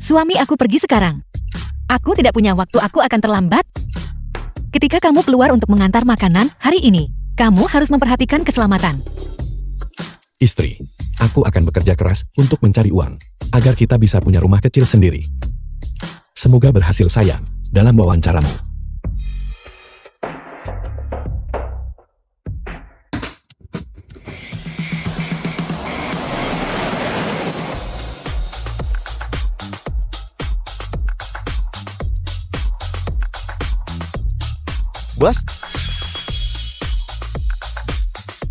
Suami aku pergi sekarang. Aku tidak punya waktu, aku akan terlambat. Ketika kamu keluar untuk mengantar makanan hari ini, kamu harus memperhatikan keselamatan. Istri, aku akan bekerja keras untuk mencari uang, agar kita bisa punya rumah kecil sendiri. Semoga berhasil sayang, dalam wawancaramu. Bos,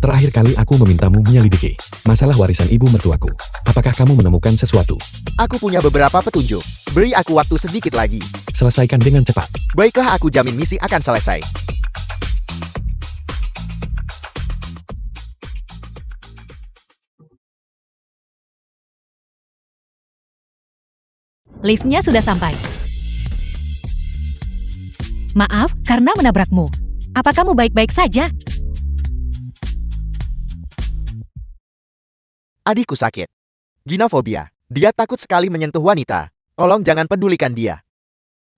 Terakhir kali aku memintamu menyelidiki masalah warisan ibu mertuaku. Apakah kamu menemukan sesuatu? aku punya beberapa petunjuk. Beri aku waktu sedikit lagi. Selesaikan dengan cepat. Baiklah, aku jamin misi akan selesai. Liftnya sudah sampai. Maaf, karena menabrakmu. Apa kamu baik-baik saja? Adikku sakit. Ginofobia. Dia takut sekali menyentuh wanita. Tolong jangan pedulikan dia.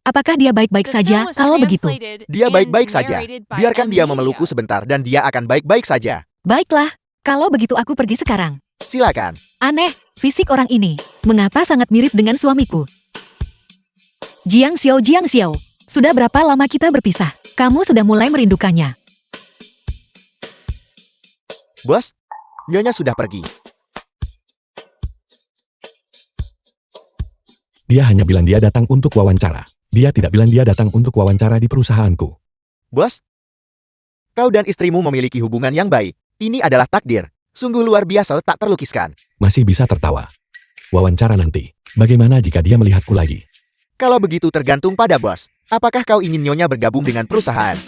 Apakah dia baik-baik saja kalau begitu? Dia baik-baik saja. Biarkan dia memelukku sebentar dan dia akan baik-baik saja. Baiklah, kalau begitu aku pergi sekarang. Silakan. Aneh, fisik orang ini. Mengapa sangat mirip dengan suamiku? Jiang Xiao. Sudah berapa lama kita berpisah? Kamu sudah mulai merindukannya. Bos, Nyonya sudah pergi. Dia hanya bilang dia datang untuk wawancara. Dia tidak bilang dia datang untuk wawancara di perusahaanku. Bos, kau dan istrimu memiliki hubungan yang baik. Ini adalah takdir. Sungguh luar biasa, tak terlukiskan. Masih bisa tertawa. Wawancara nanti. Bagaimana jika dia melihatku lagi? Kalau begitu tergantung pada bos. Apakah kau ingin Nyonya bergabung dengan perusahaan?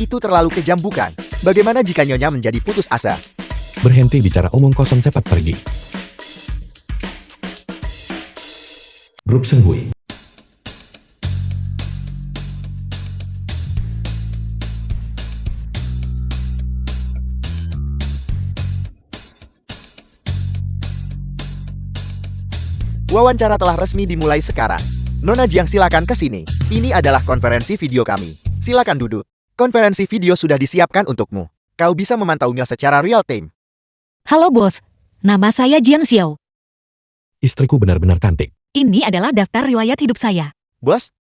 Itu terlalu kejam bukan? Bagaimana jika Nyonya menjadi putus asa? Berhenti bicara omong kosong, cepat pergi. Grup Senhui. Wawancara telah resmi dimulai sekarang. Nona Jiang, silakan ke sini. Ini adalah konferensi video kami. Silakan duduk. Konferensi video sudah disiapkan untukmu. Kau bisa memantaunya secara real time. Halo bos, nama saya Jiang Xiao. Istriku benar-benar cantik. Ini adalah daftar riwayat hidup saya. Bos,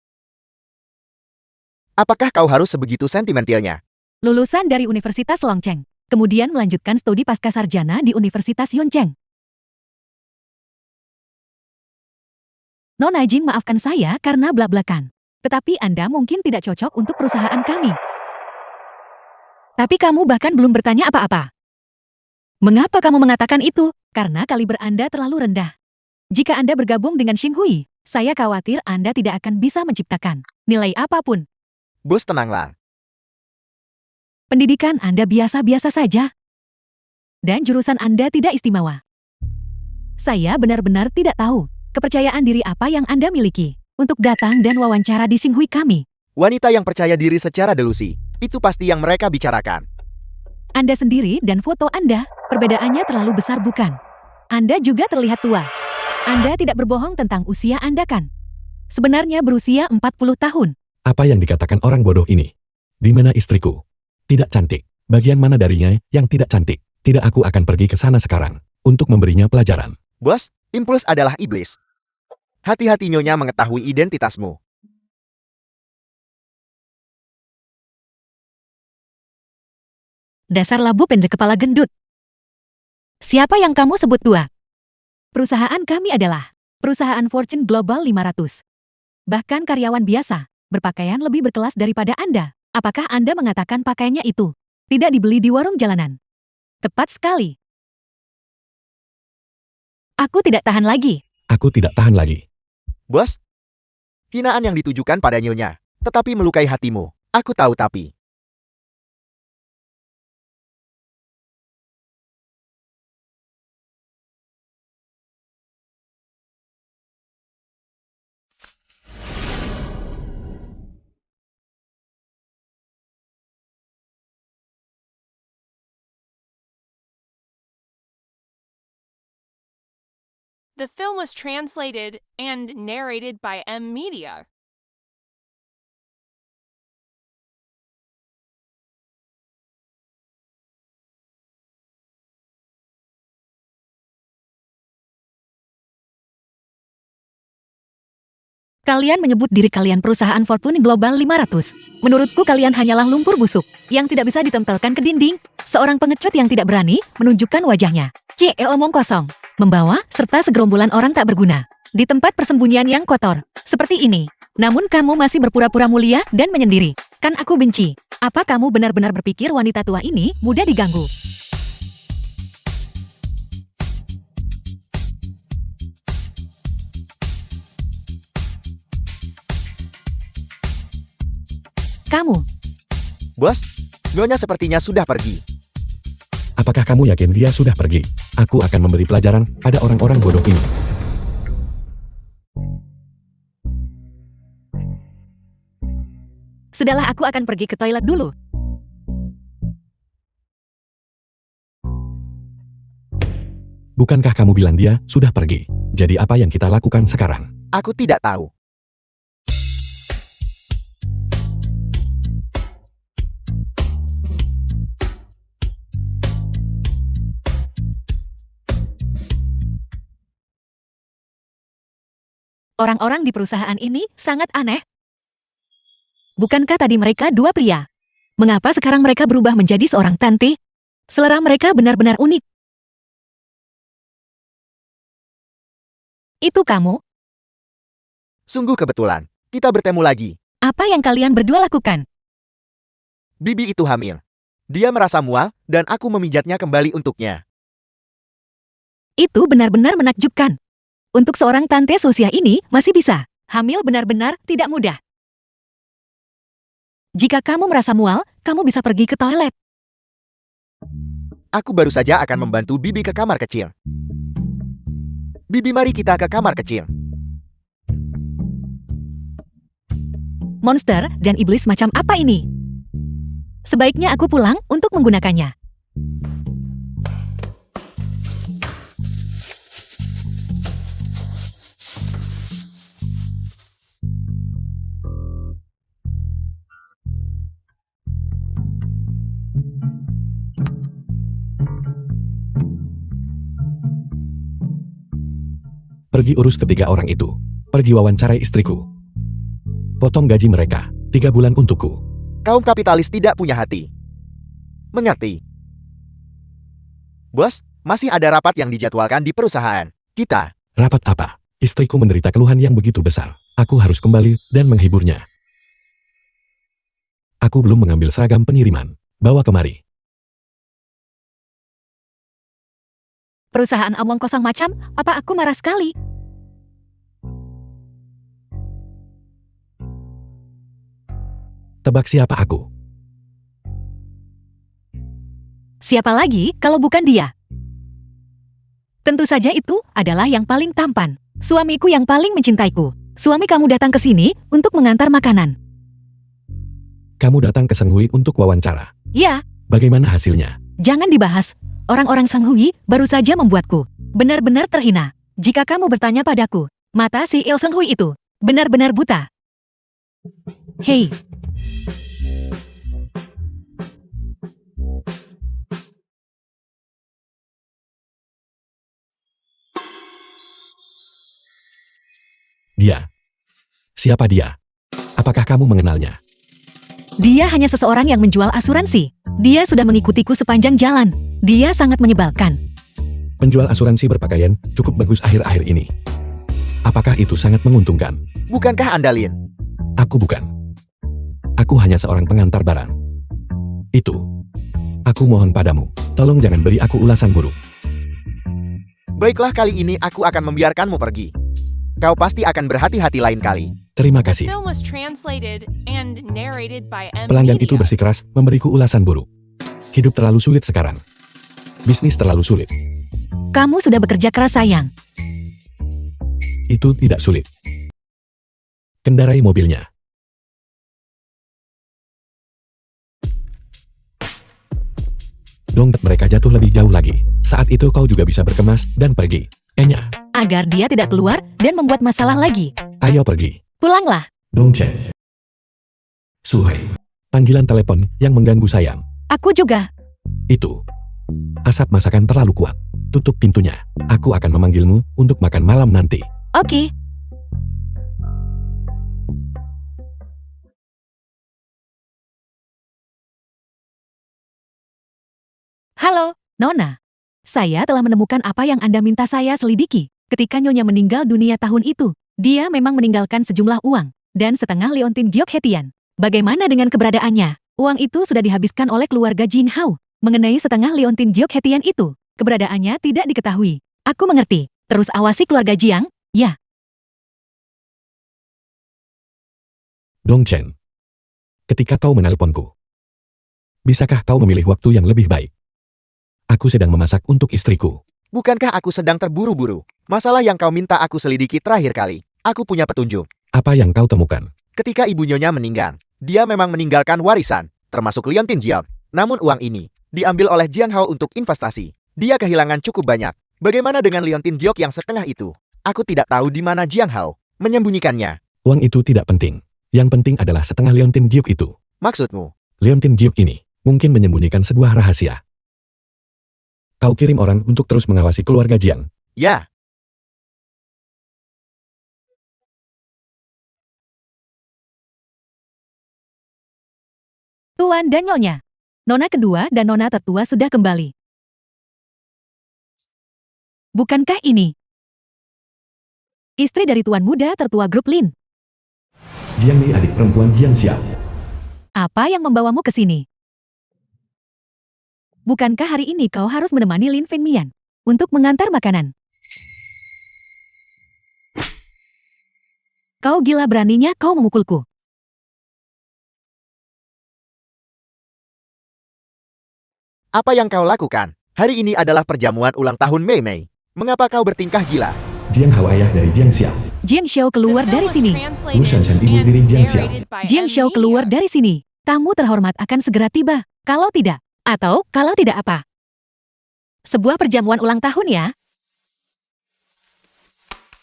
apakah kau harus sebegitu sentimentalnya? Lulusan dari Universitas Longcheng. Kemudian melanjutkan studi pascasarjana di Universitas Yuncheng. Nona Jing, maafkan saya karena blak-blakan. Tetapi Anda mungkin tidak cocok untuk perusahaan kami. Tapi kamu bahkan belum bertanya apa-apa. Mengapa kamu mengatakan itu? Karena kaliber Anda terlalu rendah. Jika Anda bergabung dengan Xinghui, saya khawatir Anda tidak akan bisa menciptakan nilai apapun. Bos, tenanglah. Pendidikan Anda biasa-biasa saja. Dan jurusan Anda tidak istimewa. Saya benar-benar tidak tahu kepercayaan diri apa yang Anda miliki untuk datang dan wawancara di Xinghui kami. Wanita yang percaya diri secara delusi, itu pasti yang mereka bicarakan. Anda sendiri dan foto Anda, perbedaannya terlalu besar bukan? Anda juga terlihat tua. Anda tidak berbohong tentang usia Anda kan? Sebenarnya berusia 40 tahun. Apa yang dikatakan orang bodoh ini? Di mana istriku? Tidak cantik. Bagian mana darinya yang tidak cantik? Tidak, aku akan pergi ke sana sekarang untuk memberinya pelajaran. Bos, impuls adalah iblis. Hati-hati, Nyonya mengetahui identitasmu. Dasar labu pendek kepala gendut. Siapa yang kamu sebut tua? Perusahaan kami adalah perusahaan Fortune Global 500. Bahkan karyawan biasa berpakaian lebih berkelas daripada Anda. Apakah Anda mengatakan pakaiannya itu tidak dibeli di warung jalanan? Tepat sekali. Aku tidak tahan lagi. Aku tidak tahan lagi. Bos, hinaan yang ditujukan pada Nyonya, tetapi melukai hatimu. Aku tahu tapi. The film was translated and narrated by M Media. Kalian menyebut diri kalian perusahaan Fortune Global 500. Menurutku kalian hanyalah lumpur busuk yang tidak bisa ditempelkan ke dinding. Seorang pengecut yang tidak berani menunjukkan wajahnya. Omong kosong. Membawa serta segerombolan orang tak berguna. Di tempat persembunyian yang kotor. Seperti ini. Namun kamu masih berpura-pura mulia dan menyendiri. Kan aku benci. Apa kamu benar-benar berpikir wanita tua ini mudah diganggu? Kamu. Bos, Nyonya sepertinya sudah pergi. Apakah kamu yakin dia sudah pergi? Aku akan memberi pelajaran pada orang-orang bodoh ini. Sudahlah, aku akan pergi ke toilet dulu. Bukankah kamu bilang dia sudah pergi? Jadi apa yang kita lakukan sekarang? Aku tidak tahu. Orang-orang di perusahaan ini sangat aneh. Bukankah tadi mereka dua pria? Mengapa sekarang mereka berubah menjadi seorang tante? Selera mereka benar-benar unik. Itu kamu? Sungguh kebetulan. Kita bertemu lagi. Apa yang kalian berdua lakukan? Bibi itu hamil. Dia merasa mual, dan aku memijatnya kembali untuknya. Itu benar-benar menakjubkan. Untuk seorang tante seusia ini masih bisa. Hamil benar-benar tidak mudah. Jika kamu merasa mual, kamu bisa pergi ke toilet. Aku baru saja akan membantu Bibi ke kamar kecil. Bibi, mari kita ke kamar kecil. Monster dan iblis macam apa ini? Sebaiknya aku pulang untuk menggunakannya. Pergi urus ketiga orang itu. Pergi wawancarai istriku. Potong gaji mereka, 3 bulan untukku. Kaum kapitalis tidak punya hati. Mengerti? Bos, masih ada rapat yang dijadwalkan di perusahaan kita. Rapat apa? Istriku menderita keluhan yang begitu besar. Aku harus kembali dan menghiburnya. Aku belum mengambil seragam pengiriman. Bawa kemari. Perusahaan omong kosong macam, apa aku marah sekali? Tebak siapa aku? Siapa lagi kalau bukan dia? Tentu saja itu adalah yang paling tampan. Suamiku yang paling mencintaiku. Suami kamu datang ke sini untuk mengantar makanan. Kamu datang ke Senghui untuk wawancara. Ya, Bagaimana hasilnya? jangan dibahas. Orang-orang Senghui baru saja membuatku benar-benar terhina. Jika kamu bertanya padaku, mata CEO Senghui itu benar-benar buta. Hei, Dia. Siapa dia? Apakah kamu mengenalnya? dia hanya seseorang yang menjual asuransi. Dia sudah mengikutiku sepanjang jalan. Dia sangat menyebalkan. Penjual asuransi berpakaian cukup bagus akhir-akhir ini. Apakah itu sangat menguntungkan? Bukankah Anda Lin? Aku bukan. Aku hanya seorang pengantar barang. Itu. Aku mohon padamu, tolong jangan beri aku ulasan buruk. Baiklah, kali ini aku akan membiarkanmu pergi. Kau pasti akan berhati-hati lain kali. Terima The kasih. film was translated and narrated by M Pelanggan itu Media. bersikeras memberiku ulasan buruk. Hidup terlalu sulit sekarang. Bisnis terlalu sulit. Kamu sudah bekerja keras, sayang. Itu tidak sulit. Kendarai mobilnya. Dompet mereka jatuh lebih jauh lagi. Saat itu kau juga bisa berkemas dan pergi. Enya. agar dia tidak keluar dan membuat masalah lagi. Ayo pergi. Pulanglah. Dongchen. Suhei. Panggilan telepon yang mengganggu sayang. Aku juga. Itu. Asap masakan terlalu kuat. Tutup pintunya. Aku akan memanggilmu untuk makan malam nanti. Oke. Halo, Nona. Saya telah menemukan apa yang Anda minta saya selidiki. Ketika Nyonya meninggal dunia tahun itu, dia memang meninggalkan sejumlah uang dan setengah liontin giok hetian. Bagaimana dengan keberadaannya? Uang itu sudah dihabiskan oleh keluarga Jin Hao. Mengenai setengah liontin giok hetian itu, keberadaannya tidak diketahui. Aku mengerti. Terus awasi keluarga Jiang, ya. Dongchen. Ketika kau menelponku, bisakah kau memilih waktu yang lebih baik? Aku sedang memasak untuk istriku. Bukankah aku sedang terburu-buru? Masalah yang kau minta aku selidiki terakhir kali. Aku punya petunjuk. Apa yang kau temukan? Ketika ibu Nyonya meninggal, dia memang meninggalkan warisan, termasuk liontin giok. Namun uang ini diambil oleh Jiang Hao untuk investasi. Dia kehilangan cukup banyak. Bagaimana dengan liontin giok yang setengah itu? Aku tidak tahu di mana Jiang Hao menyembunyikannya. Uang itu tidak penting. Yang penting adalah setengah liontin giok itu. Maksudmu? Liontin giok ini mungkin menyembunyikan sebuah rahasia. Kau kirim orang untuk terus mengawasi keluarga Jiang. Ya. Tuan dan Nyonya. Nona kedua dan Nona tertua sudah kembali. Bukankah ini istri dari Tuan Muda tertua grup Lin? Jiang Li adik perempuan Jiang Xiao. Apa yang membawamu ke sini? Bukankah hari ini kau harus menemani Lin Fengmian untuk mengantar makanan? Kau gila beraninya kau memukulku. Apa yang kau lakukan? Hari ini adalah perjamuan ulang tahun Mei Mei. Mengapa kau bertingkah gila? Jiang Hao ayah dari Jiang Xiao. Jian Xiao keluar dari sini. Wu Shanshan ibu diri Jiang Xiao. Jian Xiao keluar dari sini. Tamu terhormat akan segera tiba. Kalau tidak, atau kalau tidak apa? Sebuah perjamuan ulang tahun ya?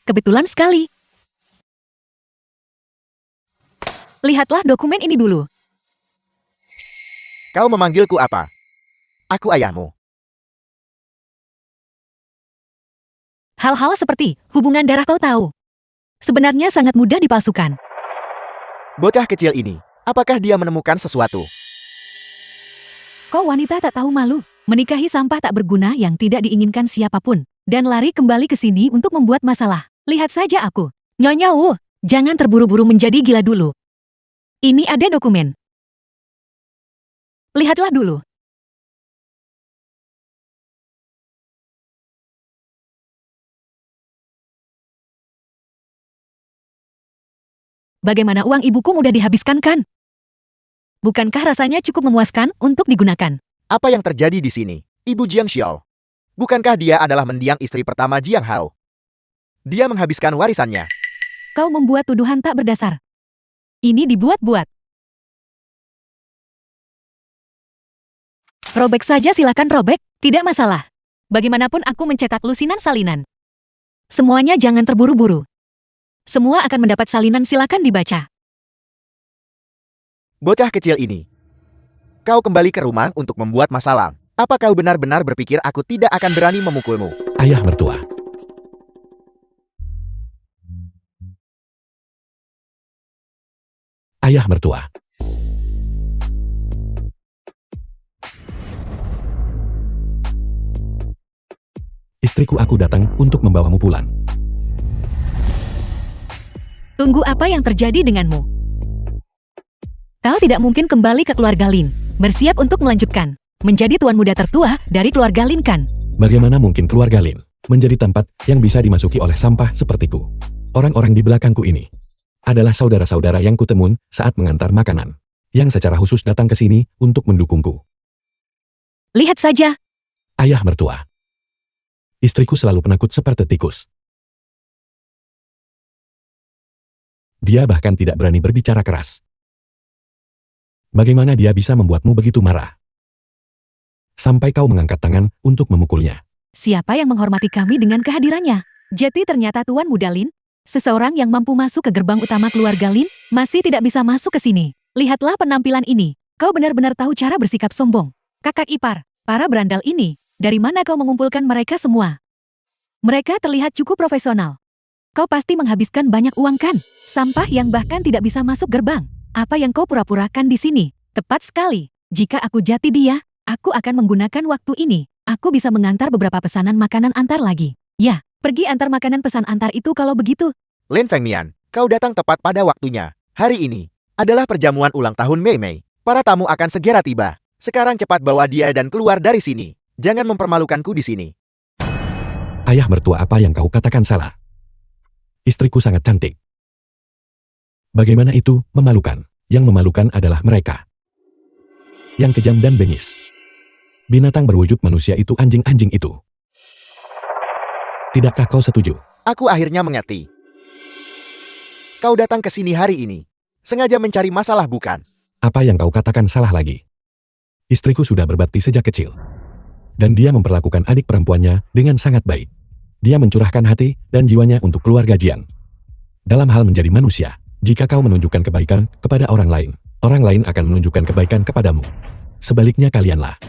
Kebetulan sekali. Lihatlah dokumen ini dulu. Kau memanggilku apa? Aku ayahmu. Hal-hal seperti hubungan darah kau tahu. Sebenarnya sangat mudah dipalsukan. Bocah kecil ini, apakah dia menemukan sesuatu? Kau wanita tak tahu malu, menikahi sampah tak berguna yang tidak diinginkan siapapun, dan lari kembali ke sini untuk membuat masalah. Lihat saja aku. Nyonya Wu, jangan terburu-buru menjadi gila dulu. Ini ada dokumen. Lihatlah dulu. Bagaimana uang ibuku mudah dihabiskan kan? Bukankah rasanya cukup memuaskan untuk digunakan? Apa yang terjadi di sini? Ibu Jiang Xiao. Bukankah dia adalah mendiang istri pertama Jiang Hao? Dia menghabiskan warisannya. Kau membuat tuduhan tak berdasar. Ini dibuat-buat. Robek saja silakan robek, tidak masalah. Bagaimanapun aku mencetak lusinan salinan. Semuanya jangan terburu-buru. Semua akan mendapat salinan silakan dibaca. Bocah kecil ini. Kau kembali ke rumah untuk membuat masalah. Apa kau benar-benar berpikir aku tidak akan berani memukulmu? Ayah mertua. Ayah mertua. Istriku aku datang untuk membawamu pulang. Tunggu apa yang terjadi denganmu. Kau tidak mungkin kembali ke keluarga Lin. Bersiap untuk melanjutkan. Menjadi tuan muda tertua dari keluarga Lin kan? Bagaimana mungkin keluarga Lin menjadi tempat yang bisa dimasuki oleh sampah sepertiku? Orang-orang di belakangku ini adalah saudara-saudara yang kutemun saat mengantar makanan, yang secara khusus datang ke sini untuk mendukungku. Lihat saja. Ayah mertua. Istriku selalu penakut seperti tikus. Dia bahkan tidak berani berbicara keras. Bagaimana dia bisa membuatmu begitu marah? Sampai kau mengangkat tangan untuk memukulnya. Siapa yang menghormati kami dengan kehadirannya? Jeti ternyata Tuan Muda Lin, seseorang yang mampu masuk ke gerbang utama keluarga Lin, masih tidak bisa masuk ke sini. Lihatlah penampilan ini, kau benar-benar tahu cara bersikap sombong. Kakak ipar, para berandal ini, dari mana kau mengumpulkan mereka semua? Mereka terlihat cukup profesional. Kau pasti menghabiskan banyak uang kan? Sampah yang bahkan tidak bisa masuk gerbang. Apa yang kau pura-purakan di sini? Tepat sekali. Jika aku jati dia, aku akan menggunakan waktu ini. Aku bisa mengantar beberapa pesanan makanan antar lagi. Ya, pergi antar makanan pesan antar itu kalau begitu. Lin Fengmian, kau datang tepat pada waktunya. Hari ini adalah perjamuan ulang tahun Mei Mei. Para tamu akan segera tiba. Sekarang cepat bawa dia dan keluar dari sini. Jangan mempermalukanku di sini. Ayah mertua, apa yang kau katakan salah? Istriku sangat cantik. Bagaimana itu memalukan? Yang memalukan adalah mereka. Yang kejam dan bengis. Binatang berwujud manusia itu, anjing-anjing itu. Tidakkah kau setuju? Aku akhirnya mengerti. Kau datang ke sini hari ini. Sengaja mencari masalah bukan? Apa yang kau katakan salah lagi? Istriku sudah berbakti sejak kecil. Dan dia memperlakukan adik perempuannya dengan sangat baik. Dia mencurahkan hati dan jiwanya untuk keluarga Jian. Dalam hal menjadi manusia, jika kau menunjukkan kebaikan kepada orang lain akan menunjukkan kebaikan kepadamu. Sebaliknya kalianlah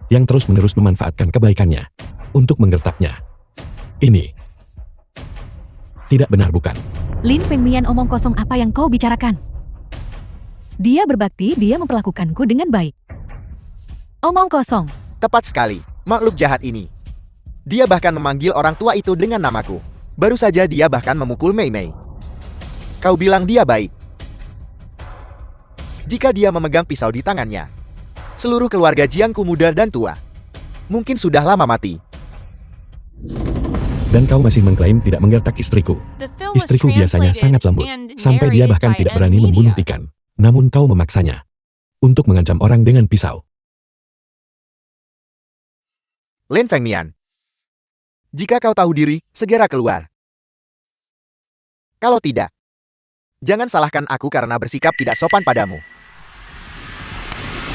yang terus-menerus memanfaatkan kebaikannya untuk menggertaknya. Ini tidak benar bukan? Lin Fengmian, omong kosong apa yang kau bicarakan? Dia berbakti, dia memperlakukanku dengan baik. Omong kosong. Tepat sekali, makhluk jahat ini. Dia bahkan memanggil orang tua itu dengan namaku. Baru saja dia bahkan memukul Mei Mei. Kau bilang dia baik. Jika dia memegang pisau di tangannya, seluruh keluarga Jiangku muda dan tua mungkin sudah lama mati. Dan kau masih mengklaim tidak menggertak istriku. The film was Istriku biasanya sangat lembut, translated and sampai dia narrated bahkan by tidak berani membunuh Media. ikan. Namun kau memaksanya untuk mengancam orang dengan pisau. Lin Fengmian, jika kau tahu diri, segera keluar. Kalau tidak, jangan salahkan aku karena bersikap tidak sopan padamu.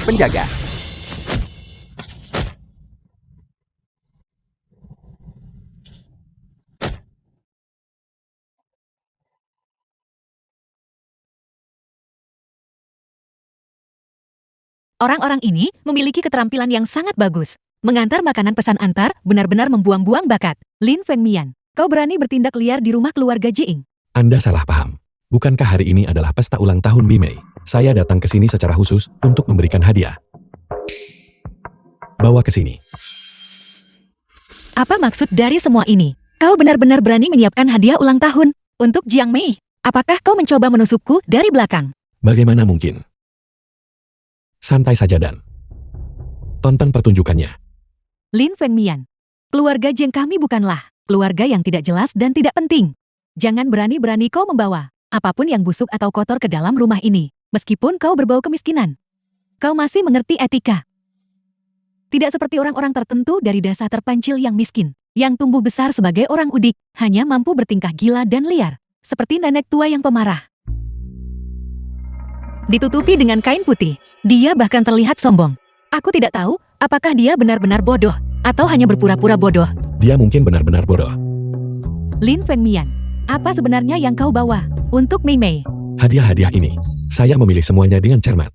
Penjaga. Orang-orang ini memiliki keterampilan yang sangat bagus. Mengantar makanan pesan antar benar-benar membuang-buang bakat. Lin Fengmian, kau berani bertindak liar di rumah keluarga Jiing. Anda salah paham. Bukankah hari ini adalah pesta ulang tahun Mei Mei? Saya datang ke sini secara khusus untuk memberikan hadiah. Bawa ke sini. Apa maksud dari semua ini? Kau benar-benar berani menyiapkan hadiah ulang tahun untuk Jiang Mei. Apakah kau mencoba menusukku dari belakang? Bagaimana mungkin? Santai saja dan tonton pertunjukannya. Lin Fengmian, keluarga Jiang kami bukanlah keluarga yang tidak jelas dan tidak penting. Jangan berani-berani kau membawa apapun yang busuk atau kotor ke dalam rumah ini, meskipun kau berbau kemiskinan. Kau masih mengerti etika. Tidak seperti orang-orang tertentu dari desa terpencil yang miskin, yang tumbuh besar sebagai orang udik, hanya mampu bertingkah gila dan liar, seperti nenek tua yang pemarah. Ditutupi dengan kain putih, dia bahkan terlihat sombong. Aku tidak tahu apakah dia benar-benar bodoh, atau hanya berpura-pura bodoh. Dia mungkin benar-benar bodoh. Lin Fengmian, apa sebenarnya yang kau bawa untuk Mei Mei? Hadiah-hadiah ini, saya memilih semuanya dengan cermat.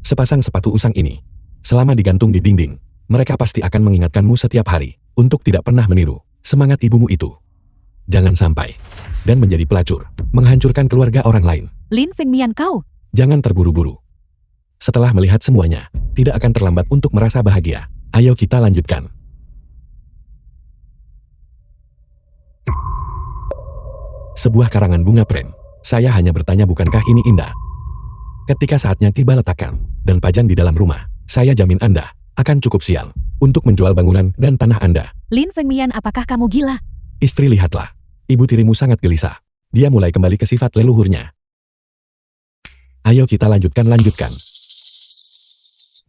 Sepasang sepatu usang ini, selama digantung di dinding, mereka pasti akan mengingatkanmu setiap hari untuk tidak pernah meniru semangat ibumu itu. Jangan sampai dan menjadi pelacur, menghancurkan keluarga orang lain. Lin Fengmian, kau Jangan terburu-buru. Setelah melihat semuanya, tidak akan terlambat untuk merasa bahagia. Ayo kita lanjutkan. Sebuah karangan bunga pren. Saya hanya bertanya, bukankah ini indah? Ketika saatnya tiba, letakkan dan pajang di dalam rumah. Saya jamin Anda akan cukup sial untuk menjual bangunan dan tanah Anda. Lin Fengmian, apakah kamu gila? Istri, lihatlah. Ibu tirimu sangat gelisah. Dia mulai kembali ke sifat leluhurnya. Ayo kita lanjutkan.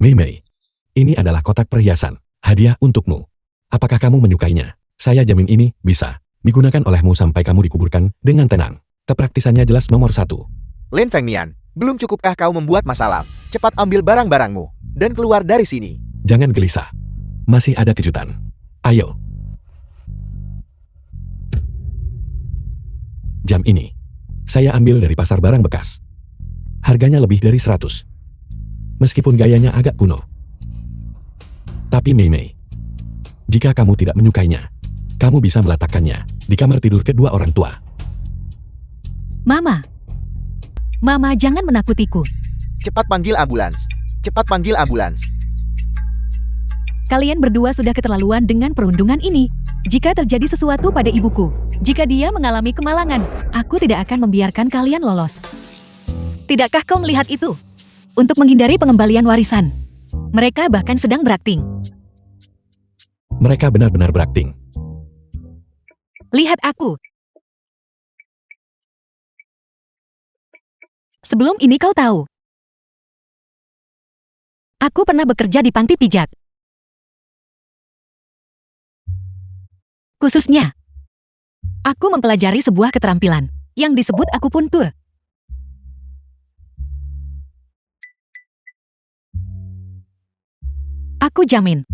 Mei Mei, ini adalah kotak perhiasan, hadiah untukmu. Apakah kamu menyukainya? Saya jamin ini bisa digunakan olehmu sampai kamu dikuburkan dengan tenang. Kepraktisannya jelas nomor 1. Lin Fengmian, belum cukupkah kau membuat masalah? Cepat ambil barang-barangmu dan keluar dari sini. Jangan gelisah. Masih ada kejutan. Ayo. Jam ini, saya ambil dari pasar barang bekas. Harganya lebih dari 100. Meskipun gayanya agak kuno. Tapi Mei Mei, jika kamu tidak menyukainya, kamu bisa meletakkannya di kamar tidur kedua orang tua. Mama. Mama, jangan menakutiku. Cepat panggil ambulans. Cepat panggil ambulans. Kalian berdua sudah keterlaluan dengan perundungan ini. Jika terjadi sesuatu pada ibuku, jika dia mengalami kemalangan, aku tidak akan membiarkan kalian lolos. Tidakkah kau melihat itu? Untuk menghindari pengembalian warisan, mereka bahkan sedang berakting. Mereka benar-benar berakting. Lihat aku. Sebelum ini kau tahu, aku pernah bekerja di panti pijat. Khususnya, aku mempelajari sebuah keterampilan yang disebut akupuntur. Aku jamin,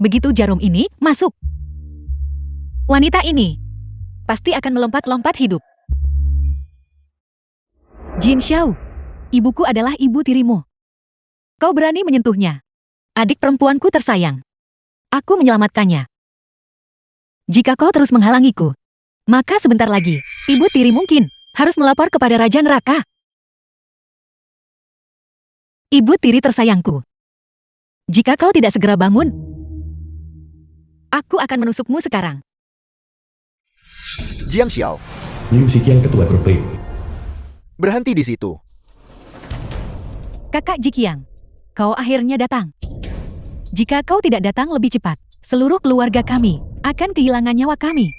begitu jarum ini masuk, wanita ini pasti akan melompat-lompat hidup. Jin Xiao, ibuku adalah ibu tirimu. Kau berani menyentuhnya. Adik perempuanku tersayang. Aku menyelamatkannya. Jika kau terus menghalangiku, maka sebentar lagi, ibu tiri mungkin harus melapor kepada Raja Neraka. Ibu tiri tersayangku, jika kau tidak segera bangun, aku akan menusukmu sekarang. Jiang Xiao, Liu Xiqiang ketua grup Liu. berhenti di situ. Kakak Jiqiang, kau akhirnya datang. Jika kau tidak datang lebih cepat, seluruh keluarga kami akan kehilangan nyawa kami.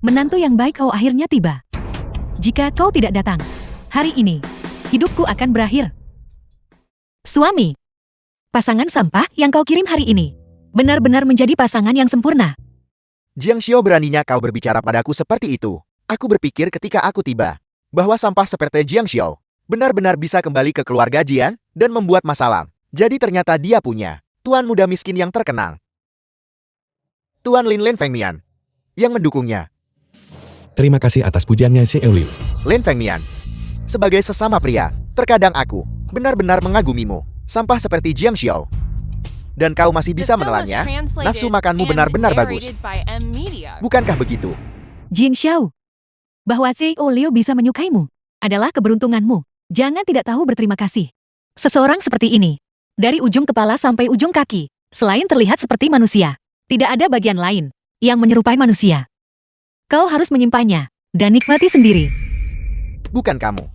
Menantu yang baik kau akhirnya tiba. Jika kau tidak datang, hari ini, hidupku akan berakhir. Suami, pasangan sampah yang kau kirim hari ini, benar-benar menjadi pasangan yang sempurna. Jiang Xiao, beraninya kau berbicara padaku seperti itu. Aku berpikir ketika aku tiba, bahwa sampah seperti Jiang Xiao benar-benar bisa kembali ke keluarga Jian dan membuat masalah. Jadi ternyata dia punya tuan muda miskin yang terkenal. Tuan Lin Fengmian yang mendukungnya. Terima kasih atas pujiannya Xiao Liu. Lin Fengmian, sebagai sesama pria, terkadang aku benar-benar mengagumimu. Sampah seperti Jiang Xiao. Dan kau masih bisa menelannya. Nafsu makanmu benar-benar bagus. Bukankah begitu? Jin Xiao, bahwa Xiao Liu bisa menyukaimu adalah keberuntunganmu. Jangan tidak tahu berterima kasih. Seseorang seperti ini, dari ujung kepala sampai ujung kaki, selain terlihat seperti manusia, tidak ada bagian lain yang menyerupai manusia. Kau harus menyimpannya dan nikmati sendiri. Bukan kamu.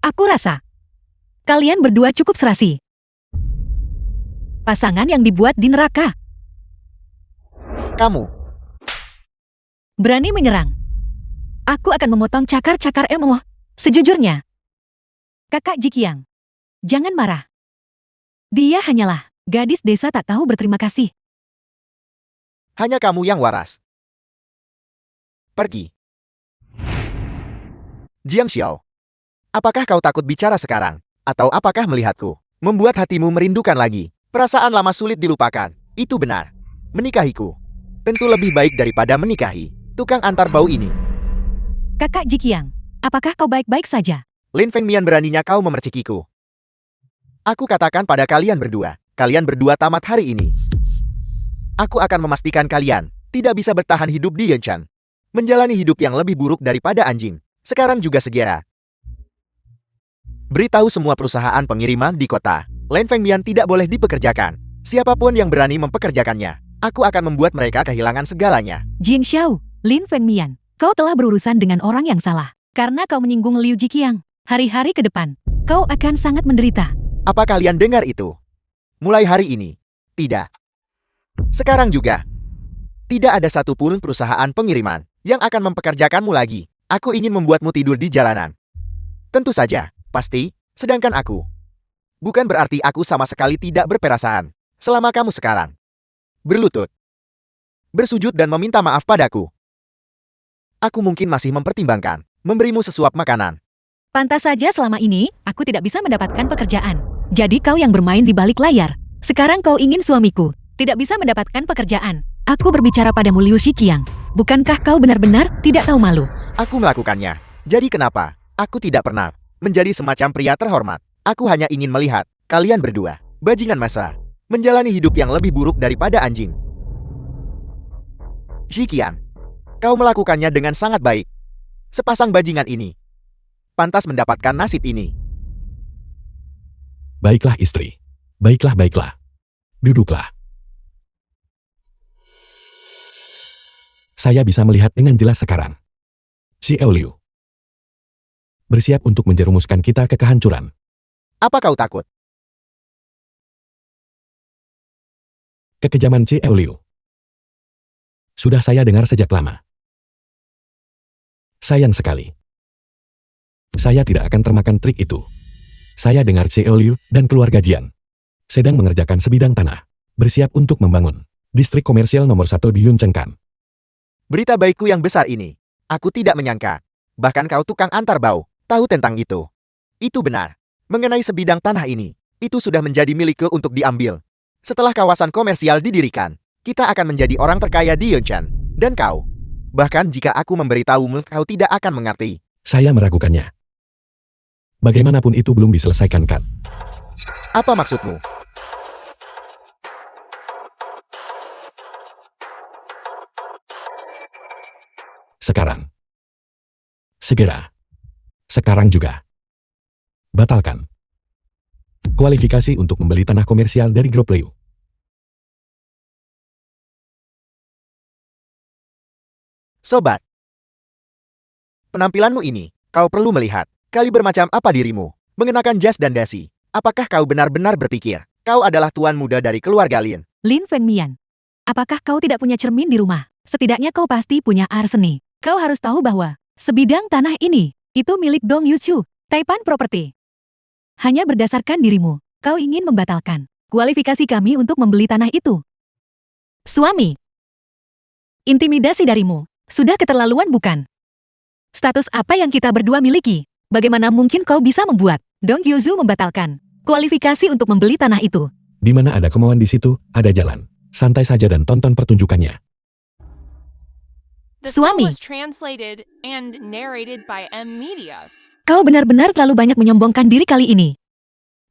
Aku rasa kalian berdua cukup serasi. Pasangan yang dibuat di neraka. Kamu. Berani menyerang. Aku akan memotong cakar-cakar emo. Sejujurnya, Kakak Jiqiang, jangan marah. Dia hanyalah gadis desa tak tahu berterima kasih. Hanya kamu yang waras. Pergi. Jiang Xiao, apakah kau takut bicara sekarang? Atau apakah melihatku membuat hatimu merindukan lagi? Perasaan lama sulit dilupakan. Itu benar. Menikahiku tentu lebih baik daripada menikahi tukang antar bau ini. Kakak Jiqiang, apakah kau baik-baik saja? Lin Fengmian, beraninya kau memercikiku. Aku katakan pada kalian berdua tamat hari ini. Aku akan memastikan kalian tidak bisa bertahan hidup di Yenchan. Menjalani hidup yang lebih buruk daripada anjing. Sekarang juga segera. Beritahu semua perusahaan pengiriman di kota. Lin Fengmian tidak boleh dipekerjakan. Siapapun yang berani mempekerjakannya, aku akan membuat mereka kehilangan segalanya. Jin Xiao, Lin Fengmian, kau telah berurusan dengan orang yang salah. Karena kau menyinggung Liu Jiqiang, hari-hari ke depan, kau akan sangat menderita. Apa kalian dengar itu? Mulai hari ini, tidak. Sekarang juga, tidak ada satupun perusahaan pengiriman yang akan mempekerjakanmu lagi. Aku ingin membuatmu tidur di jalanan. Tentu saja, pasti, sedangkan aku. Bukan berarti aku sama sekali tidak berperasaan. Selama kamu sekarang berlutut, bersujud dan meminta maaf padaku, aku mungkin masih mempertimbangkan memberimu sesuap makanan. Pantas saja selama ini, aku tidak bisa mendapatkan pekerjaan. Jadi kau yang bermain di balik layar. Sekarang kau ingin suamiku tidak bisa mendapatkan pekerjaan. Aku berbicara padamu Liu Shiqiang. Bukankah kau benar-benar tidak tahu malu? Aku melakukannya. Jadi kenapa? Aku tidak pernah menjadi semacam pria terhormat. Aku hanya ingin melihat kalian berdua, bajingan mesra, menjalani hidup yang lebih buruk daripada anjing. Shiqiang, kau melakukannya dengan sangat baik. Sepasang bajingan ini pantas mendapatkan nasib ini. Baiklah istri. Baiklah. Duduklah. Saya bisa melihat dengan jelas sekarang. Xiao Liu bersiap untuk menjerumuskan kita ke kehancuran. Apa kau takut? Kekejaman Xiao Liu sudah saya dengar sejak lama. Sayang sekali, saya tidak akan termakan trik itu. Saya dengar Xiao Liu dan keluarga Jian sedang mengerjakan sebidang tanah, bersiap untuk membangun distrik komersial nomor 1 di Yunchengkan. Berita baikku yang besar ini. Aku tidak menyangka. Bahkan kau tukang antar bau tahu tentang itu. Itu benar. Mengenai sebidang tanah ini, itu sudah menjadi milikku untuk diambil. Setelah kawasan komersial didirikan, kita akan menjadi orang terkaya di Yuncheng. Dan kau, bahkan jika aku memberitahumu, kau tidak akan mengerti. Saya meragukannya. Bagaimanapun itu belum diselesaikan kan? Apa maksudmu? Sekarang. Segera. Sekarang juga. Batalkan kualifikasi untuk membeli tanah komersial dari grup Liu. Sobat, penampilanmu ini, kau perlu melihat. Kali bermacam apa dirimu, mengenakan jas dan dasi. Apakah kau benar-benar berpikir, kau adalah tuan muda dari keluarga Lin? Lin Fengmian, apakah kau tidak punya cermin di rumah? Setidaknya kau pasti punya arseni. Kau harus tahu bahwa sebidang tanah ini, itu milik Dong Yushu, Taipan Property. Hanya berdasarkan dirimu, kau ingin membatalkan kualifikasi kami untuk membeli tanah itu. Suami, intimidasi darimu sudah keterlaluan bukan? Status apa yang kita berdua miliki? Bagaimana mungkin kau bisa membuat Dong Yushu membatalkan kualifikasi untuk membeli tanah itu? Di mana ada kemauan di situ, ada jalan. Santai saja dan tonton pertunjukannya. The film Suami. was translated and narrated by M Media. Kau benar-benar terlalu banyak menyombongkan diri kali ini.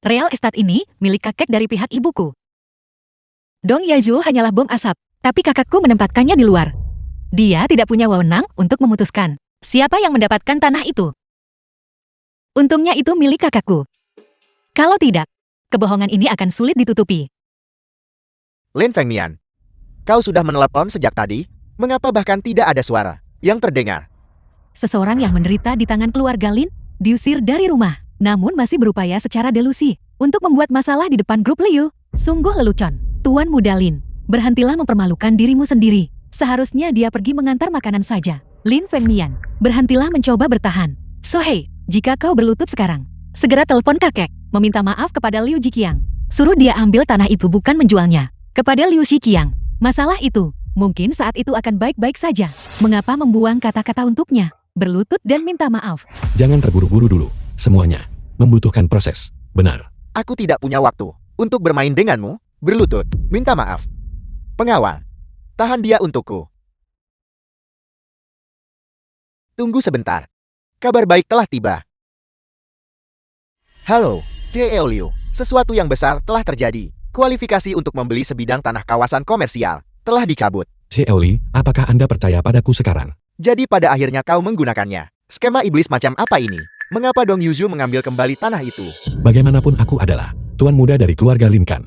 Real estate ini milik kakek dari pihak ibuku. Dong Yuzhu hanyalah bom asap, tapi kakakku menempatkannya di luar. Dia tidak punya wewenang untuk memutuskan siapa yang mendapatkan tanah itu. Untungnya itu milik kakakku. Kalau tidak, kebohongan ini akan sulit ditutupi. Lin Fengmian, kau sudah menelepon sejak tadi? Mengapa bahkan tidak ada suara yang terdengar? Seseorang yang menderita di tangan keluarga Lin diusir dari rumah, namun masih berupaya secara delusi untuk membuat masalah di depan grup Liu. Sungguh lelucon. Tuan Muda Lin, berhentilah mempermalukan dirimu sendiri. Seharusnya dia pergi mengantar makanan saja. Lin Fengmian, berhentilah mencoba bertahan. Sohei, jika kau berlutut sekarang, segera telepon kakek, meminta maaf kepada Liu Jiqiang. Suruh dia ambil tanah itu bukan menjualnya kepada Liu Shiqiang. Masalah itu mungkin saat itu akan baik-baik saja. Mengapa membuang kata-kata untuknya? Berlutut dan minta maaf. Jangan terburu-buru dulu. Semuanya membutuhkan proses. Benar. Aku tidak punya waktu untuk bermain denganmu. Berlutut, minta maaf. Pengawal, tahan dia untukku. Tunggu sebentar. Kabar baik telah tiba. Halo, Xiao Liu. Sesuatu yang besar telah terjadi. Kualifikasi untuk membeli sebidang tanah kawasan komersial telah dicabut. Xiao Li, apakah Anda percaya padaku sekarang? Jadi pada akhirnya kau menggunakannya. Skema iblis macam apa ini? Mengapa Dong Yuzhu mengambil kembali tanah itu? Bagaimanapun aku adalah tuan muda dari keluarga Lin kan.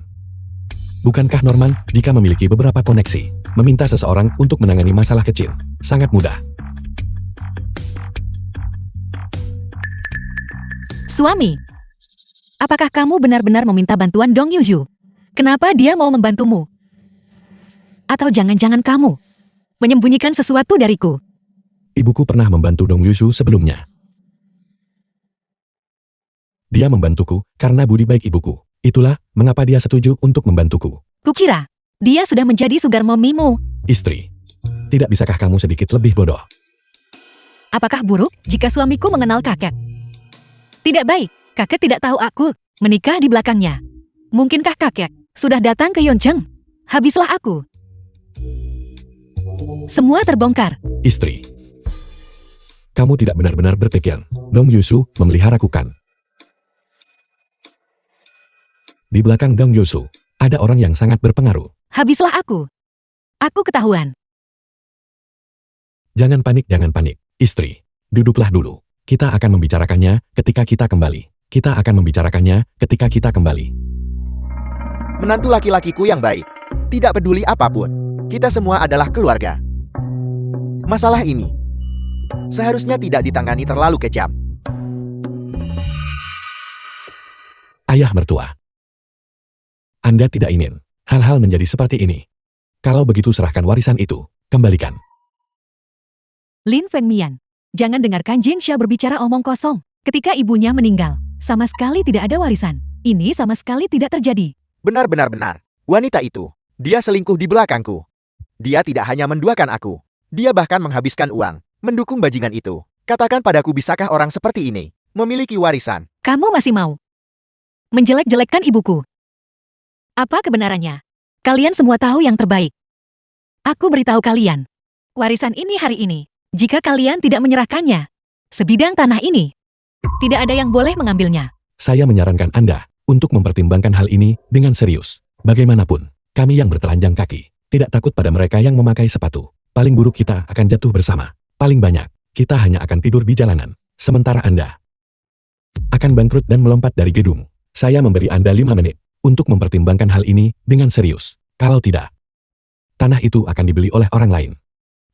Bukankah normal jika memiliki beberapa koneksi, meminta seseorang untuk menangani masalah kecil? Sangat mudah. Suami, apakah kamu benar-benar meminta bantuan Dong Yuzhu? Kenapa dia mau membantumu? Atau jangan-jangan kamu menyembunyikan sesuatu dariku? Ibuku pernah membantu Dong Yuzhu sebelumnya. Dia membantuku karena budi baik ibuku. Itulah mengapa dia setuju untuk membantuku. Kukira, dia sudah menjadi sugar momimu. Istri, tidak bisakah kamu sedikit lebih bodoh? Apakah buruk jika suamiku mengenal kakek? Tidak baik, kakek tidak tahu aku. menikah di belakangnya. Mungkinkah kakek sudah datang ke Yoncheng? Habislah aku. Semua terbongkar. Istri. Kamu tidak benar-benar berpikir, Dong Yusu memeliharaku kan? Di belakang Dong Yusu, ada orang yang sangat berpengaruh. Habislah aku. Aku ketahuan. Jangan panik, istri. Duduklah dulu. Kita akan membicarakannya ketika kita kembali. Kita akan membicarakannya ketika kita kembali. Menantu laki-lakiku yang baik. Tidak peduli apapun. Kita semua adalah keluarga. Masalah ini seharusnya tidak ditangani terlalu kejam. Ayah mertua. Anda tidak ingin hal-hal menjadi seperti ini. Kalau begitu serahkan warisan itu. Kembalikan. Lin Fengmian, jangan dengarkan Jin Xia berbicara omong kosong. Ketika ibunya meninggal, sama sekali tidak ada warisan. Ini sama sekali tidak terjadi. Benar. Wanita itu, dia selingkuh di belakangku. Dia tidak hanya menduakan aku. Dia bahkan menghabiskan uang, mendukung bajingan itu. Katakan padaku, bisakah orang seperti ini memiliki warisan? Kamu masih mau menjelek-jelekkan ibuku? Apa kebenarannya? Kalian semua tahu yang terbaik. Aku beritahu kalian, warisan ini hari ini, jika kalian tidak menyerahkannya, sebidang tanah ini, tidak ada yang boleh mengambilnya. Saya menyarankan Anda untuk mempertimbangkan hal ini dengan serius. Bagaimanapun, kami yang bertelanjang kaki, tidak takut pada mereka yang memakai sepatu. Paling buruk kita akan jatuh bersama. Paling banyak, kita hanya akan tidur di jalanan. Sementara Anda akan bangkrut dan melompat dari gedung. Saya memberi Anda 5 menit untuk mempertimbangkan hal ini dengan serius. Kalau tidak, tanah itu akan dibeli oleh orang lain.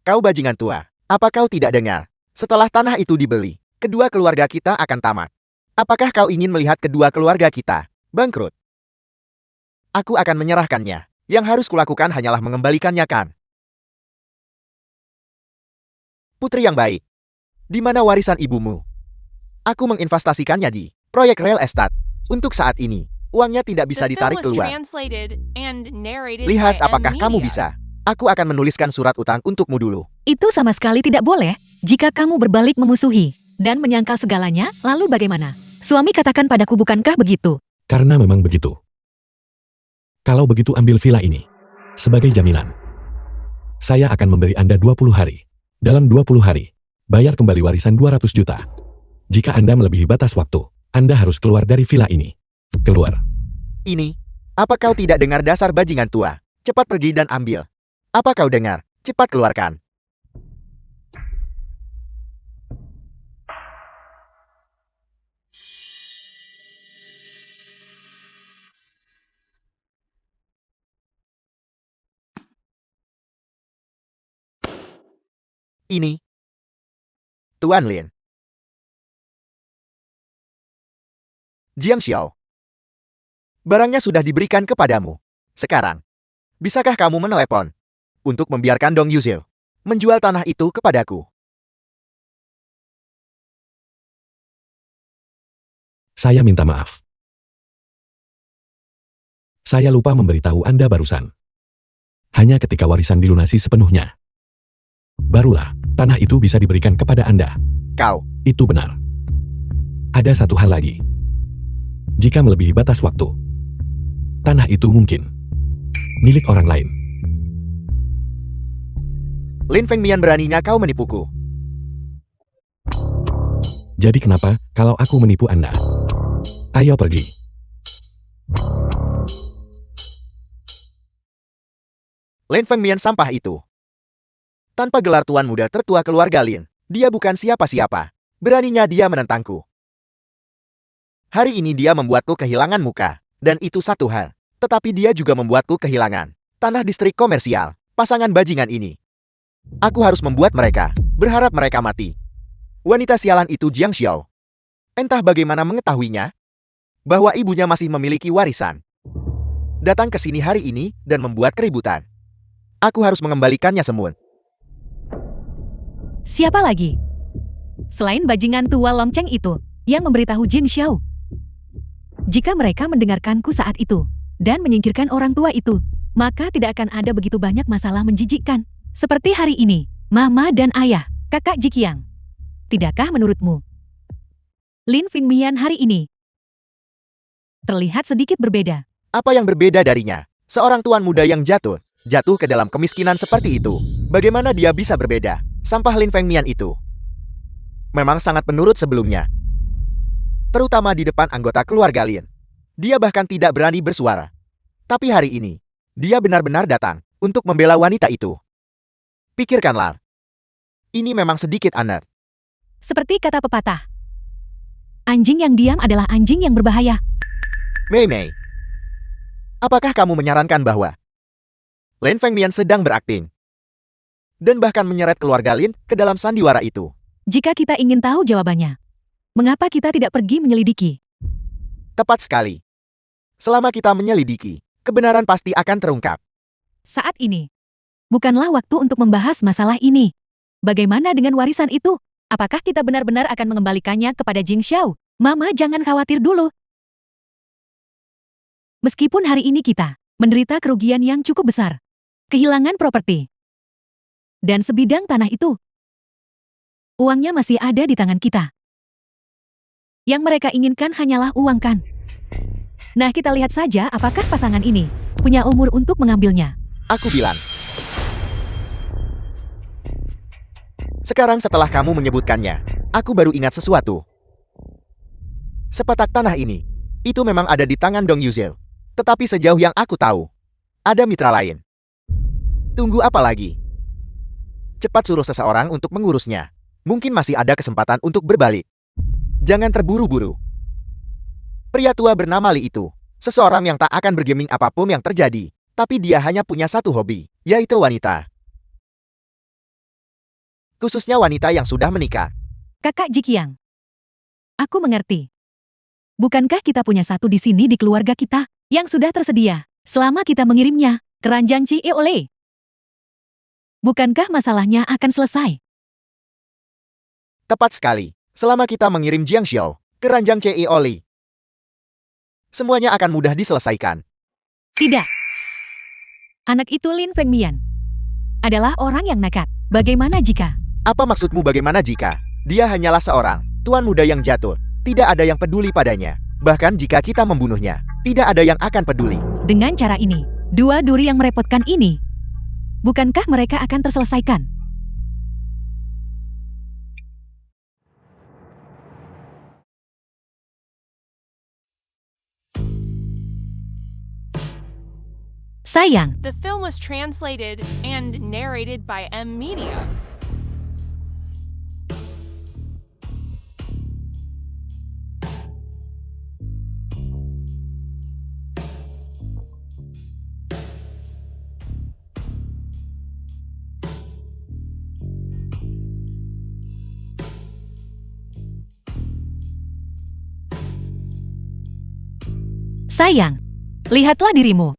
Kau bajingan tua, apa kau tidak dengar? Setelah tanah itu dibeli, kedua keluarga kita akan tamat. Apakah kau ingin melihat kedua keluarga kita bangkrut? Aku akan menyerahkannya. Yang harus kulakukan hanyalah mengembalikannya kan? Putri yang baik, di mana warisan ibumu? Aku menginvestasikannya di proyek real estate. Untuk saat ini, uangnya tidak bisa The film ditarik was keluar. translated and narrated Lihat by apakah kamu Media. bisa. Aku akan menuliskan surat utang untukmu dulu. Itu sama sekali tidak boleh. Jika kamu berbalik memusuhi dan menyangkal segalanya, lalu bagaimana? Suami katakan padaku, bukankah begitu? Karena memang begitu. Kalau begitu ambil villa ini. Sebagai jaminan. Saya akan memberi Anda 20 hari. Dalam 20 hari, bayar kembali warisan 200 juta. Jika Anda melebihi batas waktu, Anda harus keluar dari villa ini. Keluar. Ini, apa kau tidak dengar dasar bajingan tua? Cepat pergi dan ambil. Apa kau dengar? Cepat keluarkan. Ini, Tuan Lin. Jiang Xiao. Barangnya sudah diberikan kepadamu. Sekarang, bisakah kamu menelepon untuk membiarkan Dong Yuzhe menjual tanah itu kepadaku? Saya minta maaf. Saya lupa memberitahu Anda barusan. Hanya ketika warisan dilunasi sepenuhnya, barulah tanah itu bisa diberikan kepada Anda. Kau, Itu benar. Ada satu hal lagi. Jika melebihi batas waktu, tanah itu mungkin milik orang lain. Lin Fengmian, beraninya kau menipuku. Jadi kenapa kalau aku menipu Anda? Ayo pergi. Lin Fengmian sampah itu. Tanpa gelar tuan muda tertua keluarga Lin, dia bukan siapa-siapa. Beraninya dia menentangku. Hari ini dia membuatku kehilangan muka. Dan itu satu hal. Tetapi dia juga membuatku kehilangan tanah distrik komersial. Pasangan bajingan ini. Aku harus membuat mereka berharap mereka mati. Wanita sialan itu Jiang Xiao. Entah bagaimana mengetahuinya bahwa ibunya masih memiliki warisan. Datang ke sini hari ini dan membuat keributan. Aku harus mengembalikannya semua. Siapa lagi? Selain bajingan tua lonceng itu, yang memberitahu Jin Xiao. Jika mereka mendengarkanku saat itu, dan menyingkirkan orang tua itu, maka tidak akan ada begitu banyak masalah menjijikkan. Seperti hari ini, Mama dan Ayah, Kakak Jikiang. Tidakkah menurutmu? Lin Fengmian hari ini terlihat sedikit berbeda. Apa yang berbeda darinya? Seorang tuan muda yang jatuh ke dalam kemiskinan seperti itu. Bagaimana dia bisa berbeda? Sampah Lin Fengmian itu memang sangat penurut sebelumnya, terutama di depan anggota keluarga Lin. Dia bahkan tidak berani bersuara. Tapi hari ini, dia benar-benar datang untuk membela wanita itu. Pikirkanlah. Ini memang sedikit aneh. Seperti kata pepatah, anjing yang diam adalah anjing yang berbahaya. Mei Mei, apakah kamu menyarankan bahwa Lin Fengmian sedang berakting dan bahkan menyeret keluarga Lin ke dalam sandiwara itu? Jika kita ingin tahu jawabannya, mengapa kita tidak pergi menyelidiki? Tepat sekali. Selama kita menyelidiki, kebenaran pasti akan terungkap. Saat ini, bukanlah waktu untuk membahas masalah ini. Bagaimana dengan warisan itu? Apakah kita benar-benar akan mengembalikannya kepada Jing Xiao? Mama jangan khawatir dulu. Meskipun hari ini kita menderita kerugian yang cukup besar, kehilangan properti, dan sebidang tanah itu, uangnya masih ada di tangan kita. Yang mereka inginkan hanyalah uang kan? Nah, kita lihat saja apakah pasangan ini punya umur untuk mengambilnya. Aku bilang. Sekarang setelah kamu menyebutkannya, aku baru ingat sesuatu. Sepetak tanah ini, itu memang ada di tangan Dong Yuzhou. Tetapi sejauh yang aku tahu, ada mitra lain. Tunggu apa lagi? Cepat suruh seseorang untuk mengurusnya. Mungkin masih ada kesempatan untuk berbalik. Jangan terburu-buru. Pria tua bernama Li itu, seseorang yang tak akan bergeming apapun yang terjadi. Tapi dia hanya punya satu hobi, yaitu wanita. Khususnya wanita yang sudah menikah. Kakak Jikiang, aku mengerti. Bukankah kita punya satu di sini di keluarga kita yang sudah tersedia selama kita mengirimnya ke Ranjang Ci Eole? Bukankah masalahnya akan selesai? Tepat sekali. Selama kita mengirim Jiang Xiao ke Ranjang Ci Eole, semuanya akan mudah diselesaikan. Tidak. Anak itu Lin Fengmian adalah orang yang nekat. Bagaimana jika... Apa maksudmu bagaimana jika dia hanyalah seorang tuan muda yang jatuh? Tidak ada yang peduli padanya. Bahkan jika kita membunuhnya, tidak ada yang akan peduli. Dengan cara ini, dua duri yang merepotkan ini, bukankah mereka akan terselesaikan? Sayang, The film was translated and narrated by M Media. sayang, lihatlah dirimu.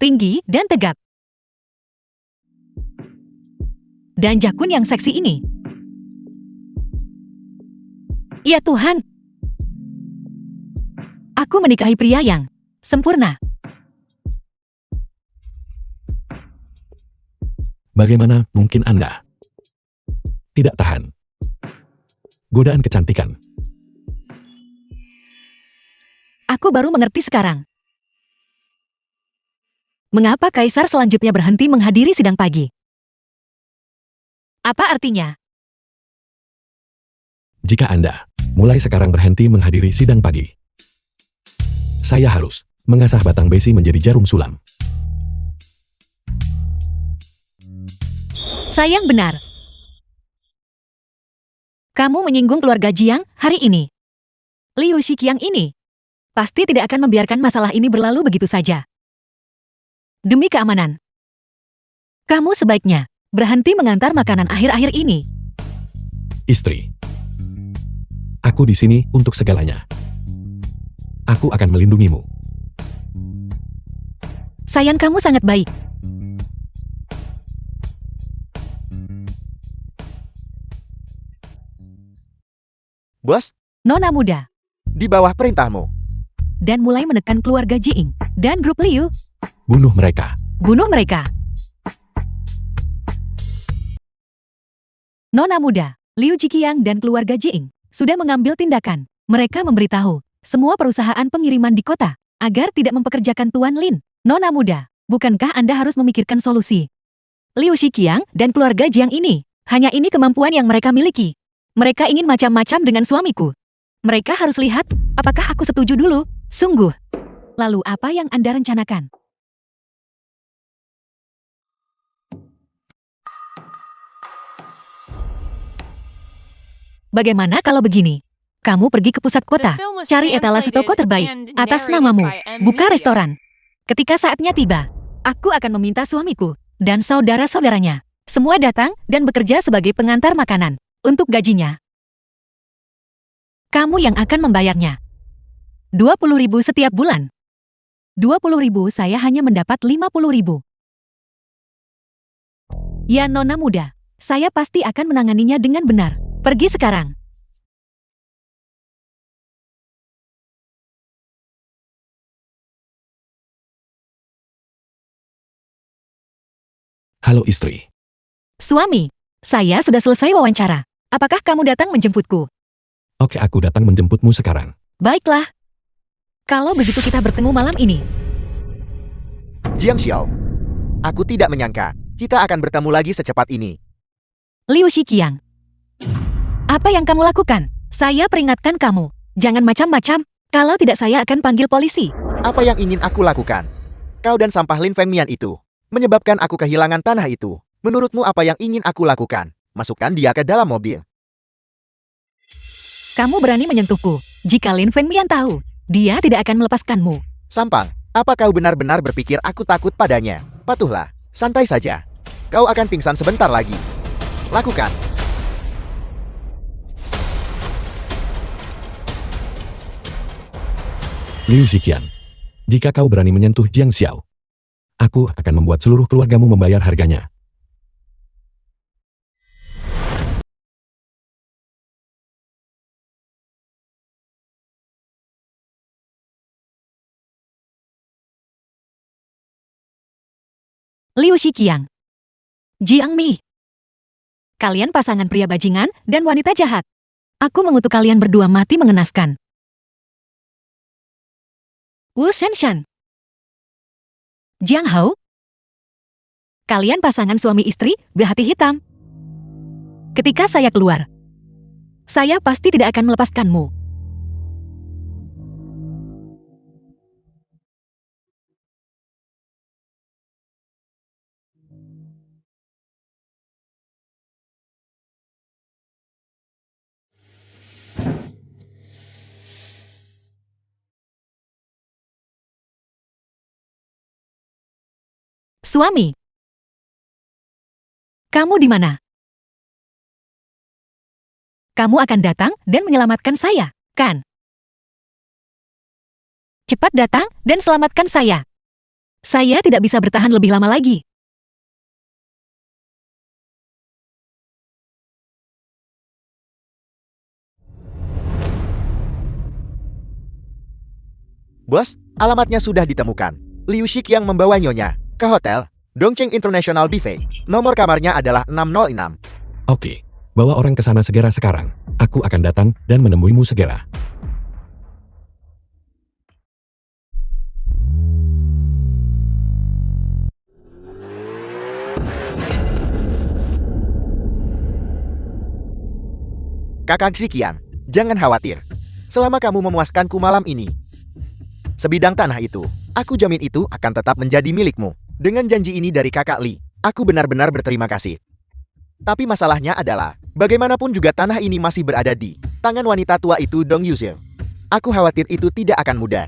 Tinggi dan tegap. Dan jakun yang seksi ini. Ya Tuhan. Aku menikahi pria yang sempurna. Bagaimana mungkin Anda tidak tahan godaan kecantikan? Aku baru mengerti sekarang. Mengapa kaisar selanjutnya berhenti menghadiri sidang pagi? Apa artinya? Jika Anda mulai sekarang berhenti menghadiri sidang pagi, saya harus mengasah batang besi menjadi jarum sulam. Sayang benar. Kamu menyinggung keluarga Jiang hari ini. Liu Shiqiang ini pasti tidak akan membiarkan masalah ini berlalu begitu saja. Demi keamanan, kamu sebaiknya berhenti mengantar makanan akhir-akhir ini. Istri, aku di sini untuk segalanya. Aku akan melindungimu. Sayang, kamu sangat baik. Bos, Nona muda. di bawah perintahmu. Dan mulai menekan keluarga Jiing dan grup Liu. Bunuh mereka. Bunuh mereka. Nona muda, Liu Jiqiang dan keluarga Jiing sudah mengambil tindakan. Mereka memberitahu semua perusahaan pengiriman di kota, agar tidak mempekerjakan Tuan Lin. Nona muda, bukankah Anda harus memikirkan solusi? Liu Shiqiang dan keluarga Jiang ini, hanya ini kemampuan yang mereka miliki. Mereka ingin macam-macam dengan suamiku. Mereka harus lihat, apakah aku setuju dulu? Sungguh. Lalu apa yang Anda rencanakan? Bagaimana kalau begini? Kamu pergi ke pusat kota, cari etalase toko terbaik, atas namamu, buka restoran. Ketika saatnya tiba, aku akan meminta suamiku dan saudara-saudaranya semua datang dan bekerja sebagai pengantar makanan untuk gajinya. Kamu yang akan membayarnya. 20.000 setiap bulan. 20.000 saya hanya mendapat 50.000. Ya Nona muda, saya pasti akan menanganinya dengan benar. Pergi sekarang. Halo istri. Suami, saya sudah selesai wawancara. Apakah kamu datang menjemputku? Oke, aku datang menjemputmu sekarang. Baiklah. Kalau begitu kita bertemu malam ini. Jiang Xiao. Aku tidak menyangka kita akan bertemu lagi secepat ini. Liu Shiqiang. Apa yang kamu lakukan? Saya peringatkan kamu. Jangan macam-macam. Kalau tidak saya akan panggil polisi. Apa yang ingin aku lakukan? Kau dan sampah Lin Fengmian itu menyebabkan aku kehilangan tanah itu. Menurutmu apa yang ingin aku lakukan? Masukkan dia ke dalam mobil. Kamu berani menyentuhku. Jika Lin Fengmian tahu, dia tidak akan melepaskanmu. Sampang, apa kau benar-benar berpikir aku takut padanya? Patuhlah, santai saja. Kau akan pingsan sebentar lagi. Lakukan. Liu Shiqiang, jika kau berani menyentuh Jiang Xiao, aku akan membuat seluruh keluargamu membayar harganya. Liu Shiqiang. Jiang Mi. Kalian pasangan pria bajingan dan wanita jahat. Aku mengutuk kalian berdua mati mengenaskan. Wu Shenshan. Jiang Hao. Kalian pasangan suami istri berhati hitam. Ketika saya keluar, saya pasti tidak akan melepaskanmu. Suami, kamu di mana? Kamu akan datang dan menyelamatkan saya, kan? Cepat datang dan selamatkan saya. Saya tidak bisa bertahan lebih lama lagi. Bos, alamatnya sudah ditemukan. Liu Shiqiang membawa nyonya ke hotel Dongcheng International Buffet. Nomor kamarnya adalah 606. Oke, bawa orang ke sana segera sekarang. Aku akan datang dan menemuimu segera. Kakak Shiqiang, jangan khawatir. Selama kamu memuaskanku malam ini, sebidang tanah itu, aku jamin itu akan tetap menjadi milikmu. Dengan janji ini dari kakak Li, aku benar-benar berterima kasih. Tapi masalahnya adalah, bagaimanapun juga tanah ini masih berada di tangan wanita tua itu Dong Yuzhe. Aku khawatir itu tidak akan mudah.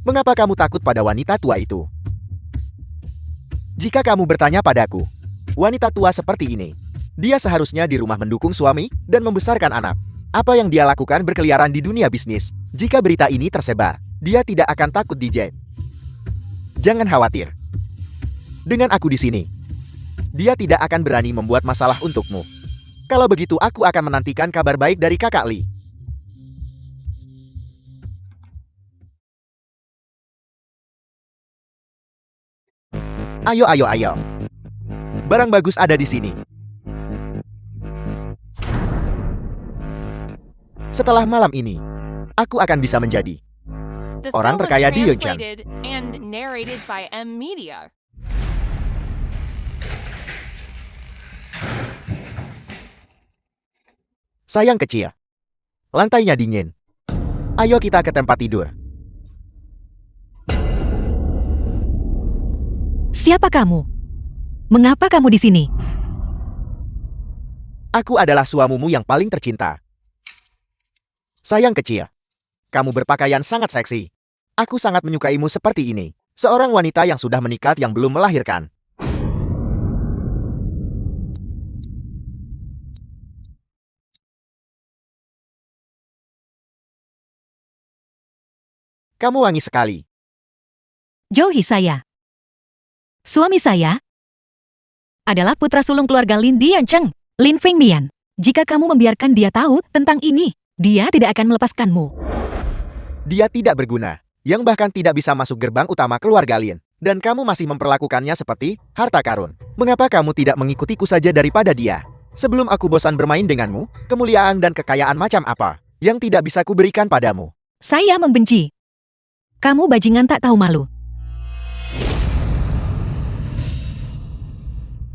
Mengapa kamu takut pada wanita tua itu? Jika kamu bertanya padaku, wanita tua seperti ini, dia seharusnya di rumah mendukung suami dan membesarkan anak. Apa yang dia lakukan berkeliaran di dunia bisnis. Jika berita ini tersebar, dia tidak akan takut DJ. Jangan khawatir. Dengan aku di sini, dia tidak akan berani membuat masalah untukmu. Kalau begitu aku akan menantikan kabar baik dari kakak Li. Ayo, ayo, ayo. Barang bagus ada di sini. Setelah malam ini, aku akan bisa menjadi The orang film was terkaya di Yeoncheon. translated and narrated by M Media. Sayang kecil. Lantainya dingin. Ayo kita ke tempat tidur. Siapa kamu? Mengapa kamu di sini? Aku adalah suamimu yang paling tercinta. Sayang kecil. Kamu berpakaian sangat seksi. Aku sangat menyukaimu seperti ini. Seorang wanita yang sudah menikah yang belum melahirkan. Kamu wangi sekali. Johi saya. Suami saya adalah putra sulung keluarga Lin Diancheng, Lin Fengmian. Jika kamu membiarkan dia tahu tentang ini, dia tidak akan melepaskanmu. Dia tidak berguna, yang bahkan tidak bisa masuk gerbang utama keluarga Lin. Dan kamu masih memperlakukannya seperti harta karun. Mengapa kamu tidak mengikutiku saja daripada dia? Sebelum aku bosan bermain denganmu, kemuliaan dan kekayaan macam apa yang tidak bisa kuberikan padamu? Saya membenci. Kamu bajingan tak tahu malu.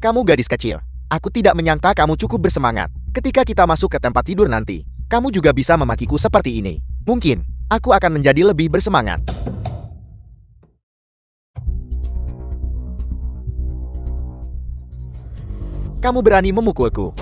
Kamu gadis kecil. Aku tidak menyangka kamu cukup bersemangat. Ketika kita masuk ke tempat tidur nanti, kamu juga bisa memakiku seperti ini. Mungkin, aku akan menjadi lebih bersemangat. Kamu berani memukulku.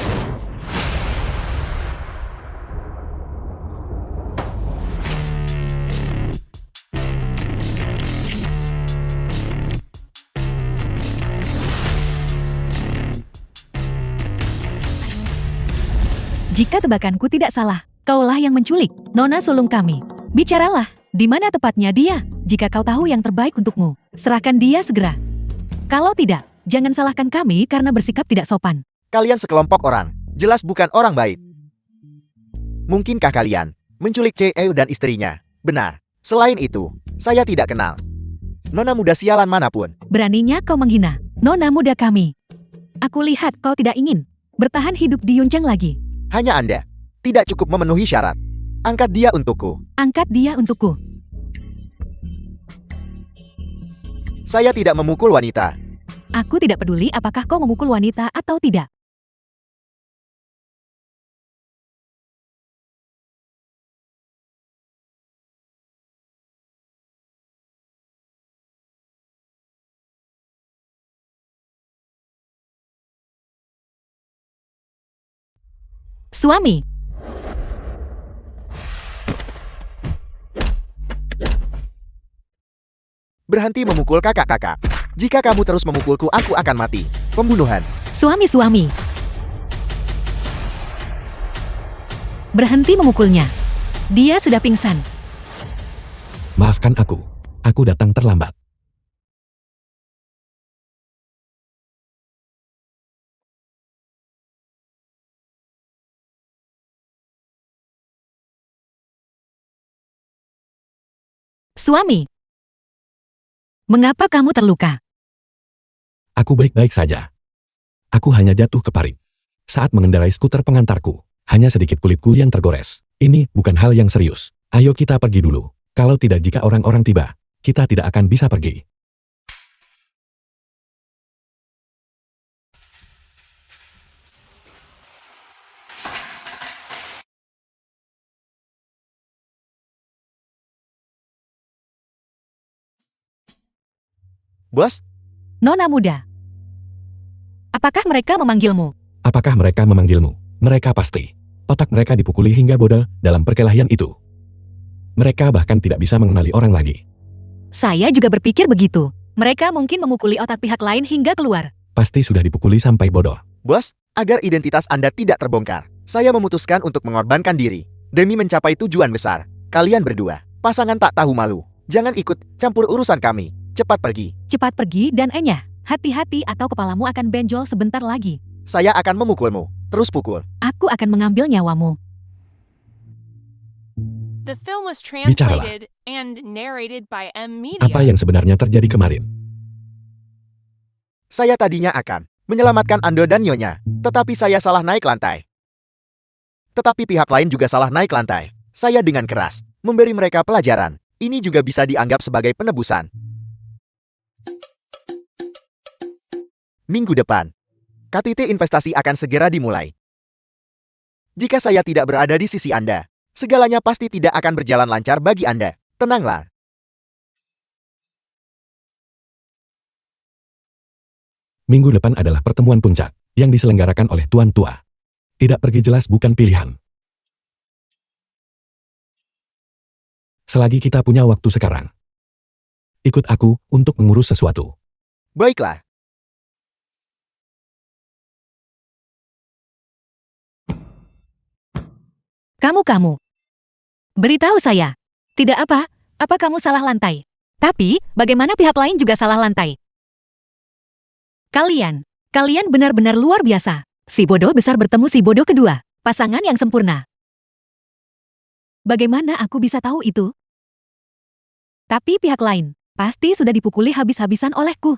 Jika tebakanku tidak salah, kaulah yang menculik nona sulung kami. Bicaralah, di mana tepatnya dia? Jika kau tahu yang terbaik untukmu, serahkan dia segera. Kalau tidak, jangan salahkan kami karena bersikap tidak sopan. Kalian sekelompok orang, jelas bukan orang baik. Mungkinkah kalian menculik Cheo dan istrinya? Benar. Selain itu, saya tidak kenal nona muda sialan manapun. Beraninya kau menghina nona muda kami. Aku lihat kau tidak ingin bertahan hidup di Yunjang lagi. Hanya Anda tidak cukup memenuhi syarat. Angkat dia untukku. Angkat dia untukku. Saya tidak memukul wanita. Aku tidak peduli apakah kau memukul wanita atau tidak. Suami, Berhenti memukul kakak-kakak. Jika kamu terus memukulku, aku akan mati. Pembunuhan. suami. Berhenti memukulnya. Dia sudah pingsan. Maafkan aku. Aku datang terlambat. Suami, mengapa kamu terluka? Aku baik-baik saja. Aku hanya jatuh ke parit. Saat mengendarai skuter pengantarku, hanya sedikit kulitku yang tergores. Ini bukan hal yang serius. Ayo kita pergi dulu. Kalau tidak, jika orang-orang tiba, kita tidak akan bisa pergi. Bos, Nona muda. Apakah mereka memanggilmu? Apakah mereka memanggilmu? Mereka pasti. Otak mereka dipukuli hingga bodoh dalam perkelahian itu. Mereka bahkan tidak bisa mengenali orang lagi. Saya juga berpikir begitu. Mereka mungkin memukuli otak pihak lain hingga keluar. Pasti sudah dipukuli sampai bodoh. bos, agar identitas Anda tidak terbongkar, saya memutuskan untuk mengorbankan diri demi mencapai tujuan besar. Kalian berdua, pasangan tak tahu malu. Jangan ikut campur urusan kami. Cepat pergi. Cepat pergi dan enyah. Hati-hati atau kepalamu akan benjol sebentar lagi. Saya akan memukulmu. Terus pukul. Aku akan mengambil nyawamu. The film was Bicaralah. translated and narrated by M Media. Apa yang sebenarnya terjadi kemarin? Saya tadinya akan menyelamatkan Ando dan Nyonya, tetapi saya salah naik lantai. Tetapi pihak lain juga salah naik lantai. Saya dengan keras memberi mereka pelajaran. Ini juga bisa dianggap sebagai penebusan. Minggu depan, KTT investasi akan segera dimulai. Jika saya tidak berada di sisi Anda, segalanya pasti tidak akan berjalan lancar bagi Anda. Tenanglah. Minggu depan adalah pertemuan puncak yang diselenggarakan oleh Tuan Tua. Tidak pergi jelas bukan pilihan. Selagi kita punya waktu sekarang, ikut aku untuk mengurus sesuatu. Baiklah. Kamu. Beritahu saya. Tidak apa kamu salah lantai? Tapi, bagaimana pihak lain juga salah lantai? Kalian benar-benar luar biasa. Si bodoh besar bertemu si bodoh kedua. Pasangan yang sempurna. Bagaimana aku bisa tahu itu? Tapi pihak lain, pasti sudah dipukuli habis-habisan olehku.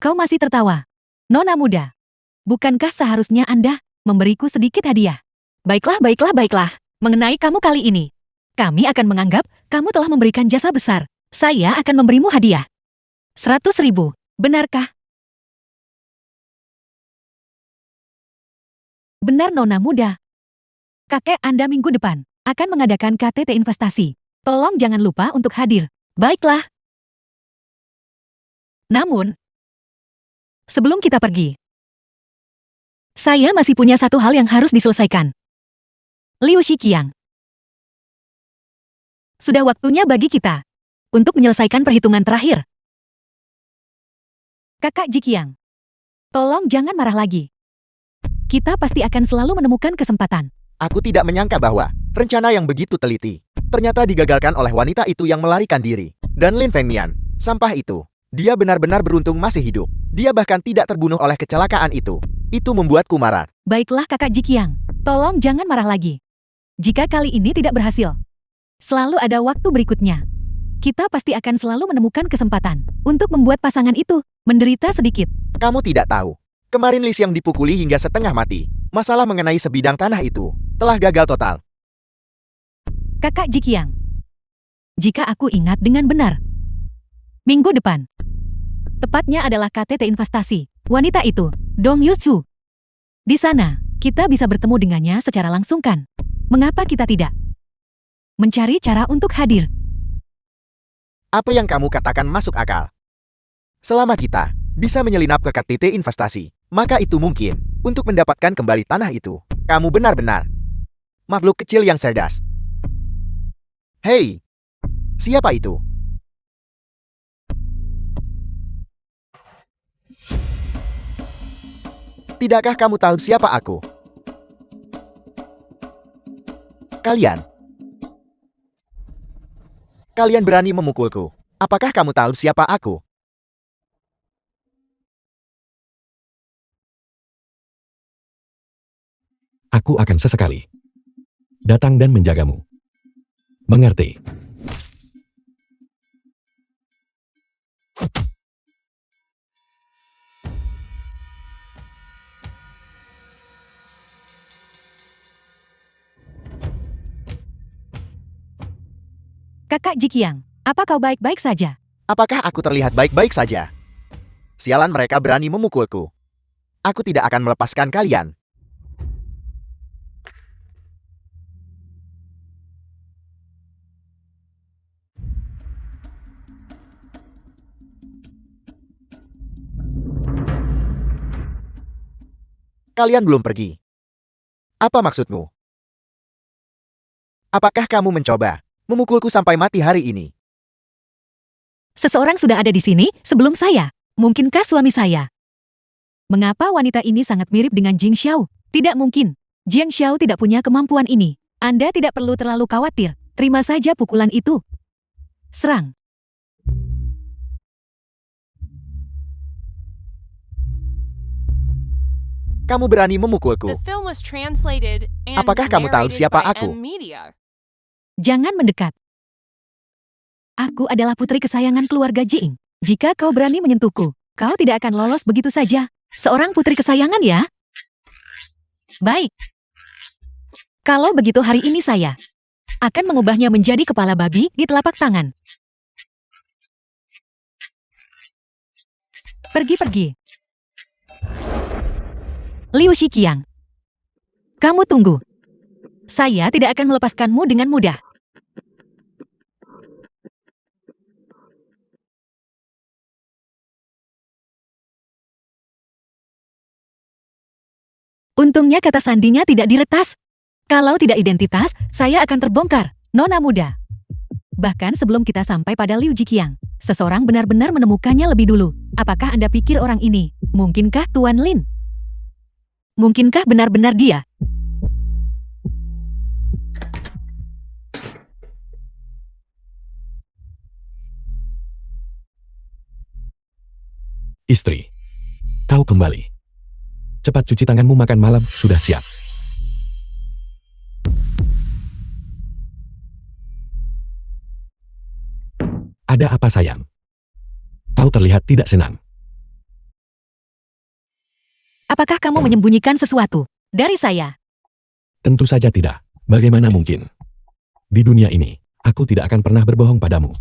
Kau masih tertawa. Nona muda. Bukankah seharusnya Anda memberiku sedikit hadiah? Baiklah. Mengenai kamu kali ini, kami akan menganggap kamu telah memberikan jasa besar. Saya akan memberimu hadiah. 100.000, benarkah? Benar Nona muda. Kakek Anda minggu depan akan mengadakan KTT investasi. Tolong jangan lupa untuk hadir. Baiklah. Namun, sebelum kita pergi, saya masih punya satu hal yang harus diselesaikan. Liu Shiqiang. Sudah waktunya bagi kita untuk menyelesaikan perhitungan terakhir. Kakak Jiqiang, tolong jangan marah lagi. Kita pasti akan selalu menemukan kesempatan. Aku tidak menyangka bahwa rencana yang begitu teliti ternyata digagalkan oleh wanita itu yang melarikan diri. Dan Lin Fengmian, sampah itu. Dia benar-benar beruntung masih hidup. Dia bahkan tidak terbunuh oleh kecelakaan itu. Itu membuatku marah. Baiklah Kakak Jiqiang, tolong jangan marah lagi. Jika kali ini tidak berhasil, selalu ada waktu berikutnya. Kita pasti akan selalu menemukan kesempatan untuk membuat pasangan itu menderita sedikit. Kamu tidak tahu. Kemarin Li Xiang dipukuli hingga setengah mati. Masalah mengenai sebidang tanah itu telah gagal total. Kakak Jiqiang, jika aku ingat dengan benar, minggu depan, tepatnya adalah KTT investasi. Wanita itu, Dong Yusu. Di sana, kita bisa bertemu dengannya secara langsung kan? Mengapa kita tidak mencari cara untuk hadir? Apa yang kamu katakan masuk akal. Selama kita bisa menyelinap ke KTT investasi, maka itu mungkin untuk mendapatkan kembali tanah itu. Kamu benar-benar makhluk kecil yang cerdas. Hei, siapa itu? Tidakkah kamu tahu siapa aku? Kalian berani memukulku. Apakah kamu tahu siapa aku? Aku akan sesekali datang dan menjagamu. Mengerti? Kakak Jiqiang, apa kau baik-baik saja? Apakah aku terlihat baik-baik saja? Sialan mereka berani memukulku. Aku tidak akan melepaskan kalian. Kalian belum pergi. Apa maksudmu? Apakah kamu mencoba memukulku sampai mati hari ini? Seseorang sudah ada di sini sebelum saya. Mungkinkah suami saya? Mengapa wanita ini sangat mirip dengan Jing Xiao? Tidak mungkin. Jing Xiao tidak punya kemampuan ini. Anda tidak perlu terlalu khawatir. Terima saja pukulan itu. Serang. Kamu berani memukulku. The film was translated and Apakah kamu tahu narrated siapa by aku? M Media. Jangan mendekat. Aku adalah putri kesayangan keluarga Jing. Jika kau berani menyentuhku, kau tidak akan lolos begitu saja. Seorang putri kesayangan ya? Baik. Kalau begitu hari ini saya akan mengubahnya menjadi kepala babi di telapak tangan. Pergi-pergi. Liu Shiqiang. Kamu tunggu. Saya tidak akan melepaskanmu dengan mudah. Untungnya kata sandinya tidak diretas. Kalau tidak identitas, saya akan terbongkar, nona muda. Bahkan sebelum kita sampai pada Liu Shiqiang, seseorang benar-benar menemukannya lebih dulu. Apakah Anda pikir orang ini, mungkinkah Tuan Lin? Mungkinkah benar-benar dia? Istri, kau kembali. Cepat cuci tanganmu, makan malam sudah siap. Ada apa sayang? Kau terlihat tidak senang. Apakah kamu menyembunyikan sesuatu dari saya? Tentu saja tidak. Bagaimana mungkin? Di dunia ini, aku tidak akan pernah berbohong padamu.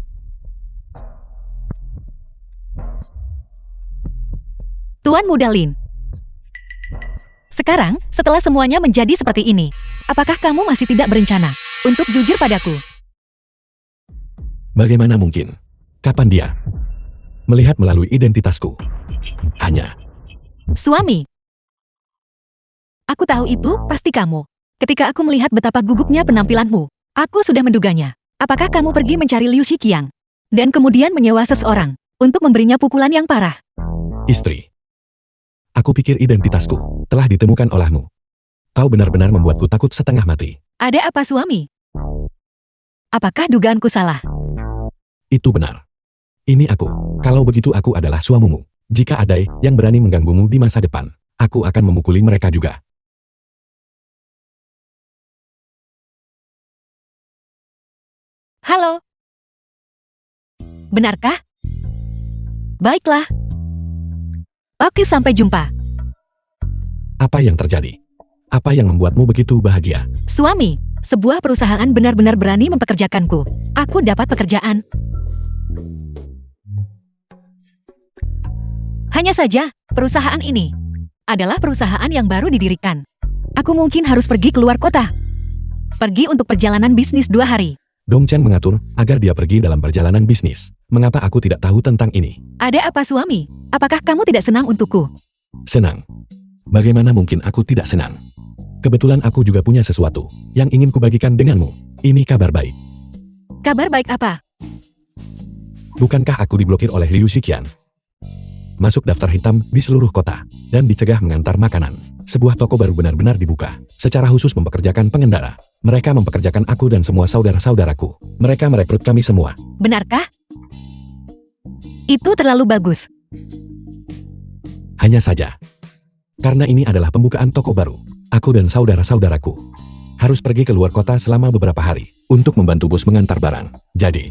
Tuan Muda Lin. Sekarang, setelah semuanya menjadi seperti ini, apakah kamu masih tidak berencana untuk jujur padaku? Bagaimana mungkin? Kapan dia melihat melalui identitasku? Hanya Suami. Aku tahu itu pasti kamu. Ketika aku melihat betapa gugupnya penampilanmu, aku sudah menduganya. Apakah kamu pergi mencari Liu Shiqiang dan kemudian menyewa seseorang untuk memberinya pukulan yang parah? istri. Aku pikir identitasku telah ditemukan olehmu. Kau benar-benar membuatku takut setengah mati. Ada apa, suami? Apakah dugaanku salah? Itu benar. Ini aku. Kalau begitu aku adalah suamimu. Jika ada yang berani mengganggumu di masa depan, aku akan memukuli mereka juga. Halo. Benarkah? Baiklah. Oke, sampai jumpa. Apa yang terjadi? Apa yang membuatmu begitu bahagia? Suami, sebuah perusahaan benar-benar berani mempekerjakanku. Aku dapat pekerjaan. Hanya saja, perusahaan ini adalah perusahaan yang baru didirikan. Aku mungkin harus pergi keluar kota. Pergi untuk perjalanan bisnis 2 hari. Dong Chen mengatur agar dia pergi dalam perjalanan bisnis. Mengapa aku tidak tahu tentang ini? Ada apa, suami? Apakah kamu tidak senang untukku? Senang. Bagaimana mungkin aku tidak senang? Kebetulan aku juga punya sesuatu yang ingin kubagikan denganmu. Ini kabar baik. Kabar baik apa? Bukankah aku diblokir oleh Liu Shiqiang? Masuk daftar hitam di seluruh kota, dan dicegah mengantar makanan. Sebuah toko baru benar-benar dibuka, secara khusus mempekerjakan pengendara. Mereka mempekerjakan aku dan semua saudara-saudaraku. Mereka merekrut kami semua. Benarkah? Itu terlalu bagus. Hanya saja, karena ini adalah pembukaan toko baru, aku dan saudara-saudaraku harus pergi ke luar kota selama beberapa hari untuk membantu bos mengantar barang. Jadi,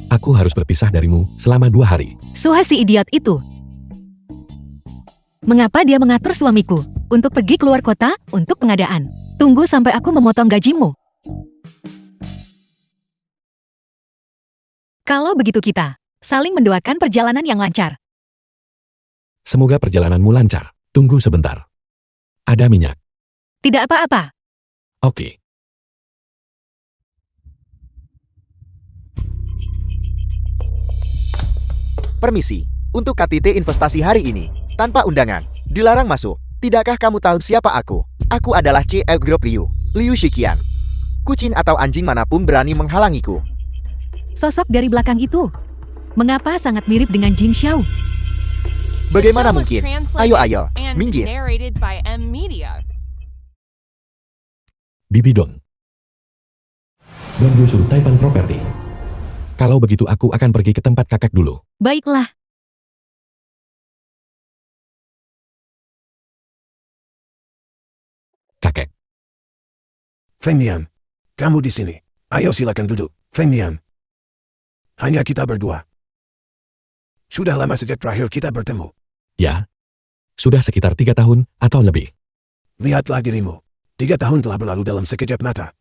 aku harus berpisah darimu selama 2 hari. Suha si idiot itu. Mengapa dia mengatur suamiku untuk pergi keluar kota untuk pengadaan? Tunggu sampai aku memotong gajimu. Kalau begitu kita saling mendoakan perjalanan yang lancar. Semoga perjalananmu lancar. Tunggu sebentar. Ada minyak. Tidak apa-apa. Oke. Permisi, untuk KTT investasi hari ini, tanpa undangan, dilarang masuk. Tidakkah kamu tahu siapa aku? Aku adalah CE Group Liu Shiqiang. Kucing atau anjing manapun berani menghalangiku. Sosok dari belakang itu, mengapa sangat mirip dengan Jing Xiao? Bagaimana Film was mungkin? translated Ayo, and minggir. narrated by M Media. Bibi Dong. Dong Yusuf Taipan Property. Kalau begitu aku akan pergi ke tempat kakak dulu. Baiklah. Kakek. Feng Nian, kamu di sini. Ayo silakan duduk. Feng Nian. Hanya kita berdua. Sudah lama sejak terakhir kita bertemu. Ya. Sudah sekitar 3 tahun atau lebih. Lihatlah dirimu. 3 tahun telah berlalu dalam sekejap mata.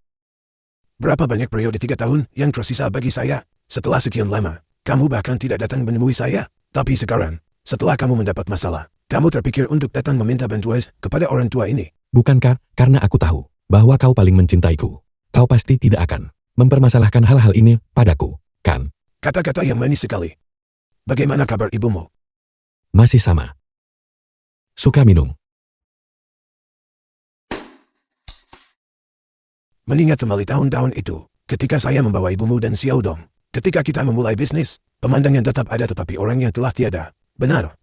Berapa banyak periode 3 tahun yang tersisa bagi saya? Setelah sekian lama, kamu bahkan tidak datang menemui saya. Tapi sekarang, setelah kamu mendapat masalah, kamu terpikir untuk datang meminta bantuan kepada orang tua ini. Bukankah karena aku tahu bahwa kau paling mencintaiku? Kau pasti tidak akan mempermasalahkan hal-hal ini padaku, kan? Kata-kata yang manis sekali. Bagaimana kabar ibumu? Masih sama. Suka minum. Mengingat kembali tahun-tahun itu, ketika saya membawa ibumu dan Xiao Dong, ketika kita memulai bisnis, pemandangan tetap ada tetapi orang yang telah tiada. Benar.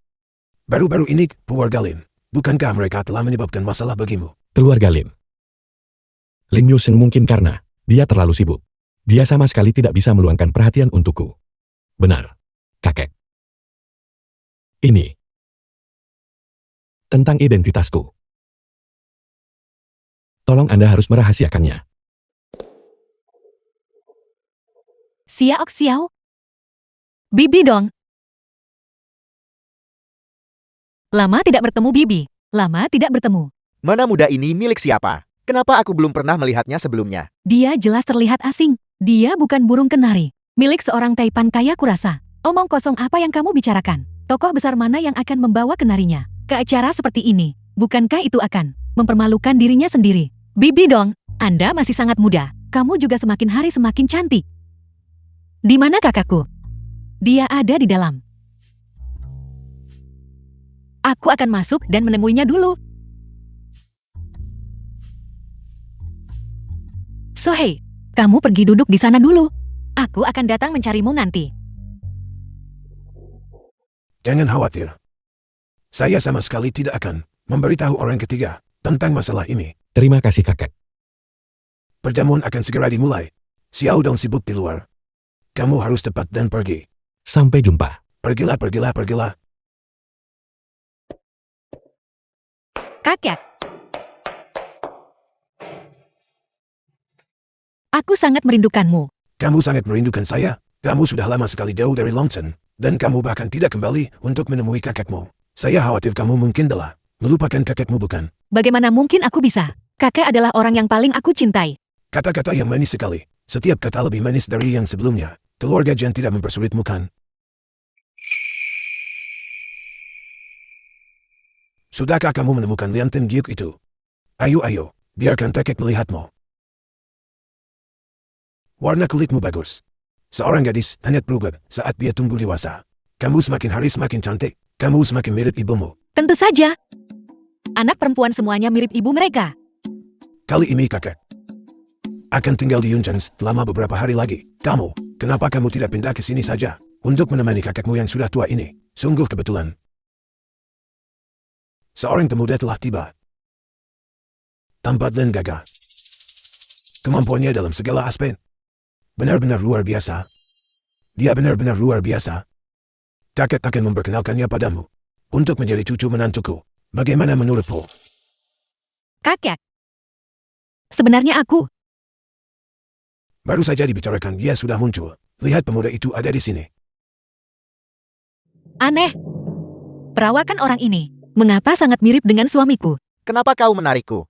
Baru-baru ini, keluarga Lin, bukankah mereka telah menyebabkan masalah bagimu? Keluarga Lin. Lin Yusen mungkin karena dia terlalu sibuk. Dia sama sekali tidak bisa meluangkan perhatian untukku. Benar, kakek. Ini tentang identitasku. Tolong Anda harus merahasiakannya. Xiao Xiao. Bibi dong. Lama tidak bertemu Bibi. Lama tidak bertemu. Mana muda ini milik siapa? Kenapa aku belum pernah melihatnya sebelumnya? Dia jelas terlihat asing. Dia bukan burung kenari. Milik seorang taipan kaya kurasa. Omong kosong apa yang kamu bicarakan? Tokoh besar mana yang akan membawa kenarinya ke acara seperti ini? Bukankah itu akan mempermalukan dirinya sendiri? Bibi dong, Anda masih sangat muda. Kamu juga semakin hari semakin cantik. Di mana kakakku? Dia ada di dalam. Aku akan masuk dan menemuinya dulu. Sohei, kamu pergi duduk di sana dulu. Aku akan datang mencarimu nanti. Jangan khawatir. Saya sama sekali tidak akan memberitahu orang ketiga tentang masalah ini. Terima kasih kakek. Perjamuan akan segera dimulai. Xiao Dong sibuk di luar. Kamu harus cepat dan pergi. Sampai jumpa. Pergilah, pergilah, pergilah. Kakek. Aku sangat merindukanmu. Kamu sangat merindukan saya. Kamu sudah lama sekali jauh dari Longchen. Dan kamu bahkan tidak kembali untuk menemui kakekmu. Saya khawatir kamu mungkin telah melupakan kakekmu, bukan? Bagaimana mungkin aku bisa? Kakek adalah orang yang paling aku cintai. Kata-kata yang manis sekali. Setiap kata lebih manis dari yang sebelumnya. Keluarga Jen tidak mempersulitmu, kan? Sudahkah kamu menemukan liantin giok itu? Ayo, ayo. Biarkan kakek melihatmu. Warna kulitmu bagus. Seorang gadis hanya berubah saat dia tumbuh dewasa. Kamu semakin hari semakin cantik. Kamu semakin mirip ibumu. Tentu saja. Anak perempuan semuanya mirip ibu mereka. Kali ini kakek akan tinggal di Yuncheng selama beberapa hari lagi. Kenapa kamu tidak pindah ke sini saja untuk menemani kakekmu yang sudah tua ini? Sungguh kebetulan. Seorang pemuda telah tiba. Tampak dan gagah. Kemampuannya dalam segala aspek benar-benar luar biasa. Dia benar-benar luar biasa. Kakek akan memperkenalkannya padamu untuk menjadi cucu menantuku. Bagaimana menurutmu? Kakek. Sebenarnya aku. Baru saja dibicarakan, dia sudah muncul. Lihat, pemuda itu ada di sini. Aneh. Perawakan orang ini, mengapa sangat mirip dengan suamiku? Kenapa kau menarikku?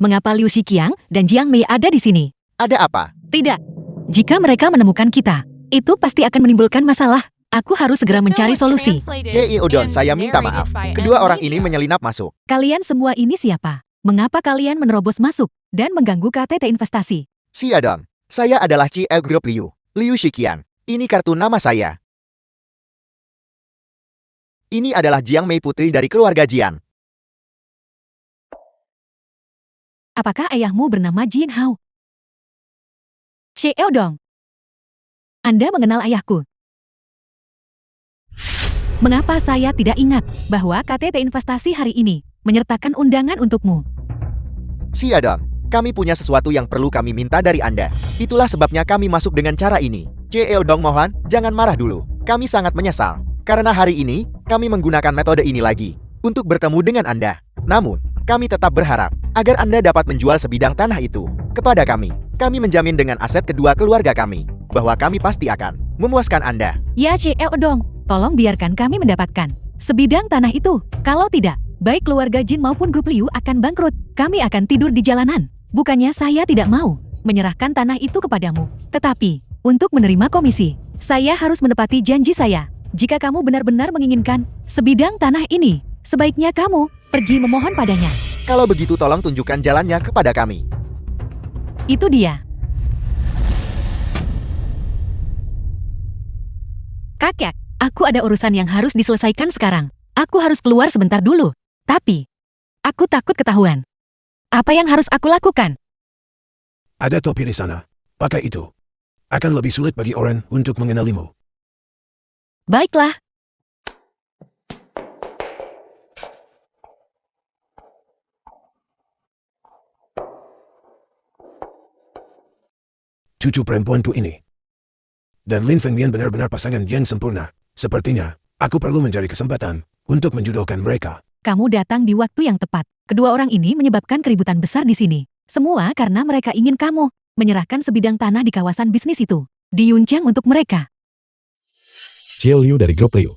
Mengapa Liu Xiqiang dan Jiang Mei ada di sini? Ada apa? Tidak. Jika mereka menemukan kita, itu pasti akan menimbulkan masalah. Aku harus segera mencari solusi. CEO Don, saya minta maaf. Kedua orang ini menyelinap masuk. Kalian semua ini siapa? Mengapa kalian menerobos masuk dan mengganggu KTT investasi? Xia Dong, saya adalah CEO Group Liu Xiqian. Ini kartu nama saya. Ini adalah Jiang Mei, putri dari keluarga Jian. Apakah ayahmu bernama Jin Hao? CEO Dong. Anda mengenal ayahku. Mengapa saya tidak ingat bahwa KTT investasi hari ini menyertakan undangan untukmu? Xia Dong, kami punya sesuatu yang perlu kami minta dari Anda. Itulah sebabnya kami masuk dengan cara ini. CEO Dong, mohon, jangan marah dulu. Kami sangat menyesal. Karena hari ini, kami menggunakan metode ini lagi untuk bertemu dengan Anda. Namun, kami tetap berharap agar Anda dapat menjual sebidang tanah itu kepada kami. Kami menjamin dengan aset kedua keluarga kami bahwa kami pasti akan memuaskan Anda. Ya CEO Dong, tolong biarkan kami mendapatkan sebidang tanah itu. Kalau tidak, Baik keluarga Jin maupun grup Liu akan bangkrut. Kami akan tidur di jalanan. Bukannya saya tidak mau menyerahkan tanah itu kepadamu. Tetapi, untuk menerima komisi, saya harus menepati janji saya. Jika kamu benar-benar menginginkan sebidang tanah ini, sebaiknya kamu pergi memohon padanya. Kalau begitu tolong tunjukkan jalannya kepada kami. Itu dia. Kakek, aku ada urusan yang harus diselesaikan sekarang. Aku harus keluar sebentar dulu. Tapi, aku takut ketahuan. Apa yang harus aku lakukan? Ada topi di sana. Pakai itu. Akan lebih sulit bagi orang untuk mengenalimu. Baiklah. Cucu perempuanku ini. Dan Lin Fengmian benar-benar pasangan yang sempurna. Sepertinya, aku perlu mencari kesempatan untuk menjodohkan mereka. Kamu datang di waktu yang tepat. Kedua orang ini menyebabkan keributan besar di sini. Semua karena mereka ingin kamu menyerahkan sebidang tanah di kawasan bisnis itu. Di Yunqiang untuk mereka. Xiao Liu dari grup Liu.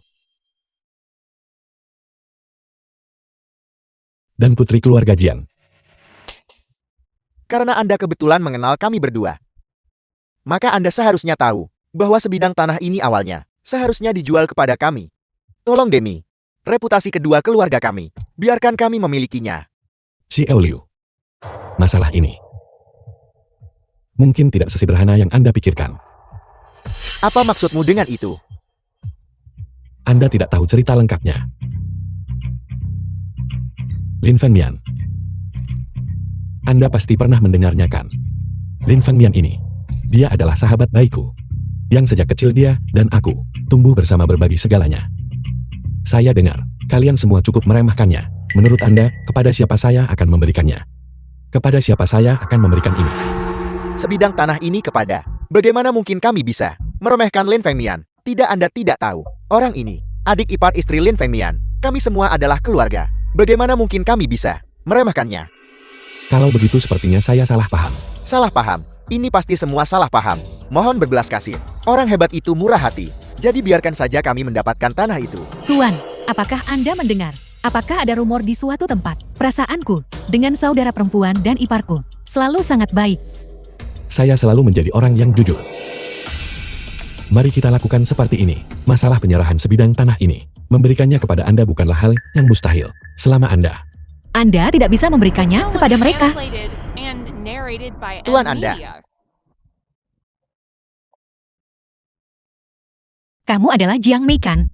Dan putri keluarga Jian. Karena Anda kebetulan mengenal kami berdua, maka Anda seharusnya tahu bahwa sebidang tanah ini awalnya seharusnya dijual kepada kami. Tolong demi reputasi kedua keluarga kami, biarkan kami memilikinya. Xiao Liu. Masalah ini mungkin tidak sesederhana yang Anda pikirkan. Apa maksudmu dengan itu? Anda tidak tahu cerita lengkapnya. Lin Fengmian. Anda pasti pernah mendengarnya kan? Lin Fengmian ini, dia adalah sahabat baikku. Yang sejak kecil dia dan aku tumbuh bersama berbagi segalanya. Saya dengar, kalian semua cukup meremehkannya. Menurut Anda, kepada siapa saya akan memberikannya? Kepada siapa saya akan memberikan ini? Sebidang tanah ini kepada. Bagaimana mungkin kami bisa meremehkan Lin Fengmian? Tidak, Anda tidak tahu. Orang ini, adik ipar istri Lin Fengmian. Kami semua adalah keluarga. Bagaimana mungkin kami bisa meremehkannya? Kalau begitu sepertinya saya salah paham. Salah paham. Ini pasti semua salah paham. Mohon berbelas kasih. Orang hebat itu murah hati. Jadi biarkan saja kami mendapatkan tanah itu. Tuan, apakah Anda mendengar? Apakah ada rumor di suatu tempat? Perasaanku dengan saudara perempuan dan iparku selalu sangat baik. Saya selalu menjadi orang yang jujur. Mari kita lakukan seperti ini. Masalah penyerahan sebidang tanah ini, memberikannya kepada Anda bukanlah hal yang mustahil. Selama Anda tidak bisa memberikannya kepada mereka. Translated and narrated by Tuan M Anda. Media. Kamu adalah Jiang Mei kan?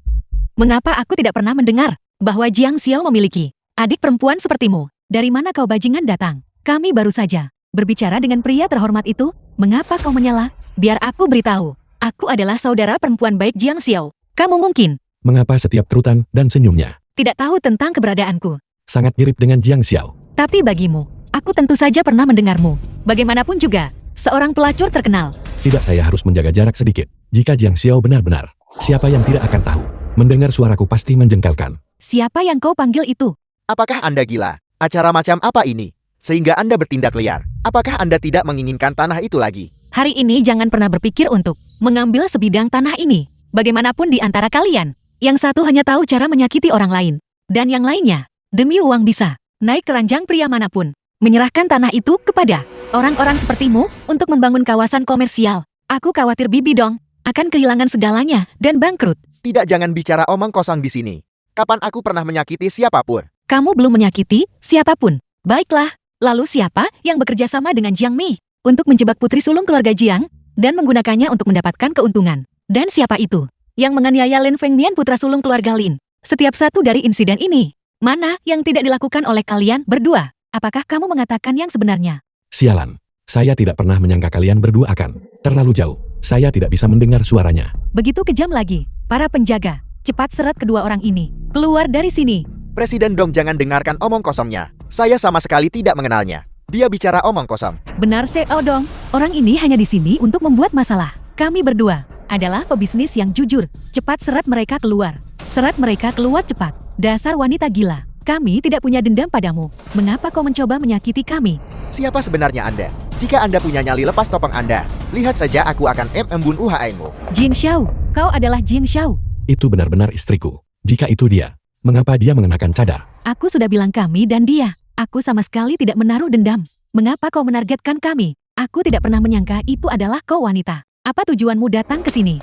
Mengapa aku tidak pernah mendengar bahwa Jiang Xiao memiliki adik perempuan sepertimu? Dari mana kau bajingan datang? Kami baru saja berbicara dengan pria terhormat itu. Mengapa kau menyela? Biar aku beritahu. Aku adalah saudara perempuan baik Jiang Xiao. Kamu mungkin mengapa setiap kerutan dan senyumnya tidak tahu tentang keberadaanku. sangat mirip dengan Jiang Xiao. Tapi bagimu, aku tentu saja pernah mendengarmu. Bagaimanapun juga, seorang pelacur terkenal. Tidak, saya harus menjaga jarak sedikit. Jika Jiang Xiao benar-benar, siapa yang tidak akan tahu? Mendengar suaraku pasti menjengkelkan. Siapa yang kau panggil itu? Apakah Anda gila? Acara macam apa ini? Sehingga Anda bertindak liar. Apakah Anda tidak menginginkan tanah itu lagi? Hari ini jangan pernah berpikir untuk mengambil sebidang tanah ini. Bagaimanapun di antara kalian, yang satu hanya tahu cara menyakiti orang lain. Dan yang lainnya, demi uang bisa naik ke ranjang pria manapun. Menyerahkan tanah itu kepada orang-orang sepertimu untuk membangun kawasan komersial. Aku khawatir Bibi dong akan kehilangan segalanya dan bangkrut. Tidak, jangan bicara omong kosong di sini. Kapan aku pernah menyakiti siapapun? Kamu belum menyakiti siapapun. Baiklah, lalu siapa yang bekerja sama dengan Jiang Mei untuk menjebak putri sulung keluarga Jiang dan menggunakannya untuk mendapatkan keuntungan? Dan siapa itu yang menganiaya Lin Fengmian putra sulung keluarga Lin? Setiap satu dari insiden ini, mana yang tidak dilakukan oleh kalian berdua? Apakah kamu mengatakan yang sebenarnya? Sialan, saya tidak pernah menyangka kalian berdua akan terlalu jauh. Saya tidak bisa mendengar suaranya. Begitu kejam lagi, para penjaga. Cepat seret kedua orang ini keluar dari sini. Presiden Dong, jangan dengarkan omong kosongnya. Saya sama sekali tidak mengenalnya. Dia bicara omong kosong. Benar Seo Dong, orang ini hanya di sini untuk membuat masalah. Kami berdua adalah pebisnis yang jujur. Cepat seret mereka keluar. Seret mereka keluar cepat. Dasar wanita gila. Kami tidak punya dendam padamu. Mengapa kau mencoba menyakiti kami? Siapa sebenarnya Anda? Jika Anda punya nyali, lepas topeng Anda. Lihat saja aku akan membunuh HN-mu. Jin Xiao, kau adalah Jin Xiao. Itu benar-benar istriku. Jika itu dia, Mengapa dia mengenakan cadar? Aku sudah bilang kami dan dia. Aku sama sekali tidak menaruh dendam. Mengapa kau menargetkan kami? Aku tidak pernah menyangka itu adalah kau wanita. Apa tujuanmu datang ke sini?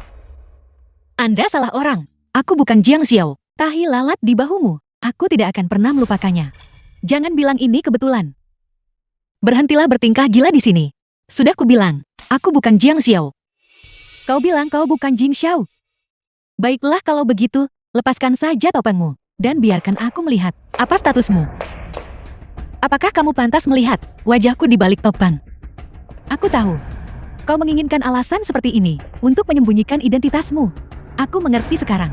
Anda salah orang. Aku bukan Jiang Xiao. Tahi lalat di bahumu. Aku tidak akan pernah melupakannya. Jangan bilang ini kebetulan. Berhentilah bertingkah gila di sini. Sudah kubilang, aku bukan Jiang Xiao. Kau bilang kau bukan Jing Xiao. Baiklah kalau begitu, lepaskan saja topengmu. Dan biarkan aku melihat, apa statusmu? Apakah kamu pantas melihat wajahku di balik topeng? Aku tahu, kau menginginkan alasan seperti ini untuk menyembunyikan identitasmu. Aku mengerti sekarang.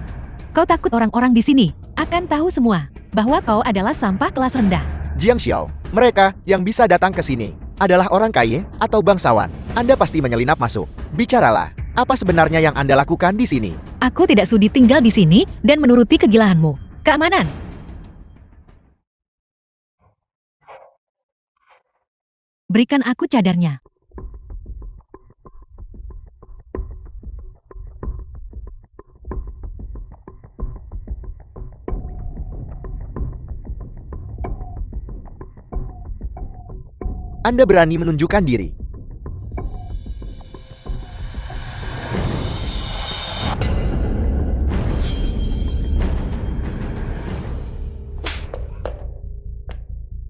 Kau takut orang-orang di sini akan tahu semua bahwa kau adalah sampah kelas rendah. Jiang Xiao, mereka yang bisa datang ke sini adalah orang kaya atau bangsawan. Anda pasti menyelinap masuk. Bicaralah, apa sebenarnya yang Anda lakukan di sini? Aku tidak sudi tinggal di sini dan menuruti kegilaanmu. Keamanan. Berikan aku cadarnya. Anda berani menunjukkan diri.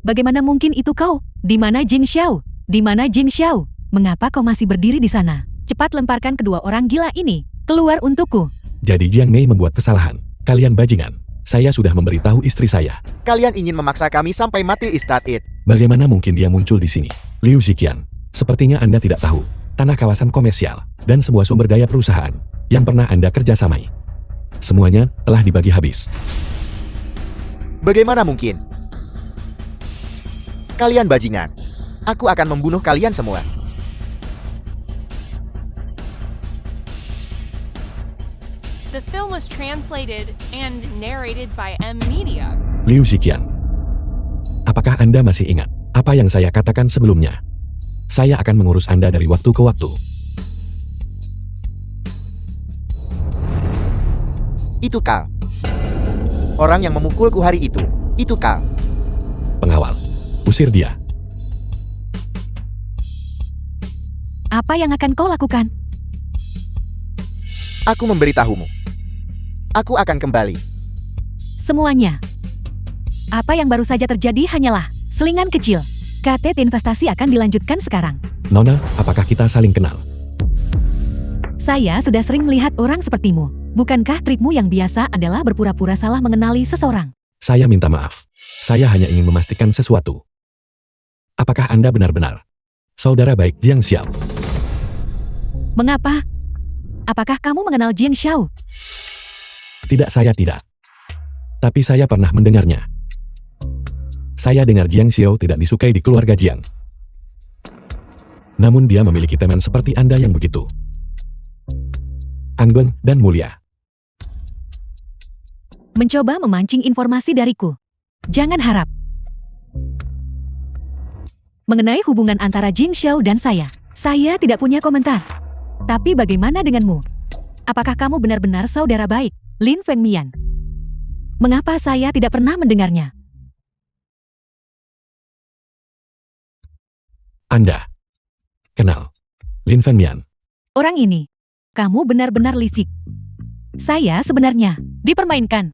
Bagaimana mungkin itu kau? Di mana Jing Xiao? Di mana Jing Xiao? Mengapa kau masih berdiri di sana? Cepat lemparkan kedua orang gila ini keluar untukku. Jadi Jiang Mei membuat kesalahan. Kalian bajingan. Saya sudah memberitahu istri saya. Kalian ingin memaksa kami sampai mati, is that it? Bagaimana mungkin dia muncul di sini? Liu Ziqian, sepertinya Anda tidak tahu. Tanah kawasan komersial dan sebuah sumber daya perusahaan yang pernah Anda kerjasamai. Semuanya telah dibagi habis. Bagaimana mungkin? Kalian bajingan. Aku akan membunuh kalian semua. The film was translated and narrated by M Media. Liu Ziqian, apakah Anda masih ingat apa yang saya katakan sebelumnya? Saya akan mengurus Anda dari waktu ke waktu. Itu Kal. Orang yang memukulku hari itu. Itu Kal. Pengawal, usir dia. Apa yang akan kau lakukan? Aku memberitahumu. Aku akan kembali. Semuanya. Apa yang baru saja terjadi hanyalah selingan kecil. KTT investasi akan dilanjutkan sekarang. Nona, apakah kita saling kenal? Saya sudah sering melihat orang sepertimu. Bukankah trikmu yang biasa adalah berpura-pura salah mengenali seseorang? Saya minta maaf. Saya hanya ingin memastikan sesuatu. Apakah Anda benar-benar saudara baik Jiang Xiao? Mengapa? Apakah kamu mengenal Jiang Xiao? Tidak, saya tidak. Tapi saya pernah mendengarnya. Saya dengar Jiang Xiao tidak disukai di keluarga Jiang. Namun dia memiliki teman seperti Anda yang begitu anggun dan mulia. Mencoba memancing informasi dariku. Jangan harap. Mengenai hubungan antara Jing Xiao dan saya tidak punya komentar. Tapi bagaimana denganmu? Apakah kamu benar-benar saudara baik, Lin Fengmian? Mengapa saya tidak pernah mendengarnya? Anda kenal Lin Fengmian? Orang ini, kamu benar-benar licik. Saya sebenarnya dipermainkan.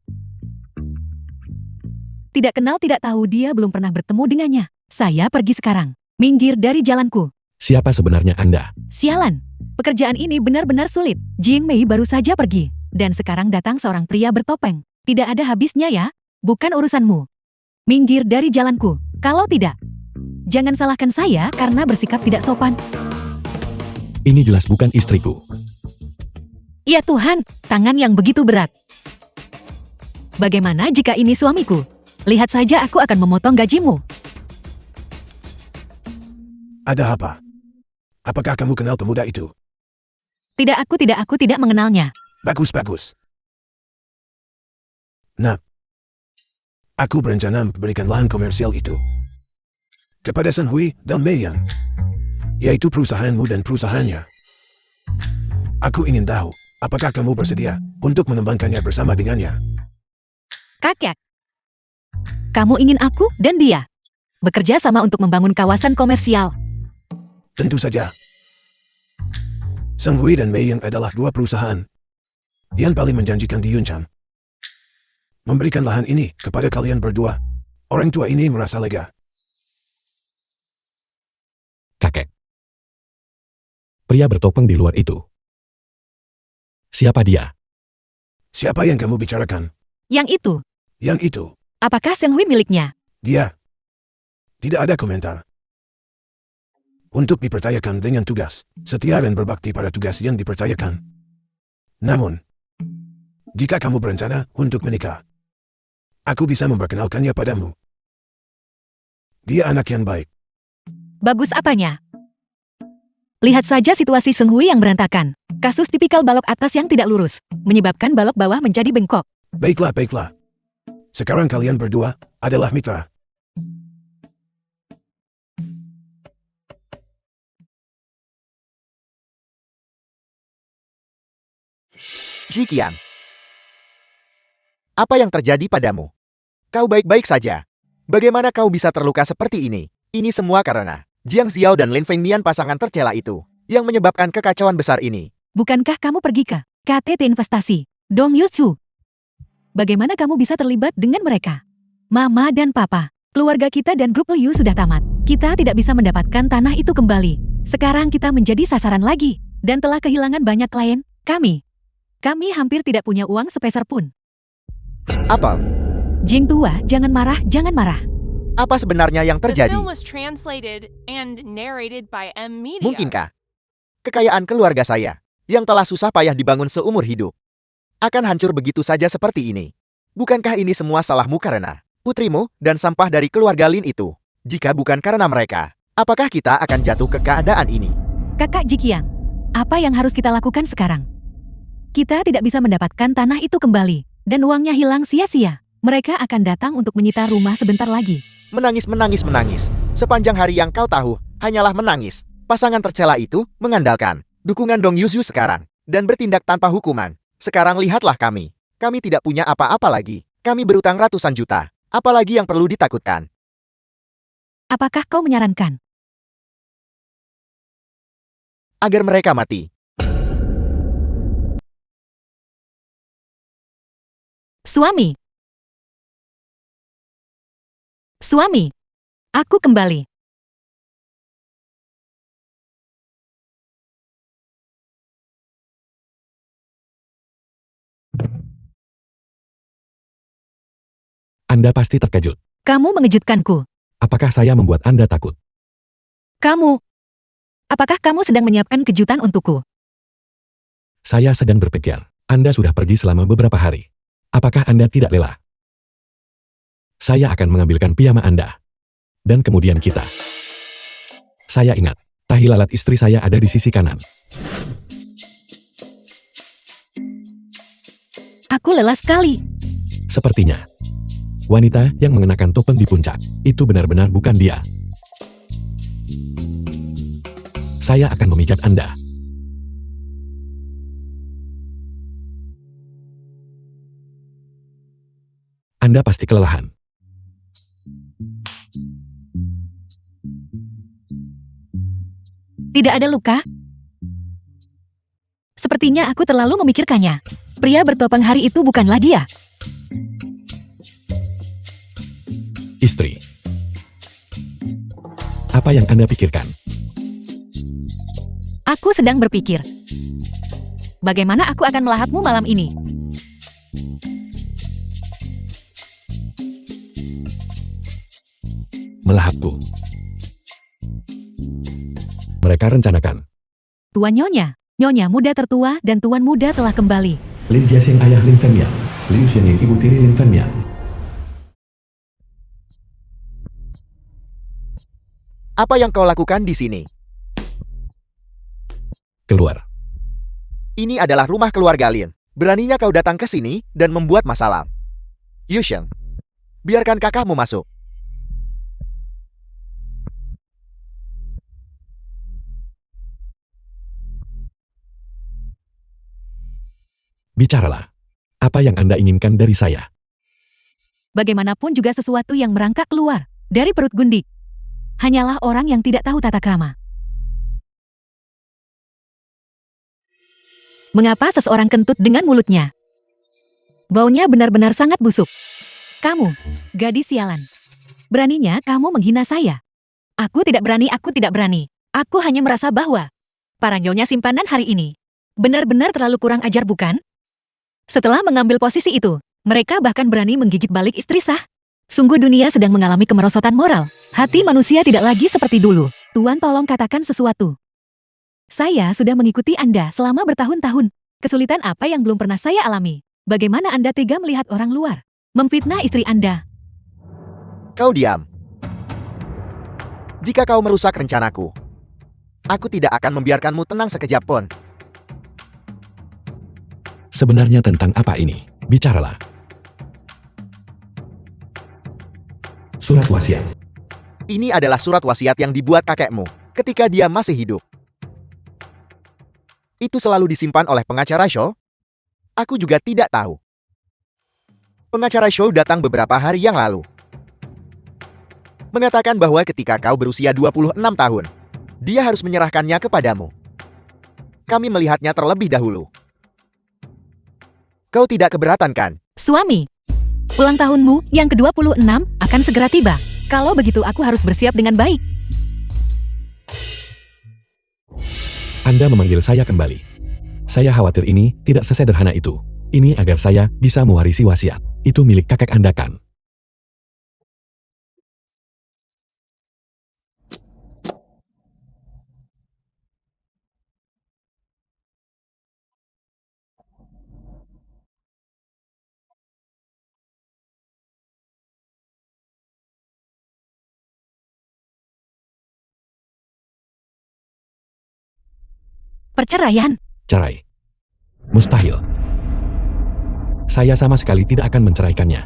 Tidak kenal tidak tahu, dia belum pernah bertemu dengannya. Saya pergi sekarang. Minggir dari jalanku. Siapa sebenarnya Anda? Sialan. Pekerjaan ini benar-benar sulit. Jing Mei baru saja pergi. Dan sekarang datang seorang pria bertopeng. Tidak ada habisnya ya. Bukan urusanmu. Minggir dari jalanku. Kalau tidak, jangan salahkan saya karena bersikap tidak sopan. Ini jelas bukan istriku. Ya Tuhan, tangan yang begitu berat. Bagaimana jika ini suamiku? Lihat saja, aku akan memotong gajimu. Ada apa? Apakah kamu kenal pemuda itu? Tidak, aku tidak mengenalnya. Bagus, bagus. Nah, aku berencana memberikan lahan komersial itu kepada San Hui dan Mei Yan, yaitu perusahaanmu dan perusahaannya. Aku ingin tahu, apakah kamu bersedia untuk mengembangkannya bersama dengannya? Kakek. Kamu ingin aku dan dia bekerja sama untuk membangun kawasan komersial. Tentu saja. Sang Hui dan Mei Yang adalah dua perusahaan yang paling menjanjikan di Yunchang. Memberikan lahan ini kepada kalian berdua, orang tua ini merasa lega. Kakek. Pria bertopeng di luar itu. Siapa dia? Siapa yang kamu bicarakan? Yang itu, Yang itu, apakah Seng Hui miliknya? dia. Tidak ada komentar. Untuk dipercayakan dengan tugas, setia dan berbakti pada tugas yang dipercayakan. Namun, jika kamu berencana untuk menikah, aku bisa memperkenalkannya padamu. Dia anak yang baik. Bagus apanya? Lihat saja situasi Seng Hui yang berantakan. Kasus tipikal balok atas yang tidak lurus, menyebabkan balok bawah menjadi bengkok. Baiklah, baiklah. Sekarang kalian berdua adalah mitra. Jiqian. Apa yang terjadi padamu? Kau baik-baik saja. Bagaimana kau bisa terluka seperti ini? Ini semua karena Jiang Xiao dan Lin Fengmian pasangan tercela itu yang menyebabkan kekacauan besar ini. Bukankah kamu pergi ke KTT Investasi, Dong Yusu? Bagaimana kamu bisa terlibat dengan mereka? Mama dan Papa, keluarga kita dan grup Liu sudah tamat. Kita tidak bisa mendapatkan tanah itu kembali. Sekarang kita menjadi sasaran lagi dan telah kehilangan banyak klien. Kami hampir tidak punya uang sepeser pun. Apa? Jing tua, jangan marah, jangan marah. Apa sebenarnya yang The terjadi? film was translated and narrated by M Media. Mungkinkah kekayaan keluarga saya yang telah susah payah dibangun seumur hidup akan hancur begitu saja seperti ini? Bukankah ini semua salahmu karena putrimu dan sampah dari keluarga Lin itu? Jika bukan karena mereka, apakah kita akan jatuh ke keadaan ini? Kakak Jiqiang, apa yang harus kita lakukan sekarang? Kita tidak bisa mendapatkan tanah itu kembali, dan uangnya hilang sia-sia. Mereka akan datang untuk menyita rumah sebentar lagi. Menangis. Sepanjang hari yang kau tahu, hanyalah menangis. Pasangan tercela itu mengandalkan dukungan Dong Yusu sekarang, dan bertindak tanpa hukuman. Sekarang lihatlah kami. Kami tidak punya apa-apa lagi. Kami berutang ratusan juta. Apalagi yang perlu ditakutkan? Apakah kau menyarankan Agar mereka mati. Suami, aku kembali. Anda pasti terkejut. Kamu mengejutkanku. Apakah saya membuat Anda takut? Apakah kamu sedang menyiapkan kejutan untukku? Saya sedang berpikir, Anda sudah pergi selama beberapa hari. Apakah Anda tidak lelah? Saya akan mengambilkan piyama Anda. Dan kemudian kita. Saya ingat, tahi lalat istri saya ada di sisi kanan. Aku lelah sekali. Sepertinya, wanita yang mengenakan topeng di puncak, itu benar-benar bukan dia. Saya akan memijat Anda. Anda pasti kelelahan. Tidak ada luka? Sepertinya aku terlalu memikirkannya. Pria bertopeng hari itu bukanlah dia. Istri. Apa yang Anda pikirkan? Aku sedang berpikir, bagaimana aku akan melahapmu malam ini? Melahapku. Mereka rencanakan. Tuan Nyonya muda tertua dan Tuan muda telah kembali. Lin Jiaxing ayah Lin Fengmian. Liu Xianying ibu tiri Lin Fengmian. Apa yang kau lakukan di sini? Keluar. Ini adalah rumah keluarga Lin. Beraninya kau datang ke sini dan membuat masalah. Yusheng, biarkan kakakmu masuk. Bicaralah. Apa yang Anda inginkan dari saya? Bagaimanapun juga sesuatu yang merangkak keluar dari perut Gundik. Hanyalah orang yang tidak tahu tata krama. Mengapa seseorang kentut dengan mulutnya? Baunya benar-benar sangat busuk. Kamu, gadis sialan. Beraninya kamu menghina saya. Aku tidak berani, aku tidak berani. Aku hanya merasa bahwa para nyonya simpanan hari ini benar-benar terlalu kurang ajar, bukan? Setelah mengambil posisi itu, mereka bahkan berani menggigit balik istri sah. Sungguh dunia sedang mengalami kemerosotan moral. Hati manusia tidak lagi seperti dulu. Tuan tolong katakan sesuatu. Saya sudah mengikuti Anda selama bertahun-tahun. Kesulitan apa yang belum pernah saya alami? Bagaimana Anda tega melihat orang luar memfitnah istri Anda? Kau diam. Jika kau merusak rencanaku, aku tidak akan membiarkanmu tenang sekejap pun. Sebenarnya tentang apa ini? Bicaralah. Surat wasiat. Ini adalah surat wasiat yang dibuat kakekmu ketika dia masih hidup. Itu selalu disimpan oleh pengacara Shaw? Aku juga tidak tahu. Pengacara Shaw datang beberapa hari yang lalu. Mengatakan bahwa ketika kau berusia 26 tahun, dia harus menyerahkannya kepadamu. Kami melihatnya terlebih dahulu. Kau tidak keberatan kan? Suami, ulang tahunmu yang ke-26 akan segera tiba. Kalau begitu aku harus bersiap dengan baik. Anda memanggil saya kembali. Saya khawatir ini tidak sesederhana itu. Ini agar saya bisa mewarisi wasiat. Itu milik kakek Anda kan? Perceraian? Cerai. Mustahil. Saya sama sekali tidak akan menceraikannya.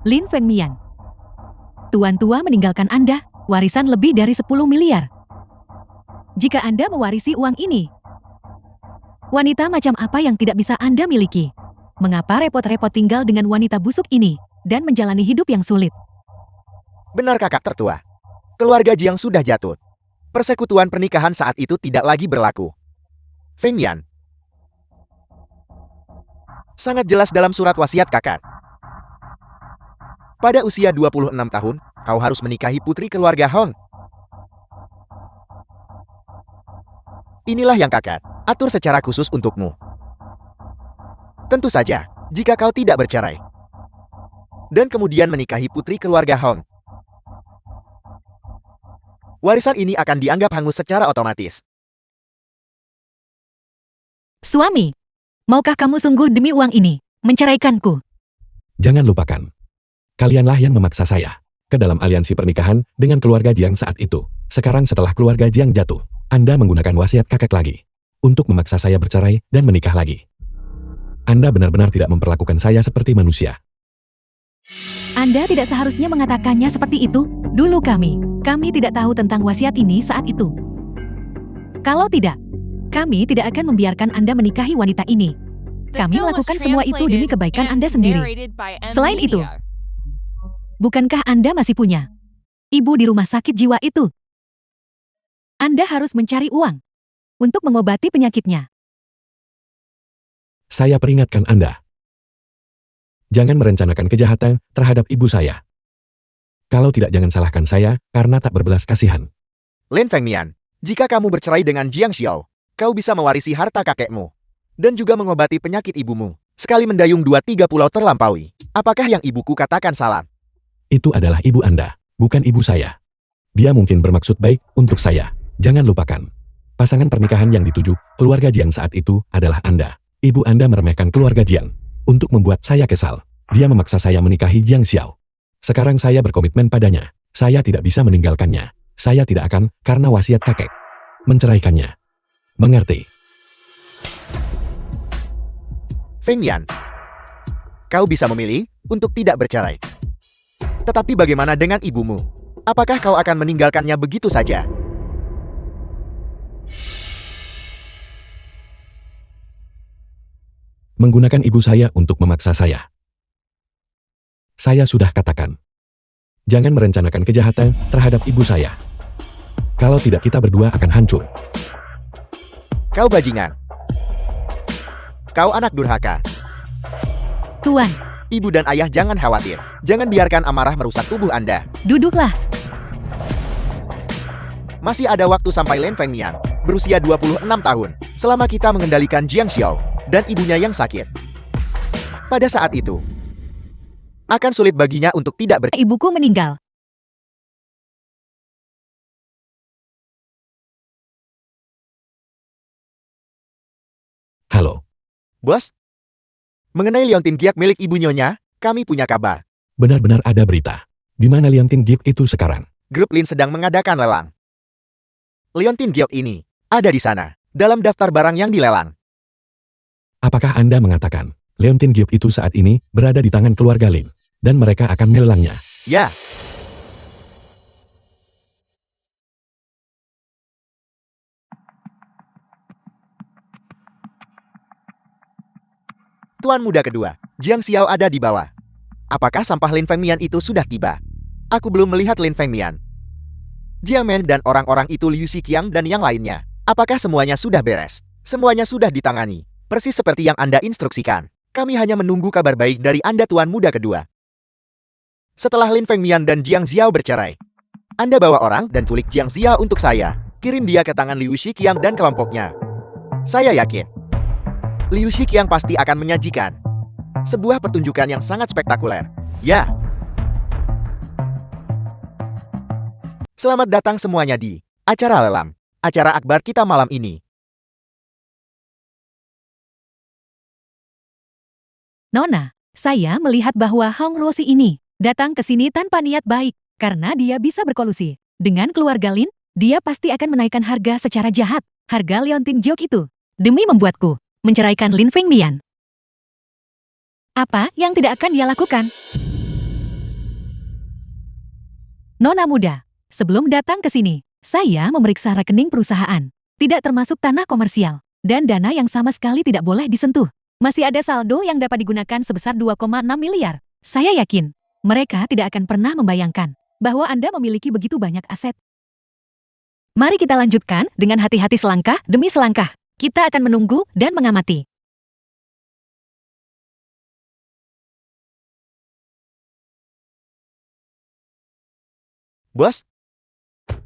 Lin Fengmian. Tuan tua meninggalkan Anda warisan lebih dari 10 miliar. Jika Anda mewarisi uang ini, wanita macam apa yang tidak bisa Anda miliki? Mengapa repot-repot tinggal dengan wanita busuk ini dan menjalani hidup yang sulit? Benar kakak tertua. Keluarga Jiang sudah jatuh. Persekutuan pernikahan saat itu tidak lagi berlaku. Feng Yan. Sangat jelas dalam surat wasiat kakak. Pada usia 26 tahun, kau harus menikahi putri keluarga Hong. Inilah yang kakak atur secara khusus untukmu. Tentu saja, jika kau tidak bercerai dan kemudian menikahi putri keluarga Hong, warisan ini akan dianggap hangus secara otomatis. Suami, maukah kamu sungguh demi uang ini menceraikanku? Jangan lupakan. Kalianlah yang memaksa saya ke dalam aliansi pernikahan dengan keluarga Jiang saat itu. Sekarang setelah keluarga Jiang jatuh, Anda menggunakan wasiat kakek lagi untuk memaksa saya bercerai dan menikah lagi. Anda benar-benar tidak memperlakukan saya seperti manusia. Anda tidak seharusnya mengatakannya seperti itu. Dulu kami tidak tahu tentang wasiat ini saat itu. Kalau tidak, kami tidak akan membiarkan Anda menikahi wanita ini. Kami melakukan semua itu demi kebaikan Anda sendiri. Selain itu, bukankah Anda masih punya ibu di rumah sakit jiwa itu? Anda harus mencari uang untuk mengobati penyakitnya. Saya peringatkan Anda. Jangan merencanakan kejahatan terhadap ibu saya. Kalau tidak, jangan salahkan saya karena tak berbelas kasihan. Lin Fengmian, jika kamu bercerai dengan Jiang Xiao, kau bisa mewarisi harta kakekmu dan juga mengobati penyakit ibumu. Sekali mendayung 2-3 pulau terlampaui. Apakah yang ibuku katakan salah? Itu adalah ibu Anda, bukan ibu saya. Dia mungkin bermaksud baik untuk saya. Jangan lupakan. Pasangan pernikahan yang dituju keluarga Jiang saat itu adalah Anda. Ibu Anda meremehkan keluarga Jiang untuk membuat saya kesal. Dia memaksa saya menikahi Jiang Xiao. Sekarang saya berkomitmen padanya. Saya tidak bisa meninggalkannya. Saya tidak akan, karena wasiat kakek, menceraikannya. Mengerti? Feng Yan, kau bisa memilih untuk tidak bercerai. Tetapi bagaimana dengan ibumu? Apakah kau akan meninggalkannya begitu saja? Menggunakan ibu saya untuk memaksa saya. Saya sudah katakan. Jangan merencanakan kejahatan terhadap ibu saya. Kalau tidak kita berdua akan hancur. Kau bajingan. Kau anak durhaka. Tuan, Ibu dan ayah jangan khawatir. Jangan biarkan amarah merusak tubuh Anda. duduklah. Masih ada waktu sampai Lin Fengmian, berusia 26 tahun, selama kita mengendalikan Jiang Xiao dan ibunya yang sakit. Pada saat itu, akan sulit baginya untuk tidak Ibuku meninggal. Halo, Bos, mengenai liontin giok milik ibu Nyonya, kami punya kabar. benar-benar ada berita. Di mana liontin giok itu sekarang? Grup Lin sedang mengadakan lelang. Liontin giok ini ada di sana, dalam daftar barang yang dilelang. Apakah Anda mengatakan liontin giok itu saat ini berada di tangan keluarga Lin dan mereka akan melelangnya? Ya, Tuan muda kedua, Jiang Xiao ada di bawah. Apakah sampah Lin Fengmian itu sudah tiba? Aku belum melihat Lin Fengmian. Jiang Men dan orang-orang itu Liu Xiqiang dan yang lainnya. Apakah semuanya sudah beres? Semuanya sudah ditangani. Persis seperti yang Anda instruksikan. Kami hanya menunggu kabar baik dari Anda Tuan muda kedua. Setelah Lin Fengmian dan Jiang Xiao bercerai, Anda bawa orang dan culik Jiang Xiao untuk saya. Kirim dia ke tangan Liu Xiqiang dan kelompoknya. Saya yakin Liu Xiqiang pasti akan menyajikan sebuah pertunjukan yang sangat spektakuler. Ya. Selamat datang semuanya di acara lelang, acara akbar kita malam ini. Nona, saya melihat bahwa Hong Rosi ini datang ke sini tanpa niat baik karena dia bisa berkolusi dengan keluarga Lin. Dia pasti akan menaikkan harga secara jahat, harga liontin giok itu, demi membuatku menceraikan Lin Fengmian. Apa yang tidak akan dia lakukan? Nona muda, sebelum datang ke sini, saya memeriksa rekening perusahaan, tidak termasuk tanah komersial, dan dana yang sama sekali tidak boleh disentuh. Masih ada saldo yang dapat digunakan sebesar 2,6 miliar. Saya yakin, mereka tidak akan pernah membayangkan bahwa Anda memiliki begitu banyak aset. Mari kita lanjutkan dengan hati-hati selangkah demi selangkah. Kita akan menunggu dan mengamati. Bos,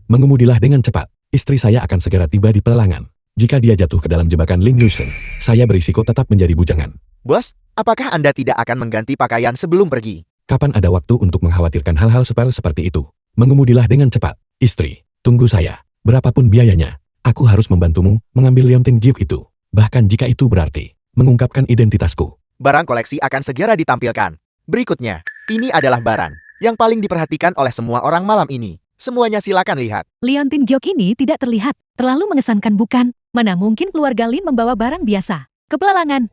Mengemudilah dengan cepat. Istri saya akan segera tiba di pelelangan. Jika dia jatuh ke dalam jebakan Lin Yusheng, saya berisiko tetap menjadi bujangan. bos, apakah Anda tidak akan mengganti pakaian sebelum pergi? Kapan ada waktu untuk mengkhawatirkan hal-hal sepele seperti itu? Mengemudilah dengan cepat. Istri, tunggu saya. Berapapun biayanya, aku harus membantumu mengambil liontin giok itu. Bahkan jika itu berarti mengungkapkan identitasku. Barang koleksi akan segera ditampilkan. Berikutnya, ini adalah barang yang paling diperhatikan oleh semua orang malam ini. Semuanya silakan lihat. Liontin giok ini tidak terlihat terlalu mengesankan, bukan? Mana mungkin keluarga Lin membawa barang biasa ke pelelangan?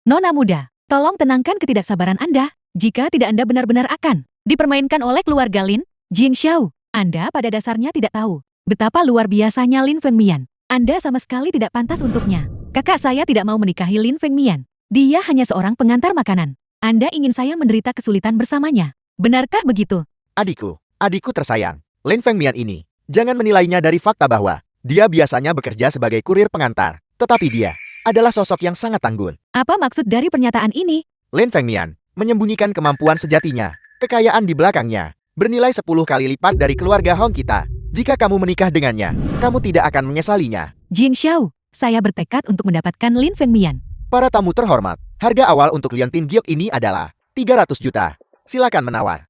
Nona muda, tolong tenangkan ketidaksabaran Anda. Jika tidak, Anda benar-benar akan dipermainkan oleh keluarga Lin. Jing Xiao, Anda pada dasarnya tidak tahu betapa luar biasanya Lin Fengmian. Anda sama sekali tidak pantas untuknya. Kakak saya tidak mau menikahi Lin Fengmian. Dia hanya seorang pengantar makanan. Anda ingin saya menderita kesulitan bersamanya. Benarkah begitu? Adikku tersayang, Lin Fengmian ini. Jangan menilainya dari fakta bahwa dia biasanya bekerja sebagai kurir pengantar. Tetapi dia adalah sosok yang sangat tangguh. Apa maksud dari pernyataan ini? Lin Fengmian menyembunyikan kemampuan sejatinya. Kekayaan di belakangnya bernilai 10 kali lipat dari keluarga Hong kita. Jika kamu menikah dengannya, kamu tidak akan menyesalinya. Jing Xiao, saya bertekad untuk mendapatkan Lin Fengmian. Para tamu terhormat, harga awal untuk liontin giok ini adalah 300 juta. Silakan menawar.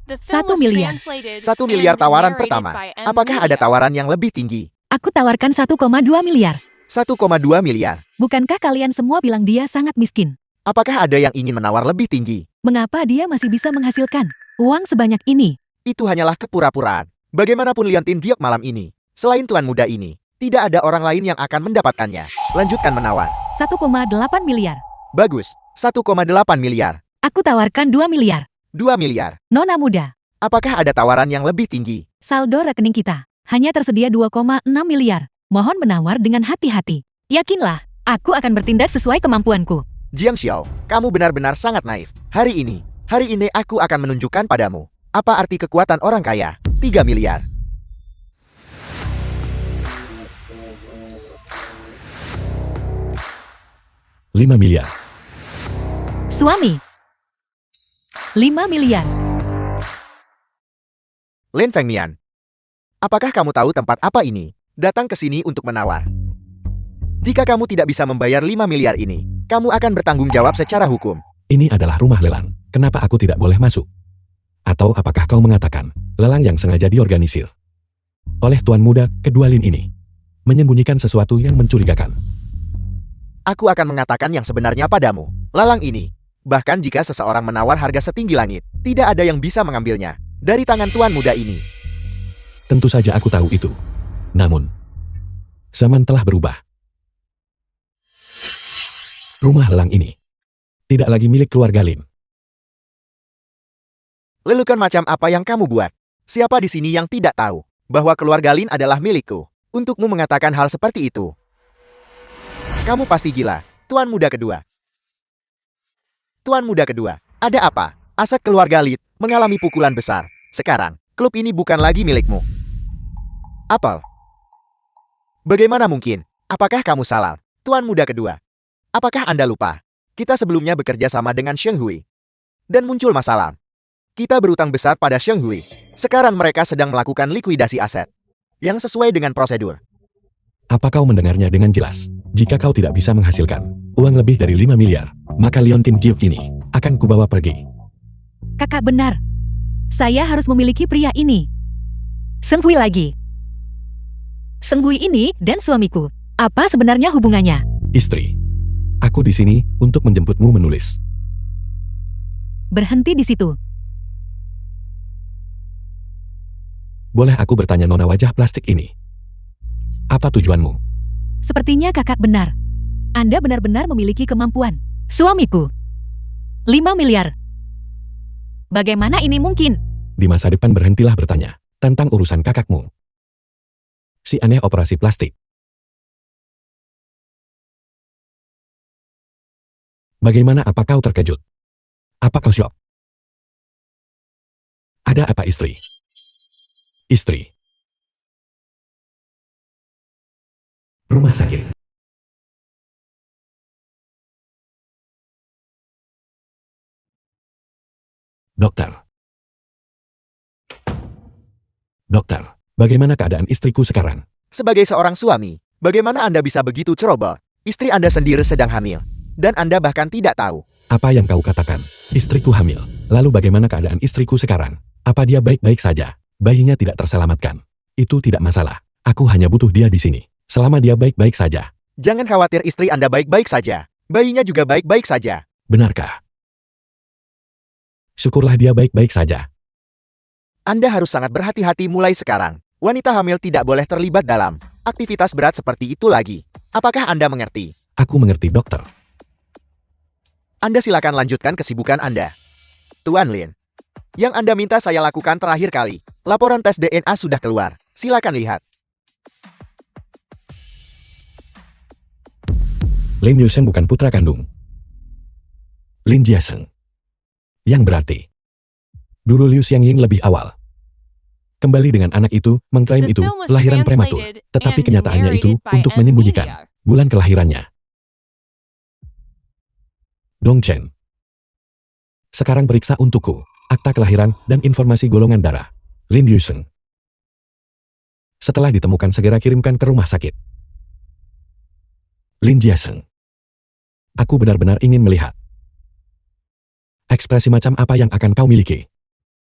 The film 1 was miliar. translated 1 miliar and tawaran narrated pertama. by M. Apakah ada Media. tawaran yang lebih tinggi? Aku tawarkan 1,2 miliar. 1,2 miliar. Bukankah kalian semua bilang dia sangat miskin? Apakah ada yang ingin menawar lebih tinggi? Mengapa dia masih bisa menghasilkan uang sebanyak ini? Itu hanyalah kepura-puraan. Bagaimanapun liontin giok malam ini, selain tuan muda ini, tidak ada orang lain yang akan mendapatkannya. Lanjutkan menawar. 1,8 miliar. Bagus. 1,8 miliar. Aku tawarkan 2 miliar. 2 miliar. Nona muda, Apakah ada tawaran yang lebih tinggi? saldo rekening kita hanya tersedia 2,6 miliar. Mohon menawar dengan hati-hati. Yakinlah, aku akan bertindak sesuai kemampuanku. Jiang Xiao, kamu benar-benar sangat naif. Hari ini aku akan menunjukkan padamu apa arti kekuatan orang kaya. 3 miliar. Lima miliar. Suami. 5 miliar. Lin Fengmian, apakah kamu tahu tempat apa ini? Datang ke sini untuk menawar. Jika kamu tidak bisa membayar 5 miliar ini, kamu akan bertanggung jawab secara hukum. Ini adalah rumah lelang. Kenapa aku tidak boleh masuk? Atau apakah kau mengatakan lelang yang sengaja diorganisir oleh tuan muda kedua Lin ini menyembunyikan sesuatu yang mencurigakan? Aku akan mengatakan yang sebenarnya padamu. Lelang ini, bahkan jika seseorang menawar harga setinggi langit, tidak ada yang bisa mengambilnya dari tangan tuan muda ini. Tentu saja aku tahu itu. Namun, zaman telah berubah. Rumah lelang ini tidak lagi milik keluarga Lin. Lelukan macam apa yang kamu buat? Siapa di sini yang tidak tahu bahwa keluarga Lin adalah milikku? Untukmu mengatakan hal seperti itu, kamu pasti gila, tuan muda kedua. Tuan muda kedua, ada apa? Aset keluarga Lin mengalami pukulan besar. Sekarang, klub ini bukan lagi milikmu. Apel. Bagaimana mungkin? Apakah kamu salah? Tuan muda kedua. Apakah Anda lupa? Kita sebelumnya bekerja sama dengan Sheng Hui. Dan muncul masalah. Kita berutang besar pada Sheng Hui. Sekarang mereka sedang melakukan likuidasi aset. Yang sesuai dengan prosedur. Apa kau mendengarnya dengan jelas? Jika kau tidak bisa menghasilkan uang lebih dari 5 miliar, maka Liontin Giok ini akan kubawa pergi. Kakak benar. Saya harus memiliki pria ini. Seng Hui lagi. Seng Hui ini dan suamiku. Apa sebenarnya hubungannya? Istri, aku di sini untuk menjemputmu menulis. Berhenti di situ. Boleh aku bertanya nona wajah plastik ini? Apa tujuanmu? Sepertinya kakak benar. Anda benar-benar memiliki kemampuan. Suamiku. 5 miliar. Bagaimana ini mungkin? Di masa depan berhentilah bertanya tentang urusan kakakmu. Si aneh operasi plastik. Bagaimana, apa kau terkejut? Apa kau syok? Ada apa istri? Istri. Rumah sakit. Dokter. Dokter, bagaimana keadaan istriku sekarang? Sebagai seorang suami, bagaimana Anda bisa begitu ceroboh? Istri Anda sendiri sedang hamil. Dan Anda bahkan tidak tahu. Apa yang kau katakan? Istriku hamil. Lalu bagaimana keadaan istriku sekarang? Apa dia baik-baik saja? Bayinya tidak terselamatkan. Itu tidak masalah. Aku hanya butuh dia di sini. Selama dia baik-baik saja. Jangan khawatir, istri Anda baik-baik saja. Bayinya juga baik-baik saja. Benarkah? Syukurlah dia baik-baik saja. Anda harus sangat berhati-hati mulai sekarang. Wanita hamil tidak boleh terlibat dalam aktivitas berat seperti itu lagi. Apakah Anda mengerti? Aku mengerti, dokter. Anda silakan lanjutkan kesibukan Anda. Tuan Lin. Yang Anda minta saya lakukan terakhir kali. Laporan tes DNA sudah keluar. Silakan lihat. Lin Yusheng bukan putra kandung Lin Jiasheng. Yang berarti dulu Liu Xiangying lebih awal kembali dengan anak itu, mengklaim The itu film was kelahiran prematur, translated tetapi and kenyataannya itu narrated by untuk M menyembunyikan Media. bulan kelahirannya. Dong Chen. Sekarang periksa untukku akta kelahiran dan informasi golongan darah Lin Yusheng. Setelah ditemukan segera kirimkan ke rumah sakit. Lin Jiasheng. Aku benar-benar ingin melihat ekspresi macam apa yang akan kau miliki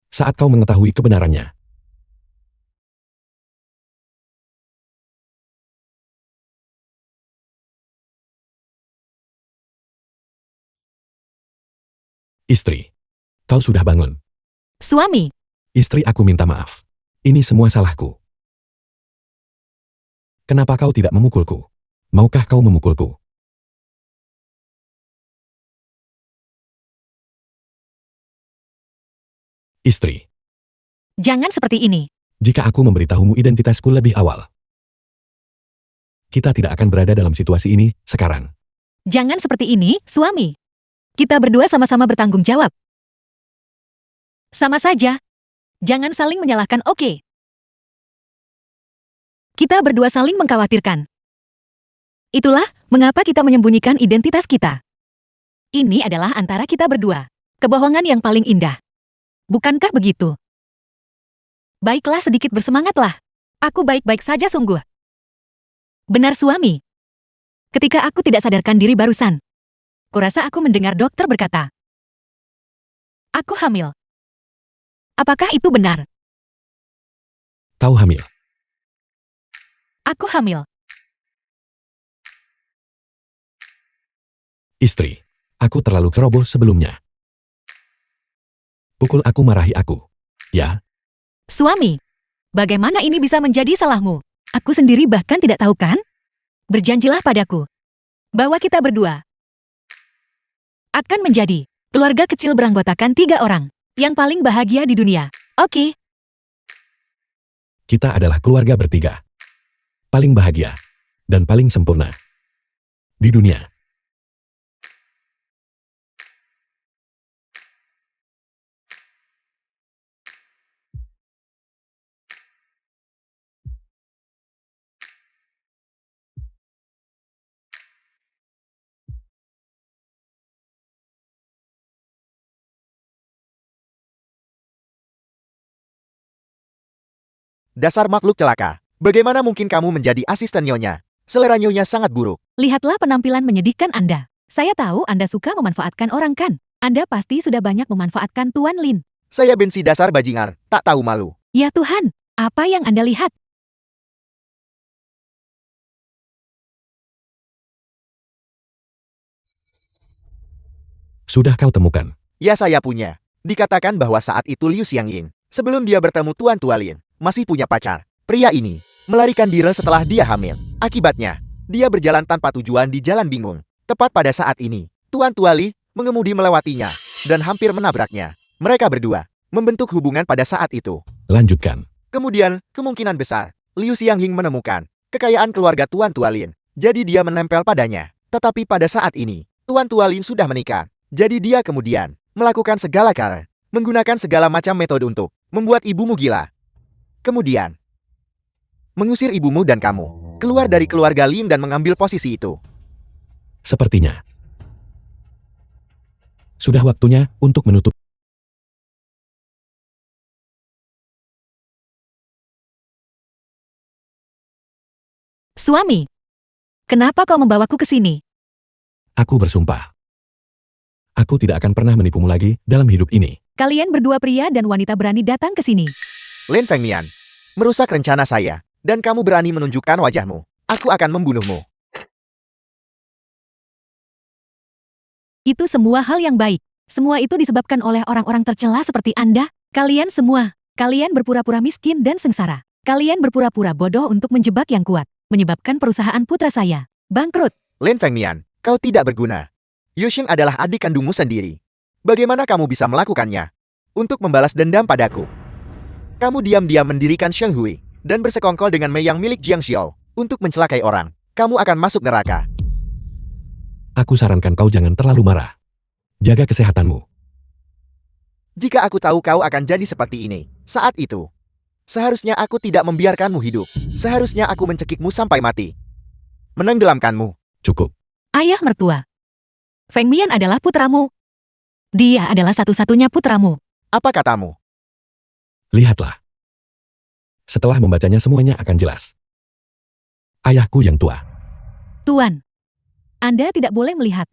saat kau mengetahui kebenarannya. Istri, kau sudah bangun. Suami. Istri, aku minta maaf. Ini semua salahku. Kenapa kau tidak memukulku? Maukah kau memukulku? Istri, Jangan seperti ini. jika aku memberitahumu identitasku lebih awal, kita tidak akan berada dalam situasi ini sekarang. Jangan seperti ini, suami. Kita berdua sama-sama bertanggung jawab. Sama saja. Jangan saling menyalahkan, oke? Kita berdua saling mengkhawatirkan. Itulah mengapa kita menyembunyikan identitas kita. Ini adalah antara kita berdua. Kebohongan yang paling indah. Bukankah begitu? Baiklah, sedikit bersemangatlah. Aku baik-baik saja sungguh. Benar, suami. Ketika aku tidak sadarkan diri barusan, kurasa aku mendengar dokter berkata, aku hamil. Apakah itu benar? Kau hamil. Aku hamil. Istri, aku terlalu ceroboh sebelumnya. Pukul aku, marahi aku. Ya, Suami, bagaimana ini bisa menjadi salahmu? Aku sendiri bahkan tidak tahu kan? Berjanjilah padaku bahwa kita berdua akan menjadi keluarga kecil beranggotakan 3 orang yang paling bahagia di dunia. Oke? kita adalah keluarga bertiga. Paling bahagia dan paling sempurna di dunia. Dasar makhluk celaka. Bagaimana mungkin kamu menjadi asisten Nyonya? Selera Nyonya sangat buruk. Lihatlah penampilan menyedihkan Anda. Saya tahu Anda suka memanfaatkan orang kan? Anda pasti sudah banyak memanfaatkan Tuan Lin. Saya benci dasar bajingan, tak tahu malu. Ya Tuhan, apa yang Anda lihat? Sudah kau temukan. Ya, saya punya. Dikatakan bahwa saat itu Liu Xiangying, sebelum dia bertemu Tuan Tualin, masih punya pacar. Pria ini melarikan diri setelah dia hamil. Akibatnya, dia berjalan tanpa tujuan di jalan bingung. Tepat pada saat ini, Tuan Tuali mengemudi melewatinya dan hampir menabraknya. Mereka berdua membentuk hubungan pada saat itu. Lanjutkan. Kemudian, kemungkinan besar, Liu Xiangying menemukan kekayaan keluarga Tuan Tualin. Jadi dia menempel padanya. Tetapi pada saat ini, Tuan Tualin sudah menikah. Jadi dia kemudian melakukan segala cara, menggunakan segala macam metode untuk membuat ibumu gila. Kemudian, mengusir ibumu dan kamu keluar dari keluarga Lin dan mengambil posisi itu. Sepertinya sudah waktunya untuk menutup. Suami, kenapa kau membawaku ke sini? Aku bersumpah. Aku tidak akan pernah menipumu lagi dalam hidup ini. Kalian berdua pria dan wanita berani datang ke sini. Lin Fengmian, merusak rencana saya, dan kamu berani menunjukkan wajahmu. Aku akan membunuhmu. Itu semua hal yang baik. Semua itu disebabkan oleh orang-orang tercela seperti Anda. Kalian semua. Kalian berpura-pura miskin dan sengsara. Kalian berpura-pura bodoh untuk menjebak yang kuat. Menyebabkan perusahaan putra saya bangkrut. Lin Fengmian, kau tidak berguna. Yusheng adalah adik kandungmu sendiri. Bagaimana kamu bisa melakukannya? Untuk membalas dendam padaku. Kamu diam-diam mendirikan Sheng Hui dan bersekongkol dengan Mei yang milik Jiang Xiao untuk mencelakai orang. Kamu akan masuk neraka. Aku sarankan kau jangan terlalu marah. Jaga kesehatanmu. Jika aku tahu kau akan jadi seperti ini, saat itu, seharusnya aku tidak membiarkanmu hidup. Seharusnya aku mencekikmu sampai mati. Menenggelamkanmu. Cukup. Ayah mertua. Feng Mian adalah putramu. Dia adalah satu-satunya putramu. Apa katamu? Lihatlah. Setelah membacanya semuanya akan jelas. Ayahku yang tua. Tuan, Anda tidak boleh melihat.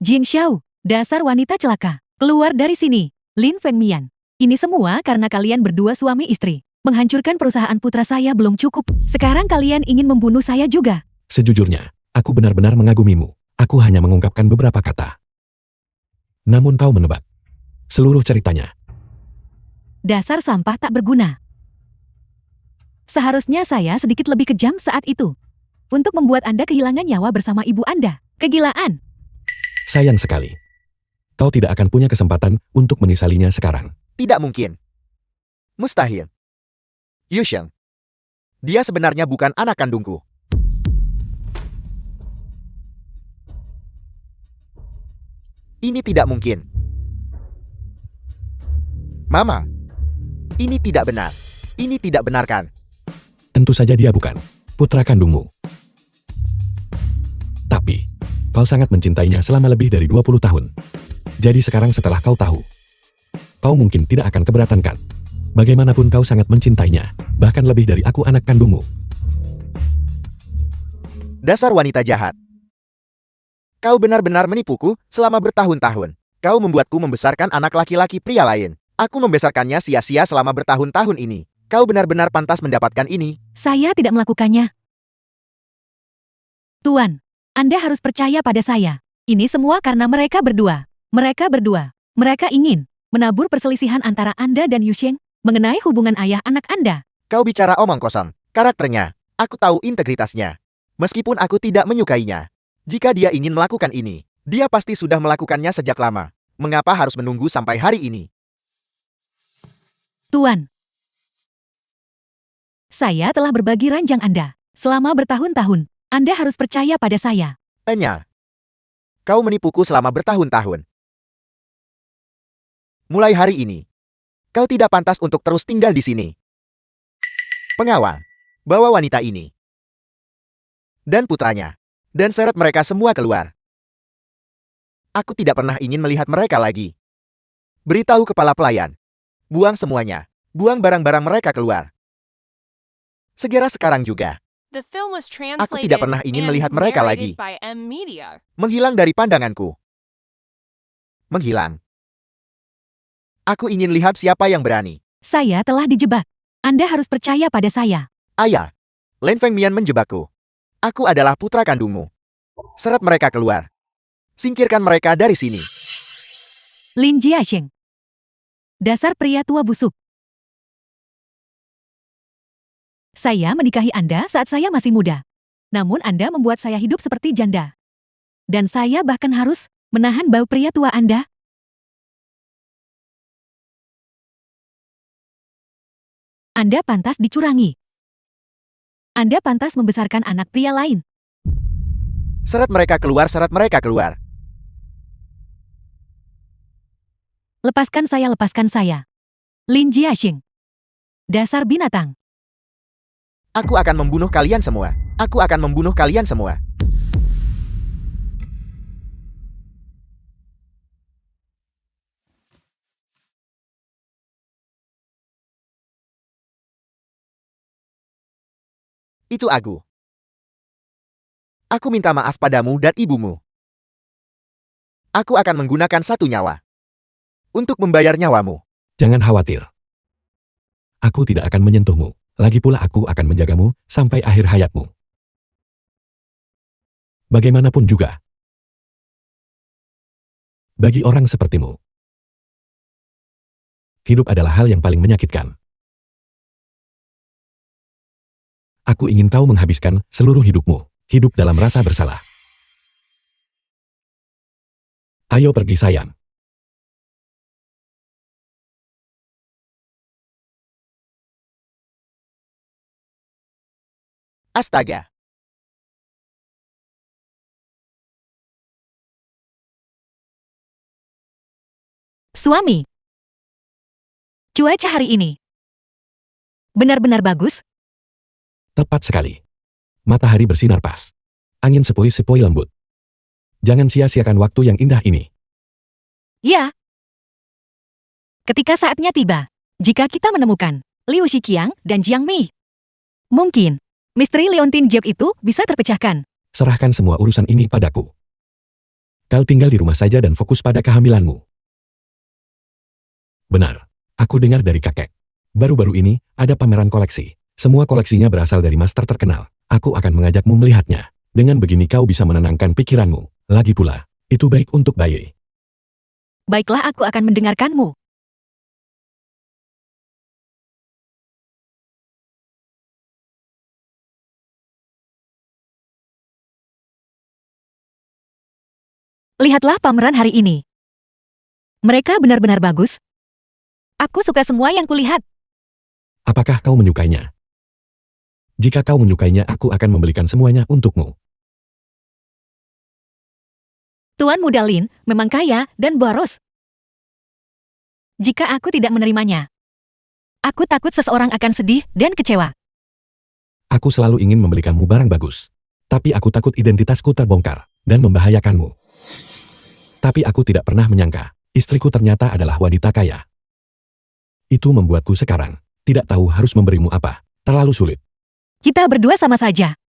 Jing Xiao, dasar wanita celaka. Keluar dari sini. Lin Feng Mian. Ini semua karena kalian berdua suami istri. Menghancurkan perusahaan putra saya belum cukup. Sekarang kalian ingin membunuh saya juga. Sejujurnya, aku benar-benar mengagumimu. Aku hanya mengungkapkan beberapa kata. Namun kau menebak seluruh ceritanya. Dasar sampah tak berguna. Seharusnya saya sedikit lebih kejam saat itu. Untuk membuat Anda kehilangan nyawa bersama ibu Anda. Kegilaan. Sayang sekali. Kau tidak akan punya kesempatan untuk menyesalinya sekarang. Tidak mungkin. Mustahil. Yusheng. Dia sebenarnya bukan anak kandungku. Ini tidak mungkin. Mama, ini tidak benar. Ini tidak benar kan? Tentu saja dia bukan putra kandungmu. Tapi, kau sangat mencintainya selama lebih dari 20 tahun. Jadi sekarang setelah kau tahu, kau mungkin tidak akan keberatan kan? Bagaimanapun kau sangat mencintainya, bahkan lebih dari aku anak kandungmu. Dasar wanita jahat. Kau benar-benar menipuku selama bertahun-tahun. Kau membuatku membesarkan anak laki-laki pria lain. Aku membesarkannya sia-sia selama bertahun-tahun ini. Kau benar-benar pantas mendapatkan ini. Saya tidak melakukannya. Tuan, Anda harus percaya pada saya. Ini semua karena mereka berdua. Mereka ingin menabur perselisihan antara Anda dan Yusheng mengenai hubungan ayah anak Anda. Kau bicara omong kosong. Karakternya, aku tahu integritasnya. Meskipun aku tidak menyukainya. Jika dia ingin melakukan ini, dia pasti sudah melakukannya sejak lama. Mengapa harus menunggu sampai hari ini? Tuan, saya telah berbagi ranjang Anda. Selama bertahun-tahun, Anda harus percaya pada saya. Enya, kau menipuku selama bertahun-tahun. Mulai hari ini, kau tidak pantas untuk terus tinggal di sini. Pengawal, bawa wanita ini dan putranya, dan seret mereka semua keluar. Aku tidak pernah ingin melihat mereka lagi. Beritahu kepala pelayan, buang semuanya, buang barang-barang mereka keluar. Segera sekarang juga. The film was Aku translated tidak pernah ingin and melihat mereka narrated lagi. by M Media. Menghilang dari pandanganku. Menghilang. Aku ingin lihat siapa yang berani. Saya telah dijebak. Anda harus percaya pada saya. Ayah, Lin Fengmian menjebakku. Aku adalah putra kandungmu. Seret mereka keluar. Singkirkan mereka dari sini. Lin Jiasheng. Dasar pria tua busuk. Saya menikahi Anda saat saya masih muda. Namun Anda membuat saya hidup seperti janda. Dan saya bahkan harus menahan bau pria tua Anda. Anda pantas dicurangi. Anda pantas membesarkan anak pria lain. Seret mereka keluar, seret mereka keluar. Lepaskan saya. Lin Jiasheng. Dasar binatang. Aku akan membunuh kalian semua. Aku akan membunuh kalian semua. Itu aku. Aku minta maaf padamu dan ibumu. Aku akan menggunakan satu nyawa untuk membayar nyawamu. Jangan khawatir. Aku tidak akan menyentuhmu. Lagi pula aku akan menjagamu sampai akhir hayatmu. Bagaimanapun juga. Bagi orang sepertimu, hidup adalah hal yang paling menyakitkan. Aku ingin kau menghabiskan seluruh hidupmu, hidup dalam rasa bersalah. Ayo pergi sayang. Astaga. Suami. Cuaca hari ini benar-benar bagus. Tepat sekali. Matahari bersinar pas. Angin sepoi-sepoi lembut. Jangan sia-siakan waktu yang indah ini. Ya. Ketika saatnya tiba, jika kita menemukan Liu Shiqiang dan Jiang Mei, mungkin misteri Leontin Jeb itu bisa terpecahkan. Serahkan semua urusan ini padaku. Kau tinggal di rumah saja dan fokus pada kehamilanmu. Benar. Aku dengar dari kakek. Baru-baru ini, ada pameran koleksi. Semua koleksinya berasal dari master terkenal. Aku akan mengajakmu melihatnya. Dengan begini kau bisa menenangkan pikiranmu. Lagi pula, itu baik untuk bayi. Baiklah, aku akan mendengarkanmu. Lihatlah pameran hari ini. Mereka benar-benar bagus. Aku suka semua yang kulihat. Apakah kau menyukainya? Jika kau menyukainya, aku akan membelikan semuanya untukmu. Tuan Muda Lin memang kaya dan boros. Jika aku tidak menerimanya, aku takut seseorang akan sedih dan kecewa. Aku selalu ingin membelikanmu barang bagus. Tapi aku takut identitasku terbongkar dan membahayakanmu. Tapi aku tidak pernah menyangka, istriku ternyata adalah wanita kaya. Itu membuatku sekarang tidak tahu harus memberimu apa. Terlalu sulit. Kita berdua sama saja.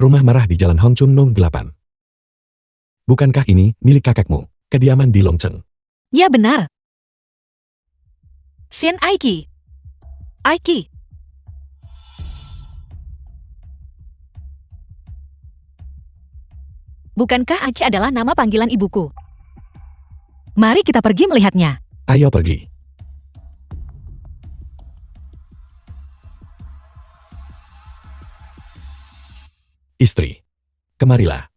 Rumah marah di Jalan Hong Chun Nong 8. Bukankah ini milik kakekmu? Kediaman di Longcheng. Ya benar. Xian Aiki. Aiki. Bukankah Aiki adalah nama panggilan ibuku? Mari kita pergi melihatnya. Ayo pergi. Istri. Kemarilah.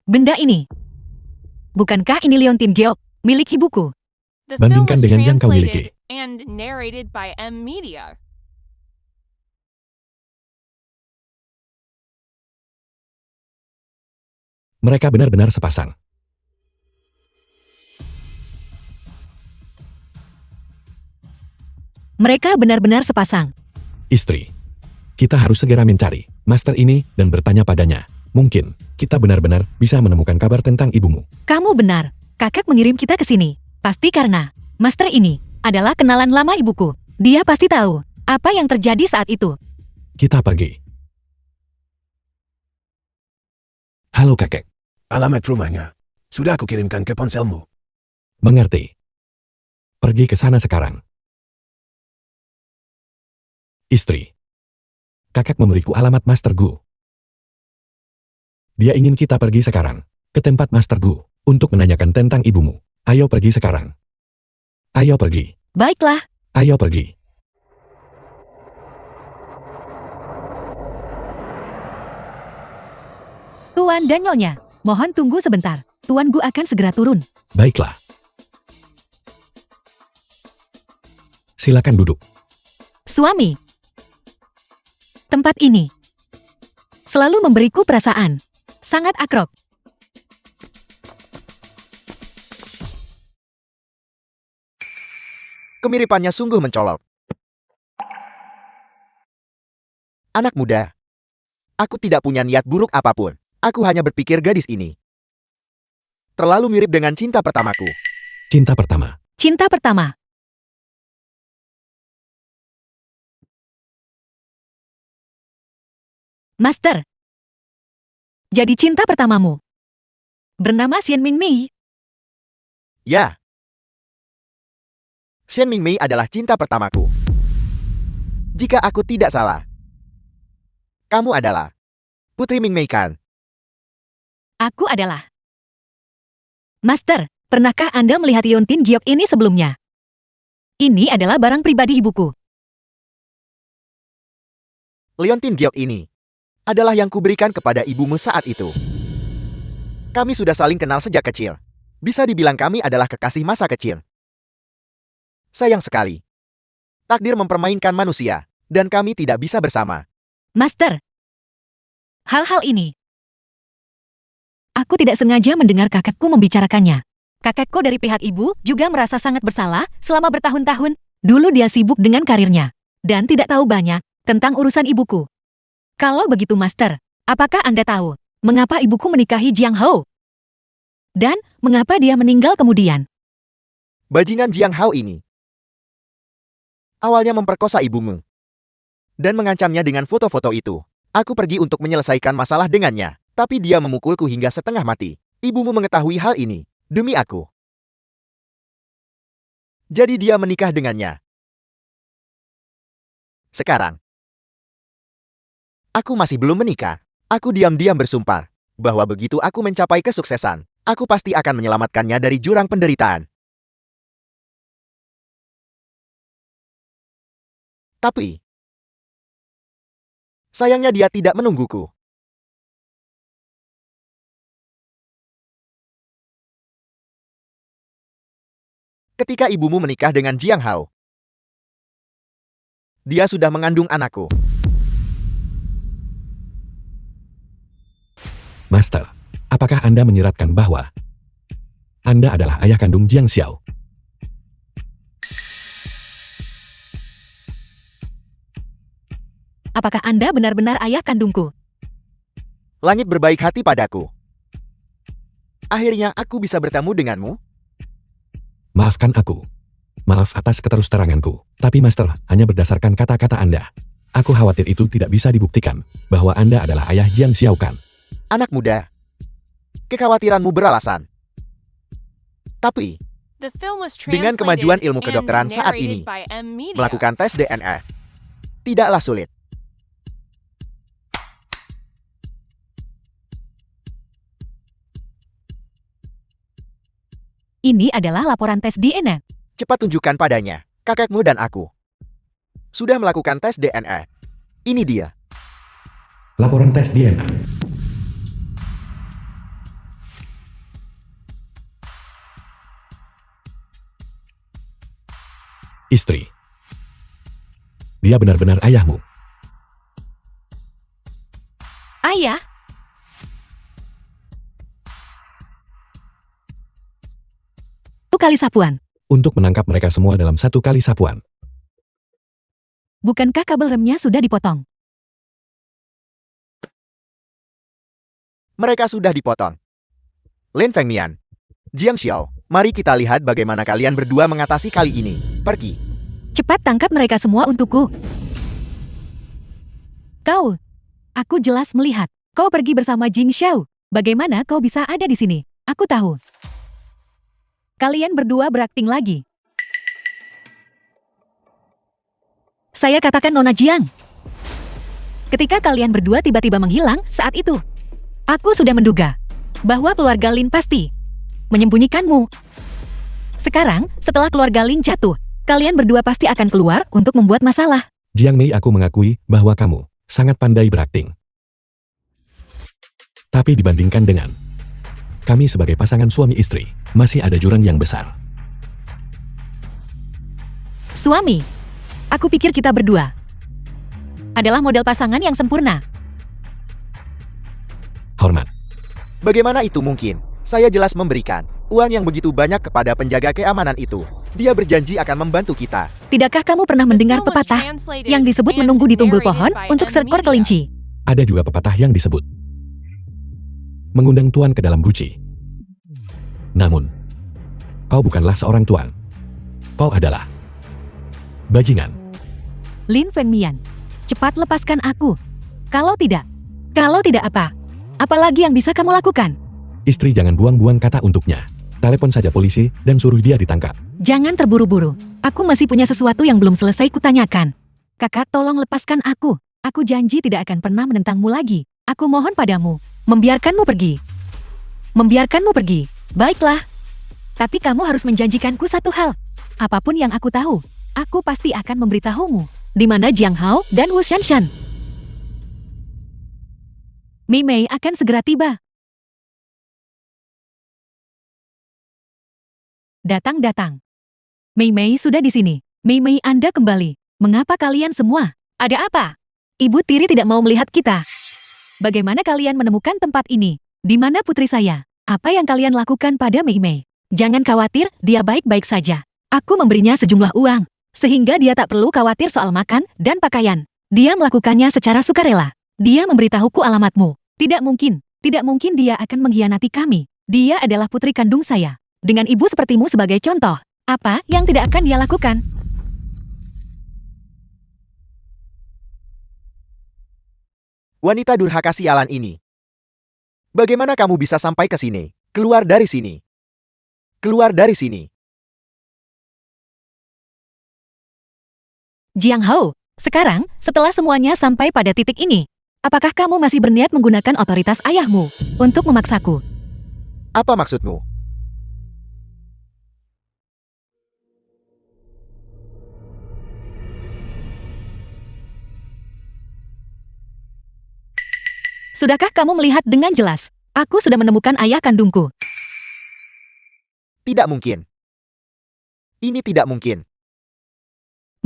Benda ini. Bukankah ini Leontin Geok, milik ibuku? The film Bandingkan was dengan yang kau miliki. translated and narrated by M Media. Mereka benar-benar sepasang. Mereka benar-benar sepasang. Istri. Kita harus segera mencari master ini dan bertanya padanya. Mungkin kita benar-benar bisa menemukan kabar tentang ibumu. Kamu benar. Kakak mengirim kita ke sini. Pasti karena master ini adalah kenalan lama ibuku. Dia pasti tahu apa yang terjadi saat itu. Kita pergi. Halo kakek. Alamat rumahnya. Sudah aku kirimkan ke ponselmu. Mengerti. Pergi ke sana sekarang. Istri. Kakak memberiku alamat Master Gu. Dia ingin kita pergi sekarang ke tempat Master Gu untuk menanyakan tentang ibumu. Ayo pergi sekarang. Ayo pergi. Baiklah. Ayo pergi. Tuan dan Nyonya, mohon tunggu sebentar. Tuan Gu akan segera turun. Baiklah. Silakan duduk. Suami. Tempat ini selalu memberiku perasaan sangat akrab. Kemiripannya sungguh mencolok. Anak muda. Aku tidak punya niat buruk apapun. Aku hanya berpikir gadis ini terlalu mirip dengan cinta pertamaku. Cinta pertama. Cinta pertama. Master. Jadi cinta pertamamu bernama Xian Mingmei. Ya. Shen Mingmei adalah cinta pertamaku. Jika aku tidak salah, kamu adalah Putri Mingmei kan? Aku adalah. Master, pernahkah Anda melihat Leontin Geok ini sebelumnya? Ini adalah barang pribadi ibuku. Leontin Geok ini adalah yang kuberikan kepada ibumu saat itu. Kami sudah saling kenal sejak kecil. Bisa dibilang kami adalah kekasih masa kecil. Sayang sekali. Takdir mempermainkan manusia, dan kami tidak bisa bersama. Master, hal-hal ini aku tidak sengaja mendengar kakekku membicarakannya. Kakekku dari pihak ibu juga merasa sangat bersalah selama bertahun-tahun. Dulu dia sibuk dengan karirnya dan tidak tahu banyak tentang urusan ibuku. Kalau begitu, Master, apakah Anda tahu mengapa ibuku menikahi Jiang Hao? Dan mengapa dia meninggal kemudian? Bajingan Jiang Hao ini awalnya memperkosa ibumu dan mengancamnya dengan foto-foto itu. Aku pergi untuk menyelesaikan masalah dengannya, tapi dia memukulku hingga setengah mati. Ibumu mengetahui hal ini, demi aku. Jadi dia menikah dengannya. Sekarang, aku masih belum menikah. Aku diam-diam bersumpah bahwa begitu aku mencapai kesuksesan, aku pasti akan menyelamatkannya dari jurang penderitaan. Tapi, sayangnya dia tidak menungguku. ketika ibumu menikah dengan Jiang Hao. Dia sudah mengandung anakku. Master, apakah Anda menyiratkan bahwa Anda adalah ayah kandung Jiang Xiao? Apakah Anda benar-benar ayah kandungku? Langit berbaik hati padaku. Akhirnya aku bisa bertemu denganmu. Maafkan aku. Maaf atas keterus-teranganku. Tapi Master, hanya berdasarkan kata-kata Anda. Aku khawatir itu tidak bisa dibuktikan bahwa Anda adalah ayah Jiang Xiao kan? Anak muda. Kekhawatiranmu beralasan. Tapi, The film was dengan translated kemajuan ilmu and kedokteran saat narrated ini, by M Media. melakukan tes DNA tidaklah sulit. Ini adalah laporan tes DNA. Cepat tunjukkan padanya, kakekmu dan aku sudah melakukan tes DNA. Ini dia. Laporan tes DNA. Istri. Dia benar-benar ayahmu. Ayah? Satu kali sapuan. Untuk menangkap mereka semua dalam satu kali sapuan. Bukankah kabel remnya sudah dipotong? Mereka sudah dipotong. Lin Fengmian, Jiang Xiao, mari kita lihat bagaimana kalian berdua mengatasi kali ini. Pergi. Cepat tangkap mereka semua untukku. Kau. Aku jelas melihat. Kau pergi bersama Jing Xiao. Bagaimana kau bisa ada di sini? Aku tahu. Kalian berdua berakting lagi. Saya katakan Nona Jiang. Ketika kalian berdua tiba-tiba menghilang saat itu, aku sudah menduga bahwa keluarga Lin pasti menyembunyikanmu. Sekarang, setelah keluarga Lin jatuh, kalian berdua pasti akan keluar untuk membuat masalah. Jiang Mei, aku mengakui bahwa kamu sangat pandai berakting. Tapi dibandingkan dengan kami sebagai pasangan suami istri, masih ada jurang yang besar. Suami, aku pikir kita berdua adalah model pasangan yang sempurna. Hormat. Bagaimana itu mungkin? Saya jelas memberikan uang yang begitu banyak kepada penjaga keamanan itu. Dia berjanji akan membantu kita. Tidakkah kamu pernah mendengar pepatah yang disebut menunggu di tunggul pohon untuk seekor kelinci? Ada juga pepatah yang disebut mengundang tuan ke dalam guci. Namun, kau bukanlah seorang tuan. Kau adalah bajingan. Lin Fengmian, cepat lepaskan aku. Kalau tidak apa? Apalagi yang bisa kamu lakukan? Istri, jangan buang-buang kata untuknya. Telepon saja polisi dan suruh dia ditangkap. Jangan terburu-buru. Aku masih punya sesuatu yang belum selesai kutanyakan. Kakak, tolong lepaskan aku. Aku janji tidak akan pernah menentangmu lagi. Aku mohon padamu, membiarkanmu pergi. Membiarkanmu pergi. Baiklah. Tapi kamu harus menjanjikanku satu hal. Apapun yang aku tahu, aku pasti akan memberitahumu di mana Jiang Hao dan Wu Shanshan. Mei Mei akan segera tiba. Datang. Mei Mei sudah di sini. Mei Mei, Anda kembali. Mengapa kalian semua? Ada apa? Ibu tiri tidak mau melihat kita. Bagaimana kalian menemukan tempat ini? Di mana putri saya? Apa yang kalian lakukan pada Mei Mei? Jangan khawatir, dia baik-baik saja. Aku memberinya sejumlah uang, sehingga dia tak perlu khawatir soal makan dan pakaian. Dia melakukannya secara sukarela. Dia memberitahuku alamatmu. Tidak mungkin dia akan mengkhianati kami. Dia adalah putri kandung saya. Dengan ibu sepertimu sebagai contoh, apa yang tidak akan dia lakukan? Wanita durhaka sialan ini. Bagaimana kamu bisa sampai ke sini? Keluar dari sini. Keluar dari sini. Jiang Hao, sekarang, setelah semuanya sampai pada titik ini, apakah kamu masih berniat menggunakan otoritas ayahmu untuk memaksaku? Apa maksudmu? Sudahkah kamu melihat dengan jelas? Aku sudah menemukan ayah kandungku. Tidak mungkin. Ini tidak mungkin.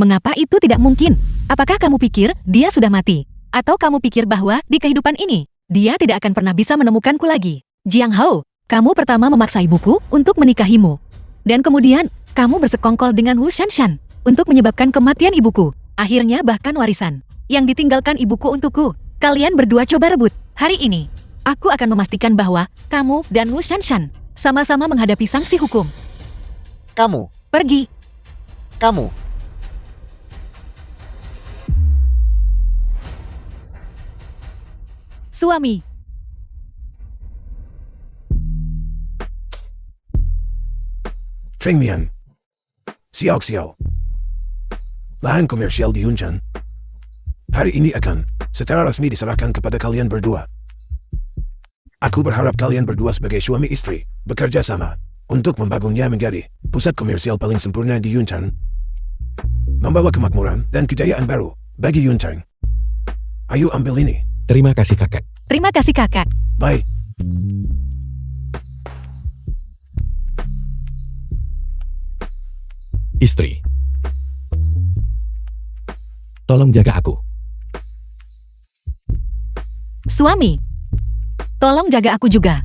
Mengapa itu tidak mungkin? Apakah kamu pikir dia sudah mati? Atau kamu pikir bahwa di kehidupan ini, dia tidak akan pernah bisa menemukanku lagi? Jiang Hao, kamu pertama memaksa ibuku untuk menikahimu. Dan kemudian, kamu bersekongkol dengan Wu Shanshan untuk menyebabkan kematian ibuku. Akhirnya bahkan warisan yang ditinggalkan ibuku untukku. Kalian berdua coba rebut. Hari ini, aku akan memastikan bahwa kamu dan Wu Shanshan sama-sama menghadapi sanksi hukum. Kamu, Pergi. kamu. Suami. Feng Mian. Xiao Xiao. Lahan komersial di Yunzhen. Hari ini akan secara resmi diserahkan kepada kalian berdua. Aku berharap kalian berdua sebagai suami istri bekerja sama untuk membangunnya menjadi pusat komersial paling sempurna di Yunzhen. Membawa kemakmuran dan kejayaan baru bagi Yunzhen. Ayo ambil ini. Terima kasih kakak. Terima kasih kakak. Bye. Istri. Tolong jaga aku. Suami. Tolong jaga aku juga.